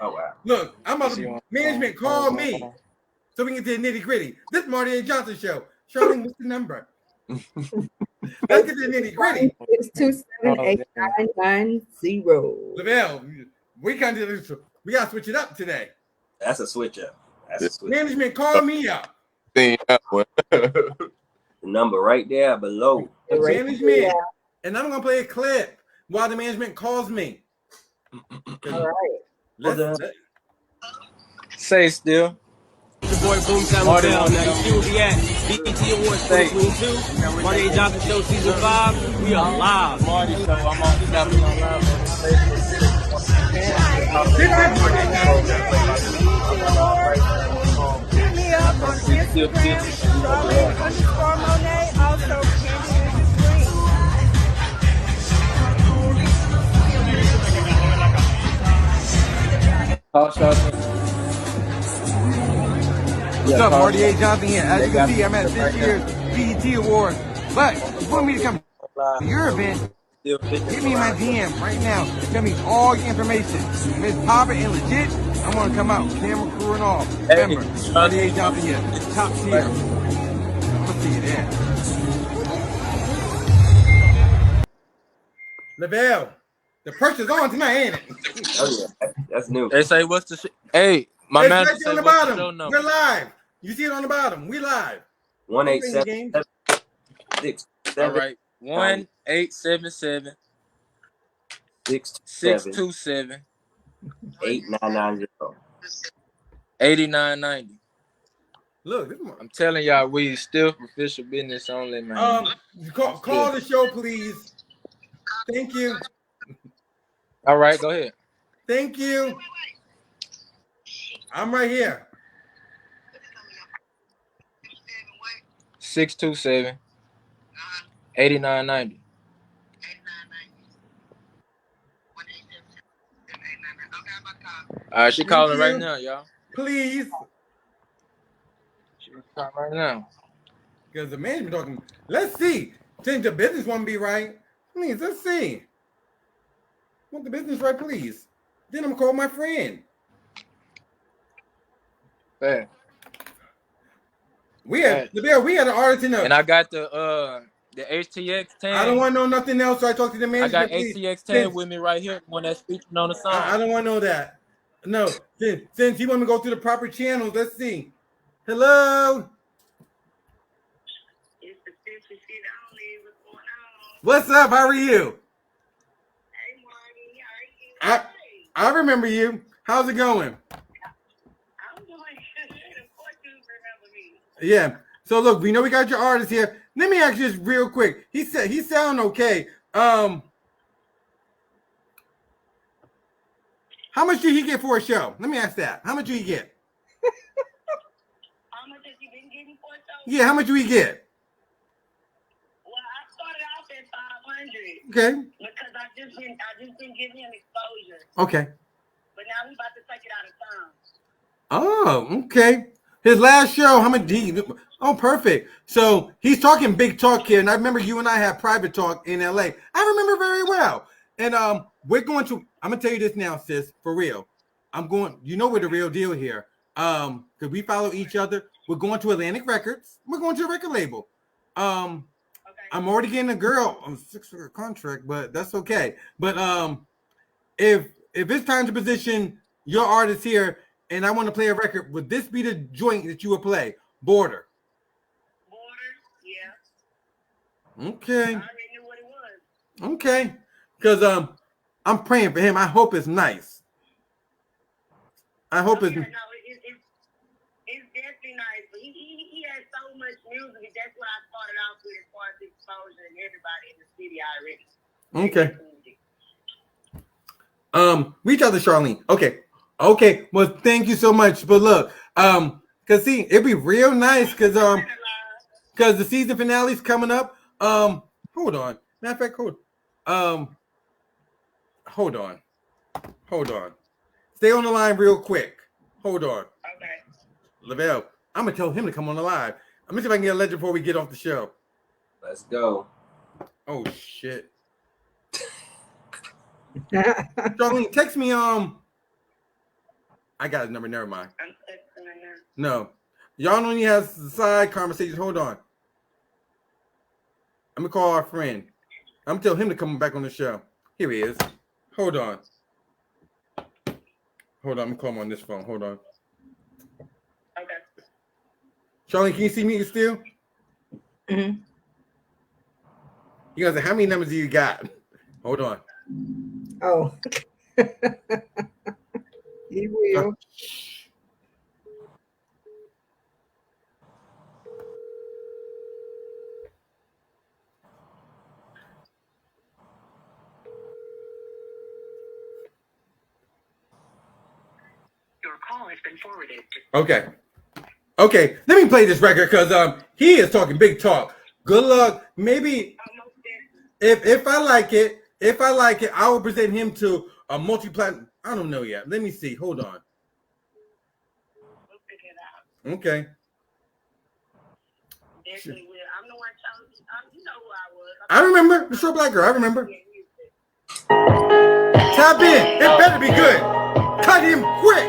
Oh wow. Look, I'm about to management, call me so we can get to the nitty-gritty. This is Marty A. Johnson show. Charlene, what's the number? Let's get to the nitty-gritty. 627-8990. Lavelle, we gotta switch it up today. That's a switch up. Management, call me up. The number right there below. Management. And I'm gonna play a clip while the management calls me. All right. Let's say still. Your boy Boomtown Lavelle. Now you see where we at. BET Awards 2022. Marty A. Johnson Show Season 5. We are live. Marty Show. I'm on Snapchat online on Facebook. Hit me up on Instagram, Charlene_Monet. Also, Candy Music Screen. What's up, Marty A. Johnson here. As you can see, I'm at this year's BET Awards. But for me to come to your event, hit me in my DM right now. Tell me all your information. If it's poppin' and legit, I'm gonna come out, camera crew and all. Remember, Marty A. Johnson here, top tier. I'm gonna see you there. Lavelle, the pressure's on tonight, ain't it? Oh yeah, that's new. They say what's the shit? Hey, my it's manager right say on the what's the bottom. show number? We're live. You see it on the bottom. We live. 1-877-627. All right. 1-877 627 8990. 8990. Look, this I'm telling y'all, we still official business only, man. Call the show, please. Thank you. All right, go ahead. Thank you. I'm right here. 627 8990. All right, she calling right now, y'all. Please. She calling right now. Because the management talking. Let's see. Since the business won't be right. Please, let's see. Want the business right, please. Then I'm gonna call my friend. Bad. We had an artist in and I got the HTX 10. I don't want to know nothing else, so I talked to the manager. I got HTX 10 with me right here, one that's featured on the song. I don't want to know that. No, since you want me to go through the proper channels, let's see. Hello. What's up? How are you? Hey, Marty. How are you? I remember you. How's it going? I'm doing good. Yeah. So look, we know we got your artist here. Let me ask you this real quick. He said he sound okay. How much did he get for a show? Let me ask that. How much do he get? How much has he been getting for a show? Yeah, how much do he get? Well, I started off at 500. Okay. Because I just been giving him exposure. Okay. But now we about to take it out of town. Oh, okay. His last show, how much did he? Oh, perfect. So he's talking big talk here, and I remember you and I had private talk in LA. I remember very well. And we're going to. I'm gonna tell you this now, sis, for real. I'm going. You know we're the real deal here. Because we follow each other. We're going to Atlantic Records. We're going to a record label. Okay. I'm already getting a girl on a 6-figure contract, but that's okay. But if it's time to position your artist here, and I want to play a record, would this be the joint that you would play? Border. Yeah. Okay. I already knew what it was. Okay. Because I'm praying for him. I hope it's nice. I hope it's. No, it's definitely nice. But he has so much music. That's what I started off with as far as exposure and everybody in the city already. Okay. Reach out to Charlene. Okay. Okay. Well, thank you so much. But look, cause see, it'd be real nice because the season finale's coming up. Hold on. Matter of fact, hold on. Stay on the line real quick. Hold on. Okay. Lavelle, I'm gonna tell him to come on the live. Let me see if I can get a legend before we get off the show. Let's go. Oh shit. Charlene, text me. I got his number. Never mind. I'm texting right now. No, y'all know he has side conversations. Hold on. I'm gonna call our friend. I'm gonna tell him to come back on the show. Here he is. Hold on. I'm gonna call him on this phone. Hold on. Okay. Charlene, can you see me still? Mm-hmm. You guys say, how many numbers do you got? Hold on. Oh. He will. Your call has been forwarded. Okay. Let me play this record because he is talking big talk. Good luck. Maybe if I like it, I will present him to a multi-platinum. I don't know yet. Let me see. Hold on. We'll figure it out. Okay. Definitely will. I'm the one telling you. You know who I was. I remember the short black girl. I remember. Tap in. It better be good. Cut him quick.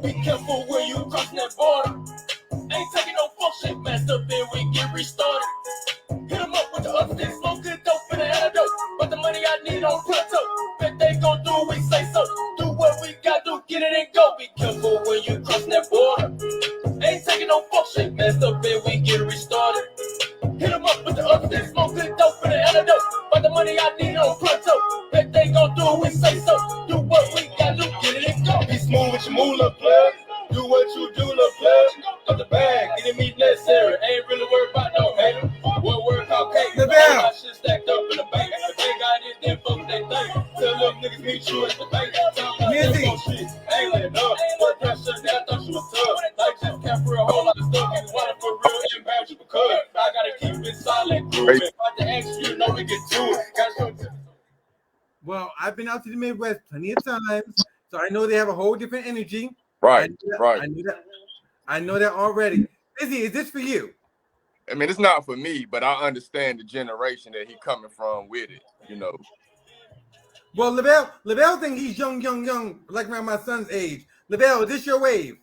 Be careful when you cross that border. Ain't taking no fuck shit, messed up, then we get restarted. Hit 'em up with the other thing, smoke good dope for the antidote. But the money I need on plateau. Bet they gon' do what we say so. Do what we got, do get it and go. Be careful when you cross that border. Ain't taking no fuck shit, messed up, then we get restarted. Hit 'em up with the other thing, smoke good dope for the antidote. But the money I need on plateau. Bet they gon' do what we say so. Do what we got, do get it and go. Be smooth with your moolah, plug. Do what you do, little plug. Got the bag, enemies necessary. Ain't really worried about no hater. One word called cake. All that shit stacked up in the bank. If they got it, then fuck they think. Tell them niggas meet you at the bank. Talk about that shit. Ain't letting up. Work that shit down, thought you was tough. Like just can't for a whole lot of stuff. Get water for real, embarrass you because I gotta keep it solid, grooving. About to ask you, know we get to it. Gotta show it. Well, I've been out to the Midwest plenty of times, so I know they have a whole different energy. Right. I know that already. Izzy, is this for you? I mean, it's not for me, but I understand the generation that he coming from with it, you know. Well, Lavelle think he's young, like around my son's age. Lavelle, is this your wave?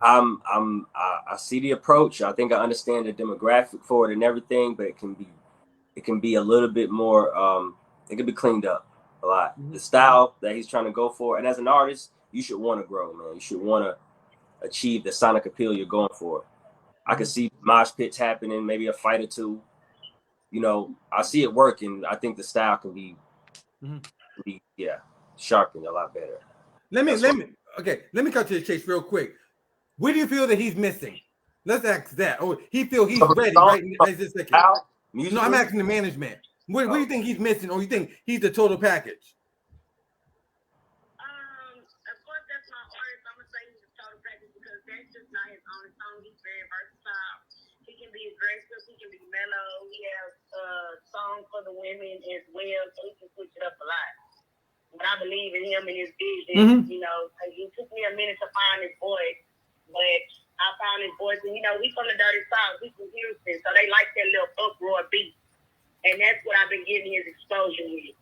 I see the approach. I think I understand the demographic for it and everything, but it can be a little bit more. It can be cleaned up. a lot. The style that he's trying to go for, and as an artist, you should want to grow, man. You should want to achieve the sonic appeal you're going for. I can see mosh pits happening, maybe a fight or two. You know, I see it working. I think the style can be sharpened a lot better. Let me cut to the chase real quick. What do you feel that he's missing? Let's ask that. Or he feel he's ready right this second. No, I'm asking the management. What do you think he's missing, or you think he's the total package? Of course, that's my artist. I'm gonna say he's a total package because that's just not his only song. He's very versatile. He can be aggressive. He can be mellow. He has songs for the women as well, so he can switch it up a lot. But I believe in him and his vision. You know, it took me a minute to find his voice, but I found his voice. And you know, we from the Dirty South. We from Houston, so they like that little uproar beat, and that's what I've been getting his exposure with.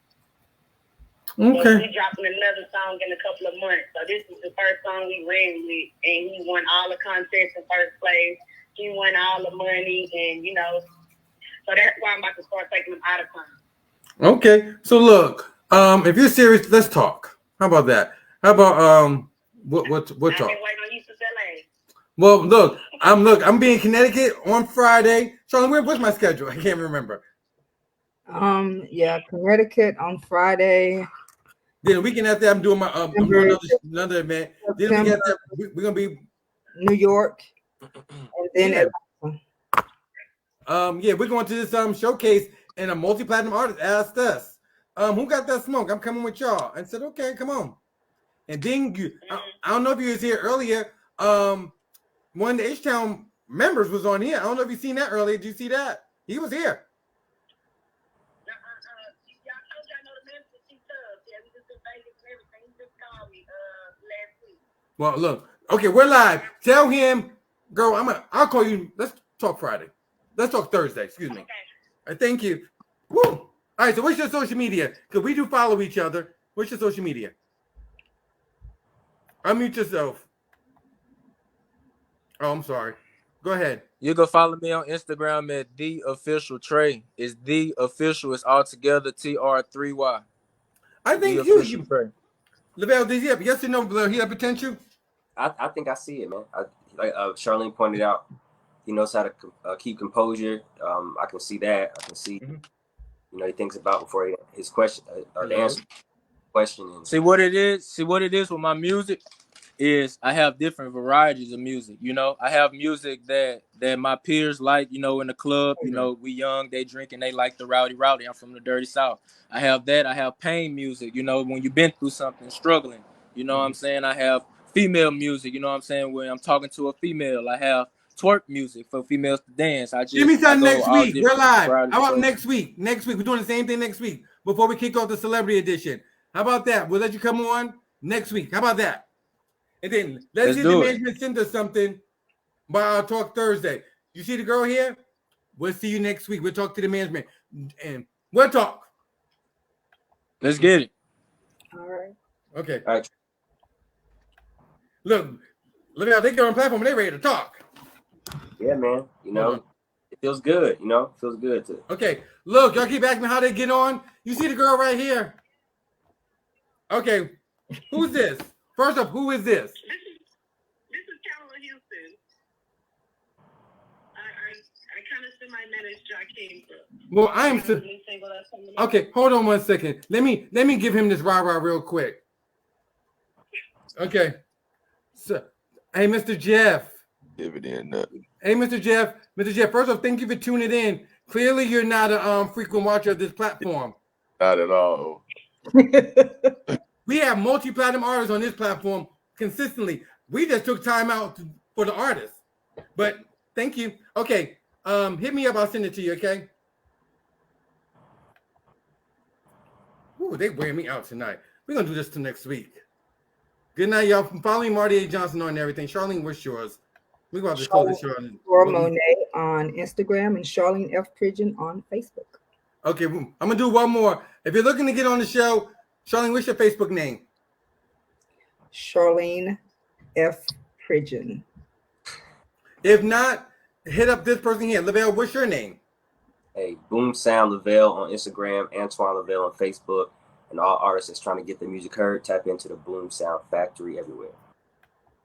So we dropping another song in a couple of months. So this is the first song we ran with, and he won all the contests in first place. He won all the money, and you know, so that's why I'm about to start taking him out of time. Okay, so look, if you're serious, let's talk. How about that? How about what talk? I've been waiting on you since LA. Well, look, I'm being in Connecticut on Friday. Charlene, what's my schedule? I can't remember. Connecticut on Friday. Then the weekend after, I'm doing my another event. Then the weekend after, we're gonna be New York, and then we're going to this showcase, and a multi-platinum artist asked us, who got that smoke? I'm coming with y'all. And said, okay, come on. And then I don't know if you was here earlier. One of the Htown members was on here. I don't know if you seen that earlier. Did you see that? He was here. Well, look. Okay, we're live. Tell him, girl. I'll call you. Let's talk Friday. Let's talk Thursday. Excuse me. Okay. Thank you. Woo. All right. So, what's your social media? Because we do follow each other. What's your social media? Unmute yourself. Oh, I'm sorry. Go ahead. You can follow me on Instagram at @TheOfficialTrey. It's The Official. It's all together. TR3Y. I think you. Lavelle, does he have yes or no? He have potential? I think I see it, man. Like Charlene pointed out, he knows how to keep composure. I can see that. I can see, you know, he thinks about before his question or the answer question. And see what it is with my music is I have different varieties of music. You know, I have music that my peers like. You know, in the club. You know, we young, they drink and they like the rowdy. I'm from the Dirty South. I have that. I have pain music. You know, when you've been through something, struggling. You know what I'm saying? I have female music. You know what I'm saying? When I'm talking to a female, I have twerk music for females to dance. Give me something next week. We're live. How about next week? Next week we're doing the same thing next week before we kick off the celebrity edition. How about that? We'll let you come on next week. How about that? And then let's get the management send us something by our talk Thursday. You see the girl here? We'll see you next week. We'll talk to the management and we'll talk. Let's get it. All right. Okay. All right. Look how they get on platform and they ready to talk. Yeah, man. You know, it feels good. You know, it feels good too. Okay. Look, y'all keep asking me how they get on. You see the girl right here? Okay. Who's this? First up, who is this? This is Carolyn Houston. I kind of semi-managed Jackson. Well, I am. Okay, hold on 1 second. Let me give him this rah-rah real quick. Okay. So, hey, Mr. Jeff. Give it in. Hey, Mr. Jeff. Mr. Jeff, first off, thank you for tuning in. Clearly, you're not a frequent watcher of this platform. Not at all. We have multi-platinum artists on this platform consistently. We just took time out for the artists. But thank you. Okay. Hit me up. I'll send it to you, okay? Ooh, they wearing me out tonight. We're going to do this till next week. Good night, y'all. Follow me, Marty A. Johnson on everything. Charlene, what's yours? We're going to close the show. Or Monet on Instagram and Charlene F. Pridgeon on Facebook. Okay, I'm going to do one more. If you're looking to get on the show, Charlene, what's your Facebook name? Charlene F. Pridgeon. If not, hit up this person here. Lavelle, what's your name? Hey, Boom Sound Lavelle on Instagram, Antoine Lavelle on Facebook, and all artists that's trying to get their music heard, tap into the Boom Sound Factory everywhere.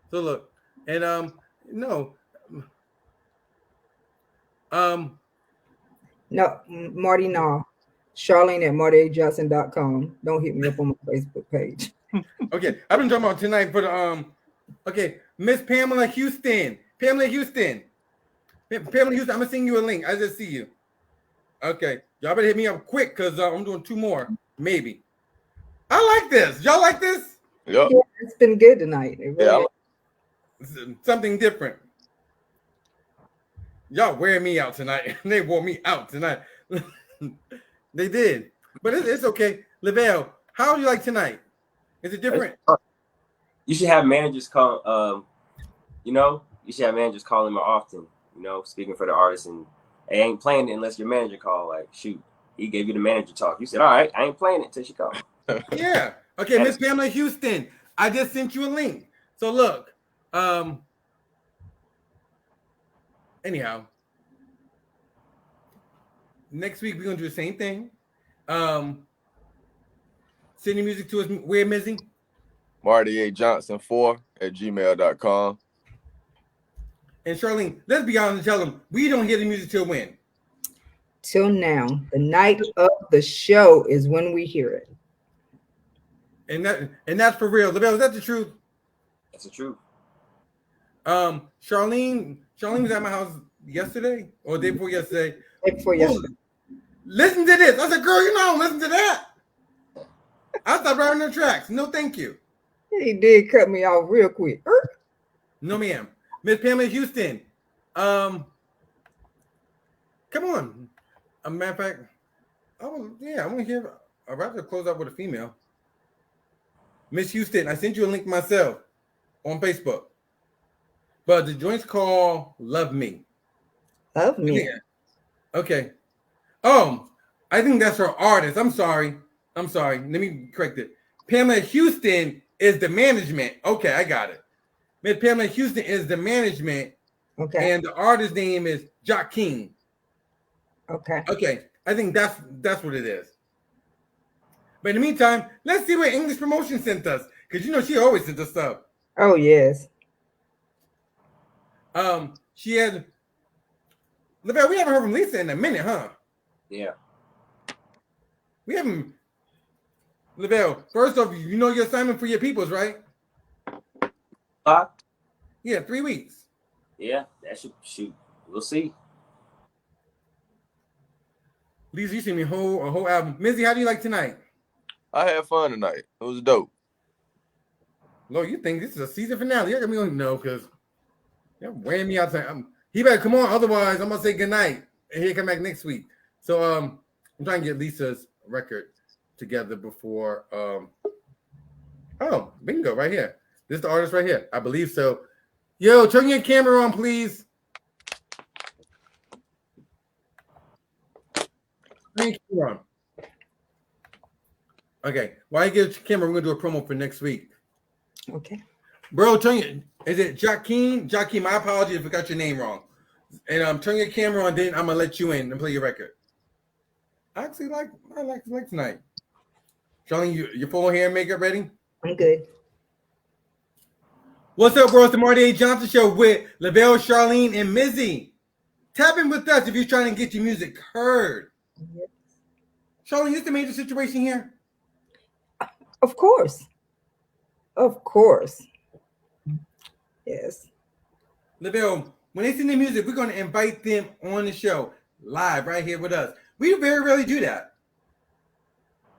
So look, and no, Marty, no. Charlene at MartyJohnson.com. Don't hit me up on my Facebook page. Okay, I've been talking about tonight for the okay, Miss Pamela Houston. Pamela Houston, I'm gonna send you a link. I just see you. Okay, y'all better hit me up quick because I'm doing 2 more, maybe. I like this. Y'all like this? Yep. Yeah, it's been good tonight. It really Something different. Y'all wear me out tonight. They wore me out tonight. They did, but it's okay. Lavelle, how do you like tonight? Is it different? You should have managers call. You should have managers calling more often. Speaking for the artists, and they ain't playing it unless your manager call. Like, shoot, he gave you the manager talk. You said, all right, I ain't playing it till she call. Yeah. Okay, Miss Pamela Houston, I just sent you a link. So look, anyhow, next week we're gonna do the same thing. Send your music to us. Where, Mizzy? MartyAJohnson4@gmail.com. And Charlene, let's be honest and tell them we don't hear the music till when? Till now. The night of the show is when we hear it. And that's for real. Lavelle, is that the truth? That's the truth. Charlene was at my house yesterday or the day before yesterday. Day before yesterday. Listen to this. I said, girl, you know, listen to that. I stopped riding the tracks. No, thank you. He did cut me off real quick. No, ma'am. Miss Pamela Houston. Come on. A matter of fact, I want to hear. I'd rather close out with a female. Miss Houston, I sent you a link myself on Facebook. But the joint's called Love Me. Love Me. Yeah. Okay. Oh, I think that's her artist. I'm sorry. Let me correct it. Pamela Houston is the management. Okay, I got it. Miss Pamela Houston is the management. Okay. And the artist name is Jackson. Okay. Okay. I think that's what it is. But in the meantime, let's see what English Promotion sent us. Because you know she always sent us stuff. Oh, yes. She had Lavelle, we haven't heard from Lisa in a minute, huh? Yeah. We haven't. Lavelle, first off, you know your assignment for your peoples, right? Yeah, 3 weeks. Yeah, that should. We'll see. Lisa, you sent me a whole album. Mizzy, how do you like tonight? I had fun tonight. It was dope. Lord, you think this is a season finale? I got me on no, because you're wearing me out. He better come on, otherwise I'm gonna say goodnight and he'll come back next week. So I'm trying to get Lisa's record together before oh, bingo, right here. This is the artist right here. I believe so. Yo, turn your camera on, please. Turn your camera on. Okay, while you get your camera, we're gonna do a promo for next week. Okay. Bro, is it Jackeen? Jackeen, my apologies if I got your name wrong. And turn your camera on, then I'm gonna let you in and play your record. I actually like tonight. Charlene, your full hair and makeup ready? I'm good. What's up, bro? It's the Marty A. Johnson Show with Lavelle, Charlene, and Mizzy. Tap in with us if you're trying to get your music heard. Yep. Charlene, is the major situation here? Of course. Of course. Yes. Lavelle, when they send their music, we're going to invite them on the show live right here with us. We very rarely do that.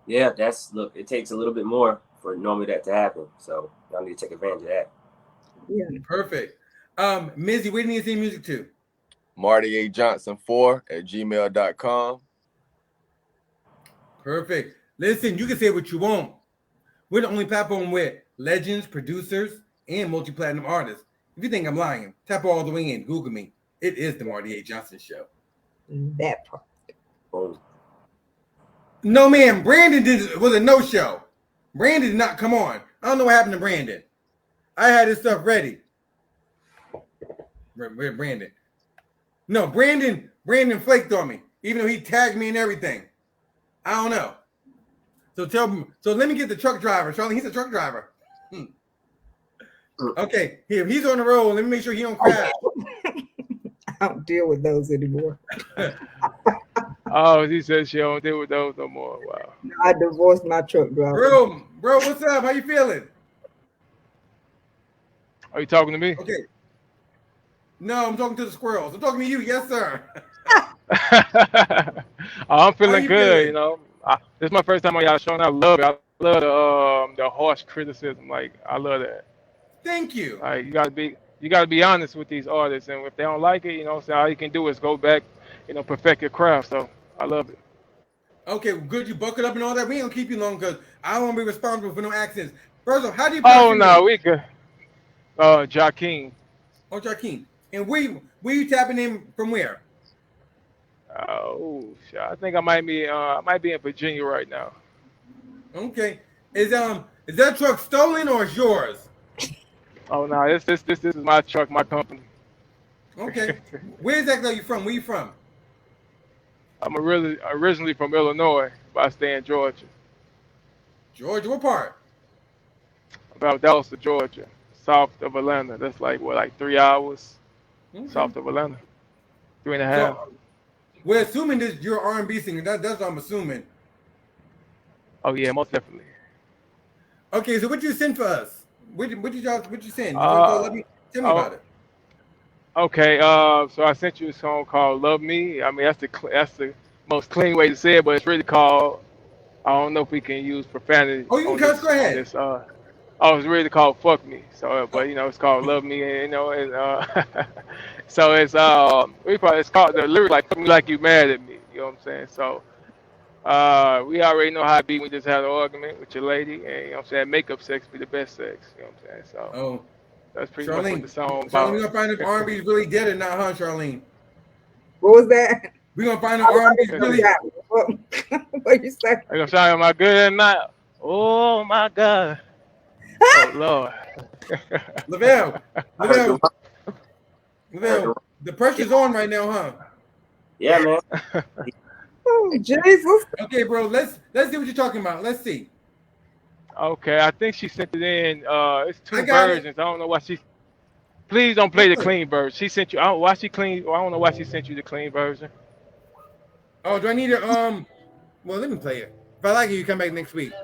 Yeah, it takes a little bit more for normally that to happen. So y'all need to take advantage of that. Yeah. Perfect. Mizzy, where do you need to send music to? MartyAJohnson4@gmail.com. Perfect. Listen, you can say what you want. We're the only platform with legends, producers, and multi-platinum artists. If you think I'm lying, tap all the way in. Google me. It is the Marty A. Johnson Show. That part. Boom. No, man. Brandon was a no-show. Brandon did not come on. I don't know what happened to Brandon. I had his stuff ready. Where Brandon? No, Brandon flaked on me, even though he tagged me and everything. I don't know. So tell him. So let me get the truck driver. Charlie, he's a truck driver. Okay, he's on the road. Let me make sure he don't crash. I don't deal with those anymore. Oh, he said she don't deal with those no more. Wow. I divorced my truck driver. Bro, what's up? How you feeling? Are you talking to me? Okay. No, I'm talking to the squirrels. I'm talking to you. Yes, sir. I'm feeling you good. feeling? You know, this is my first time on y'all show, and I love it. I love the harsh criticism. Like, I love that. Thank you. Like, you gotta be honest with these artists, and if they don't like it, you know, so all you can do is go back, you know, perfect your craft. So I love it. Okay, good. You buckled up and all that. We ain't gonna keep you long because I don't want to be responsible for no accidents. First off, how do you pronounce Oh your no, name? we good. Jackson. Oh, Jackson. And where you tapping in from where? Oh shit, I think I might be in Virginia right now. Okay. Is that truck stolen or is yours? Oh no, this is my truck, my company. Okay. Where exactly are you from? Where you from? I'm originally from Illinois, but I stay in Georgia. Georgia, what part? About Dallas, Georgia, south of Atlanta. That's like 3 hours south of Atlanta, 3.5. So we're assuming this you're R&B singer. That's what I'm assuming. Oh yeah, most definitely. Okay, so what you send for us? What you send? You gonna call, tell me about it. Okay, so I sent you a song called "Love Me." I mean, that's the most clean way to say it, but it's really called. I don't know if we can use profanity. Oh, you can cuss. Go ahead. It's really called "Fuck Me." So, but you know, it's called "Love Me," and you know, and so it's called the lyric like "Fuck Me Like You Mad at Me." You know what I'm saying? So, we already know how it be. We just had an argument with your lady, and you know what I'm saying. Makeup sex be the best sex. You know what I'm saying? So, that's pretty much what the song about. Charlene, we gonna find if R&B is really dead or not, huh, Charlene? What was that? We gonna find if R&B is really. What you say? I'm gonna show you, am I good or not? Oh my God. Oh Lord. Lavelle, the pressure's on right now, huh? Yeah, man. Oh, Jesus. Okay, bro. Let's see what you're talking about. Let's see. Okay, I think she sent it in. It's two versions. I don't know why she. Please don't play the clean version. She sent you. I don't know why she sent you the clean version. Oh, do I need it? Well, let me play it. If I like it, you come back next week.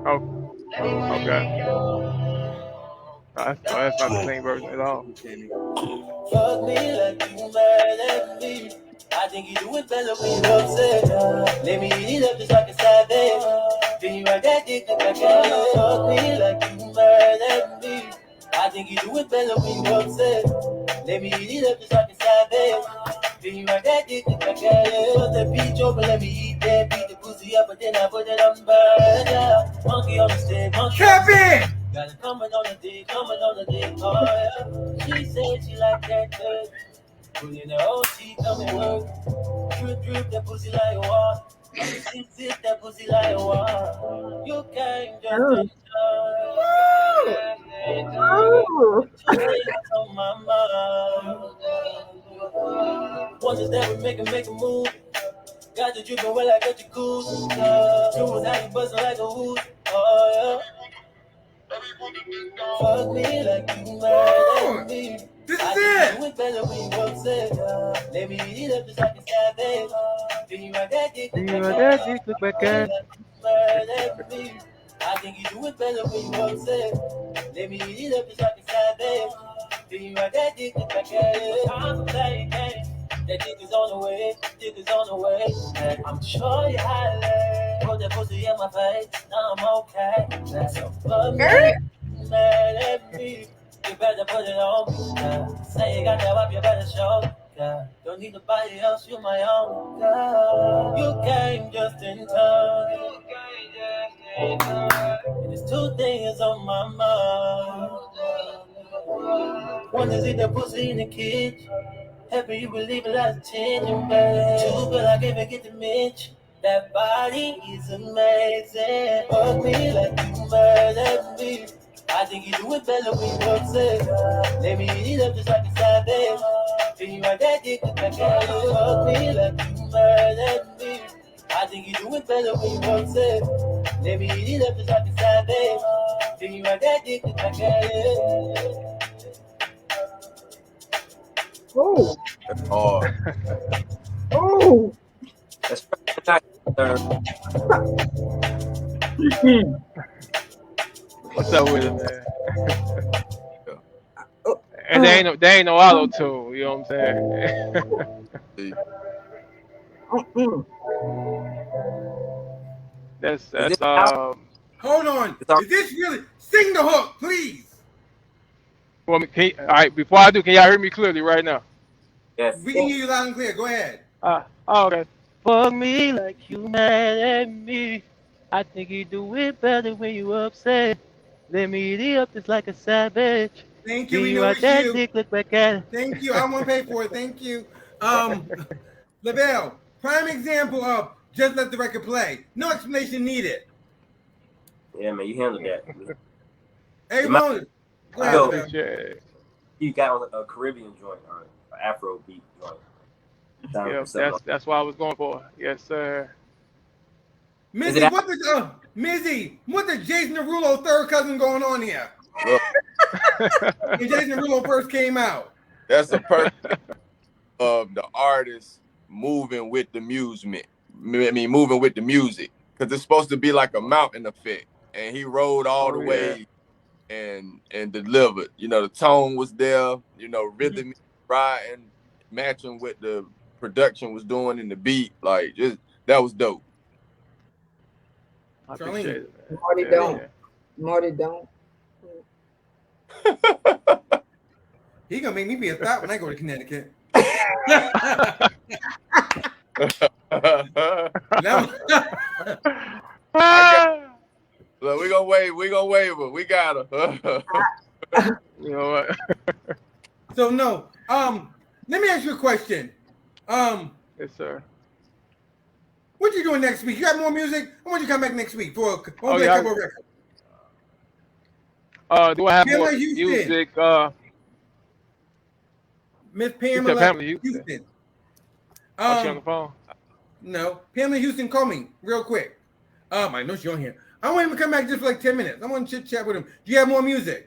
Oh, okay. That's not the clean version at all. Fuck me like you mad at me. I think you do it better when you're upset. Let me eat it up just like a savage. Then you ride that dick like I can. Fuck me like you mad at me. I think you do it better when you're upset. Let me eat it up just like a savage. Then you ride that dick like I can. Put the beach open, let me eat that. Beat the pussy up, but then I put it on burn. Monkey on the stick, monkey on the stick. Got it coming on the dick, oh yeah. She said she like that good. Put in the OT, come and work. Drip, drip, that pussy like water. Sip, that pussy like water. You came just in time. Two things on my mind. Once it's there, we make a move. Got the drippin' well, I got the cool. You was out here bustin' like a hoot, oh yeah. Fuck me like you mad at me. This is it. Do it better when you upset. Let me eat it up just like a savage. Then you ride that dick look back at. Mad at me. I think you do it better when you upset. Let me eat it up just like a savage. Then you ride that dick look back at. Time for playing games. That dick is on the way, And I'm sure you're highly. Put that pussy in my face, now I'm okay. So fuck me, mad at me. You better put it on me. Say you got that wipe, you better show me. Don't need nobody else, you're my own. You came just in time. And there's two things on my mind. One is eat that pussy in the kitchen. Happy you believe it as attention, babe. Two, but I can't forget to mention that body is amazing. Fuck me like you mad at me. I think you do it better when you're upset. Let me eat it up just like a savage. Then you ride that dick like I can. Fuck me like you mad at me. I think you do it better when you upset. Let me eat it up just like a savage. Then you ride that dick like that. Oh, That's hard. oh. That's nice, sir. What's up with it, man? Oh, And there ain't no auto tune. You know what I'm saying? Is this that's out? Hold on. It's all Is this really? Sing the hook, please. Well, all right, before I do, can y'all hear me clearly right now? yes. We can hear you loud and clear. Go ahead. Okay. Fuck me like you mad at me. I think you do it better when you upset. Let me eat it up just like a savage. Thank you. Then We you know out it's that you. dick look back at it. Thank you. I want to pay for it. Thank you. Lavelle, prime example of just let the record play. No explanation needed. Yeah, man, you handled that. Hey, It might Ron, go I ahead, Lavelle. appreciate it. you got a Caribbean joint or an Afro beat joint. Sound Yeah, something like that's what I was going for. Yes, sir. Is it Mizzy, what the Jason Derulo third cousin going on here? Look, When Jason Derulo first came out. that's a perfect of the artist moving with the music. I mean, moving with the music, because it's supposed to be like a mountain effect, and he rode all the Oh yeah. way and delivered. You know, the tone was there. You know, rhythm, riding, matching with the production was doing in the beat. Like, just that was dope. I Charlene. appreciate it, man. Marty Yeah, don't. yeah. Marty don't. He gonna make me be a thought when I go to Connecticut. Look, we gonna wave her. We got her. You know what? So no. Let me ask you a question. Yes, sir. What you doing next week? You got more music? I want you to come back next week for a Oh, play a yeah. couple of records. Do I have Pamela more Houston. music? Miss You said Pamela Pamela Houston. Houston. Oh, she on the phone? No. Pamela Houston, call me real quick. I know she's on here. I want him to come back just for like 10 minutes. I want to chit chat with him. Do you have more music?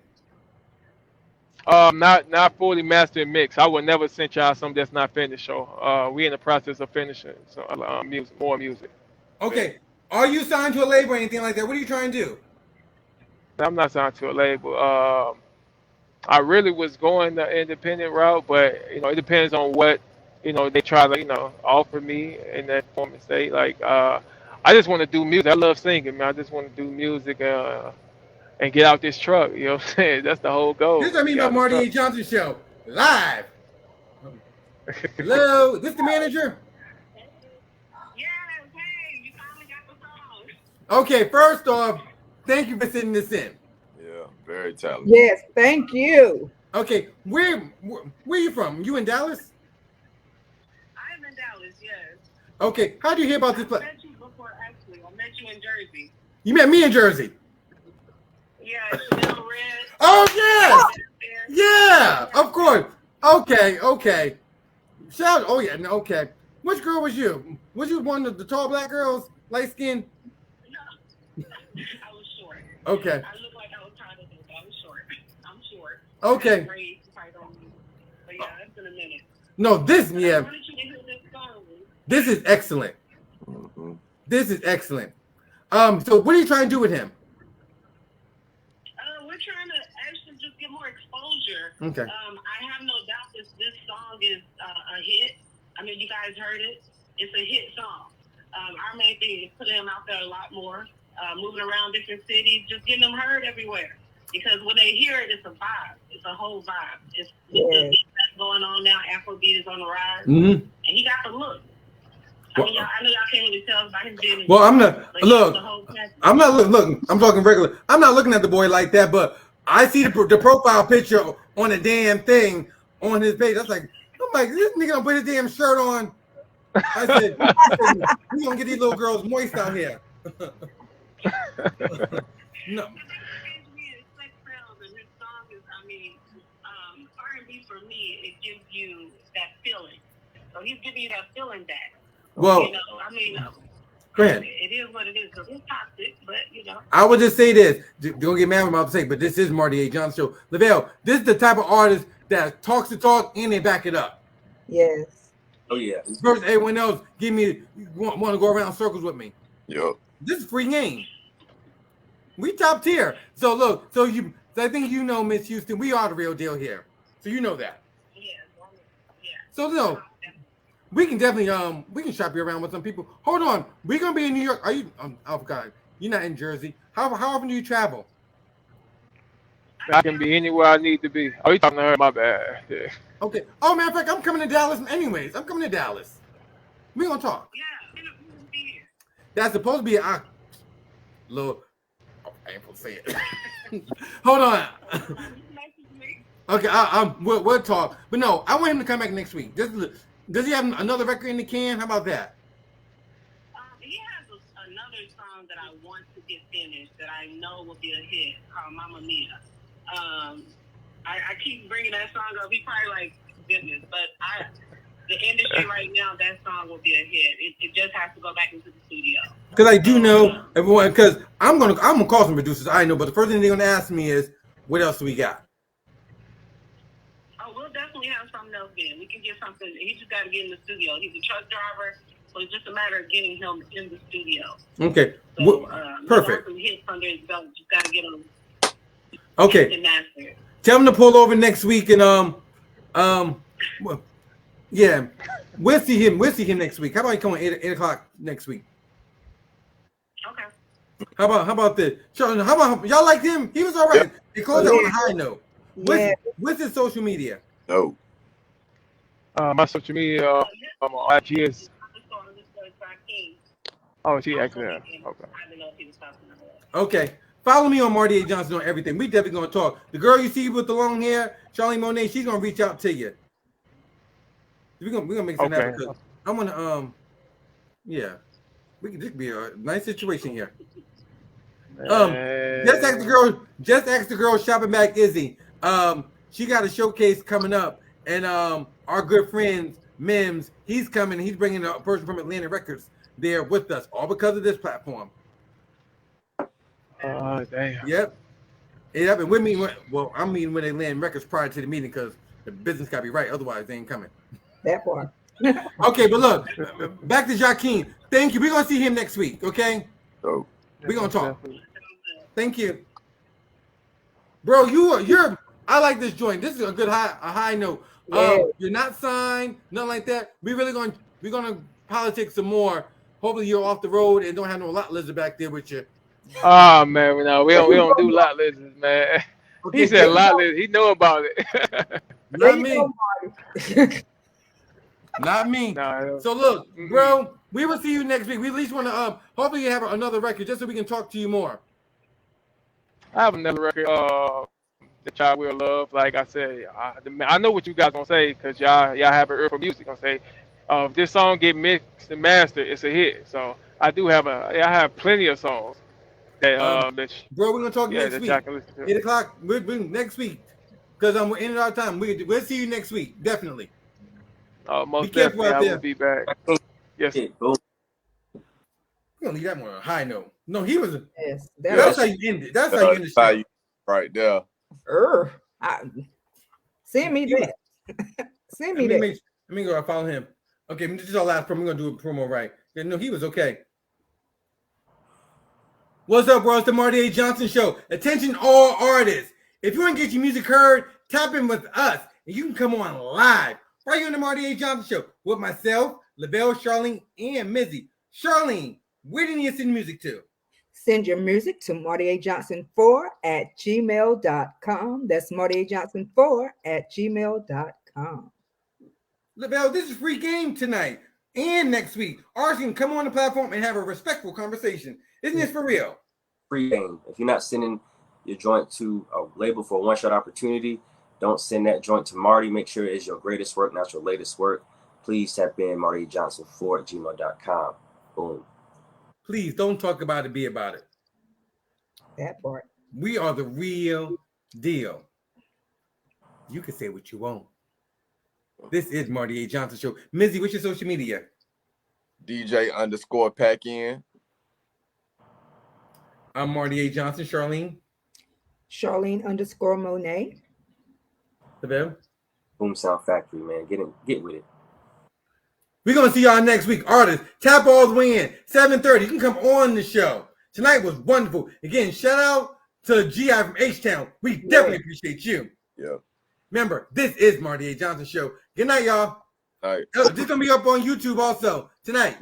Not fully mastered and mixed. I would never send y'all something that's not finished. So we in the process of finishing. So more music. Okay. Are you signed to a label or anything like that? What are you trying to do? I'm not signed to a label. I really was going the independent route, but it depends on what they try to offer me in that form and state. Like I just want to do music. I love singing, man. I just want to do music and get out this truck. You know what I'm saying? That's the whole goal. This is what I mean Get about out the Marty truck. A. Johnson show live. Hello, this the manager? Okay, first off, thank you for sending this in. Yeah, very talented. Yes, thank you. Okay, where you from? You in Dallas? I'm in Dallas, yes. Okay, how do you hear about this I place? met you before, actually. I met you in Jersey. You met me in Jersey. Yeah, Chanel Red. Oh yes, yeah, of course. Okay. Shout. Oh yeah, no, okay. Which girl was you? Was you one of the tall black girls, light skin? No, I was short. Okay. I look like I was trying to think. I was short. I'm short. Okay. But yeah, it's been a minute. No, this I yeah. wanted you to hear this song. This is excellent. This is excellent. So what are you trying to do with him? We're trying to actually just get more exposure. Okay. I have no doubt this song is a hit. I mean, you guys heard it. It's a hit song. Our main thing is putting him out there a lot more, moving around different cities, just getting them heard everywhere. Because when they hear it, it's a vibe. It's a whole vibe. It's with the beat that's going on now. Afrobeat is on the rise, and he got the look. I mean, I know y'all can't really tell by his business. Well, I'm not look. I'm not look. I'm talking regular. I'm not looking at the boy like that, but I see the profile picture on the damn thing on his page. I'm like, this nigga gonna put his damn shirt on. I said, we gonna get these little girls moist out here. No. R&B for me, it gives you that feeling. So he's giving you that feeling back. Well, Go ahead. It is what it is. So it's toxic, but you know. I would just say this. Don't get mad when I'm saying, but this is Marty A. Johnson show. Lavelle, this is the type of artist that talks the talk and they back it up. Yes. Oh yeah. Versus everyone else, give me want to go around circles with me. Yep. This is free game. We top tier. So look, so I think you know, Miss Houston, we are the real deal here. So you know that. So no, we can definitely we can shop you around with some people. Hold on, we're gonna be in New York. Are you? I forgot. You're not in Jersey. How often do you travel? I can be anywhere I need to be. Oh, you talking to her? My bad. Yeah. Okay. Oh, matter of fact, I'm coming to Dallas anyways. I'm coming to Dallas. We gonna talk. Yeah. That's supposed to be a little. Oh, I ain't supposed to say it. Hold on. Okay, we'll talk. But no, I want him to come back next week. Does he have another record in the can? How about that? He has another song that I want to get finished that I know will be a hit called Mamma Mia. I keep bringing that song up. He probably like business, but the industry right now, that song will be a hit. It just has to go back into the studio. Because I do know everyone. Because I'm gonna call some producers. I know, but the first thing they're gonna ask me is, what else do we got? Oh, we'll definitely have something else then. We can get something. He just got to get in the studio. He's a truck driver, so it's just a matter of getting him in the studio. Okay, So, perfect. Some hits under his belt. Just got to get him. Okay. Tell him to pull over next week and yeah, we'll see him. We'll see him next week. How about you come on 8 o'clock next week? Okay. How about this? How about y'all like him? He was all right. He closed out on a high note. What's his social media? No. My social media on IG is. Oh, she actually. Okay. Okay. Follow me on Marty A. Johnson on everything. We definitely gonna talk. The girl you see with the long hair, Charlie Monet, she's gonna reach out to you. We're gonna make something happen because I wanna yeah. This could be a nice situation here. Just ask the girl shopping back Izzy. She got a showcase coming up, and our good friend Mims, he's coming. He's bringing a person from Atlantic Records there with us, all because of this platform. Oh damn. Yep. And with me, well, I'm meeting with Atlantic Records prior to the meeting because the business gotta be right, otherwise they ain't coming. That part. Okay, but look, back to Jackson. Thank you. We're gonna see him next week, okay? Oh. We're gonna talk. Thank you. Bro, you're I like this joint. This is a good high note. Yeah. You're not signed, nothing like that. We're gonna politic some more. Hopefully you're off the road and don't have no lot lizard back there with you. Oh man, no, we don't do lot lizards, man. Okay, He said lot lizards. He know about it. Not me. Not me. No, so look, bro, we will see you next week. We at least want to hopefully you have another record just so we can talk to you more. I have another record, The Child Will Love. Like I said, I know what you guys gonna say because y'all have an ear for music. Gonna say, if this song get mixed and mastered, it's a hit. So I have plenty of songs that bro, we're gonna talk next week. 8 o'clock. We're next week because we're in our time. We'll see you next week, definitely. Most definitely, I will be back. Yes. We're gonna leave that one on a high note. No, he was. Yes, that's how you end it. That's how you end the show. Right there. Send me that. Send me that. Let me go. I follow him. Okay, this is our last promo. We're gonna do a promo right. Yeah, no, he was okay. What's up, bro? It's the Marty A. Johnson Show. Attention, all artists. If you want to get your music heard, tap in with us, and you can come on live right here on the Marty A. Johnson Show with myself, Lavelle, Charlene, and Mizzy. Charlene, where do you need to send music to? Send your music to martyajohnson4@gmail.com. That's martyajohnson4@gmail.com. Lavelle, this is free game tonight and next week. Artists can come on the platform and have a respectful conversation. Isn't this for real? Free game. If you're not sending your joint to a label for a one-shot opportunity, don't send that joint to Marty. Make sure it's your greatest work, not your latest work. Please tap in martyajohnson4@gmail.com. Boom. Please don't talk about it, be about it. That part. We are the real deal. You can say what you want. This is Marty A. Johnson Show. Mizzy, what's your social media? DJ_Pack-In. I'm Marty A. Johnson. Charlene. Charlene_Monet. Lavelle. Boom Sound Factory, man. Get with it. We're going to see y'all next week. Artists, tap all the way in. 7:30. You can come on the show. Tonight was wonderful. Again, shout out to GI from H-Town. We definitely appreciate you. Yeah. Remember, this is Marty A. Johnson Show. Good night, y'all. All right. This is going to be up on YouTube also tonight.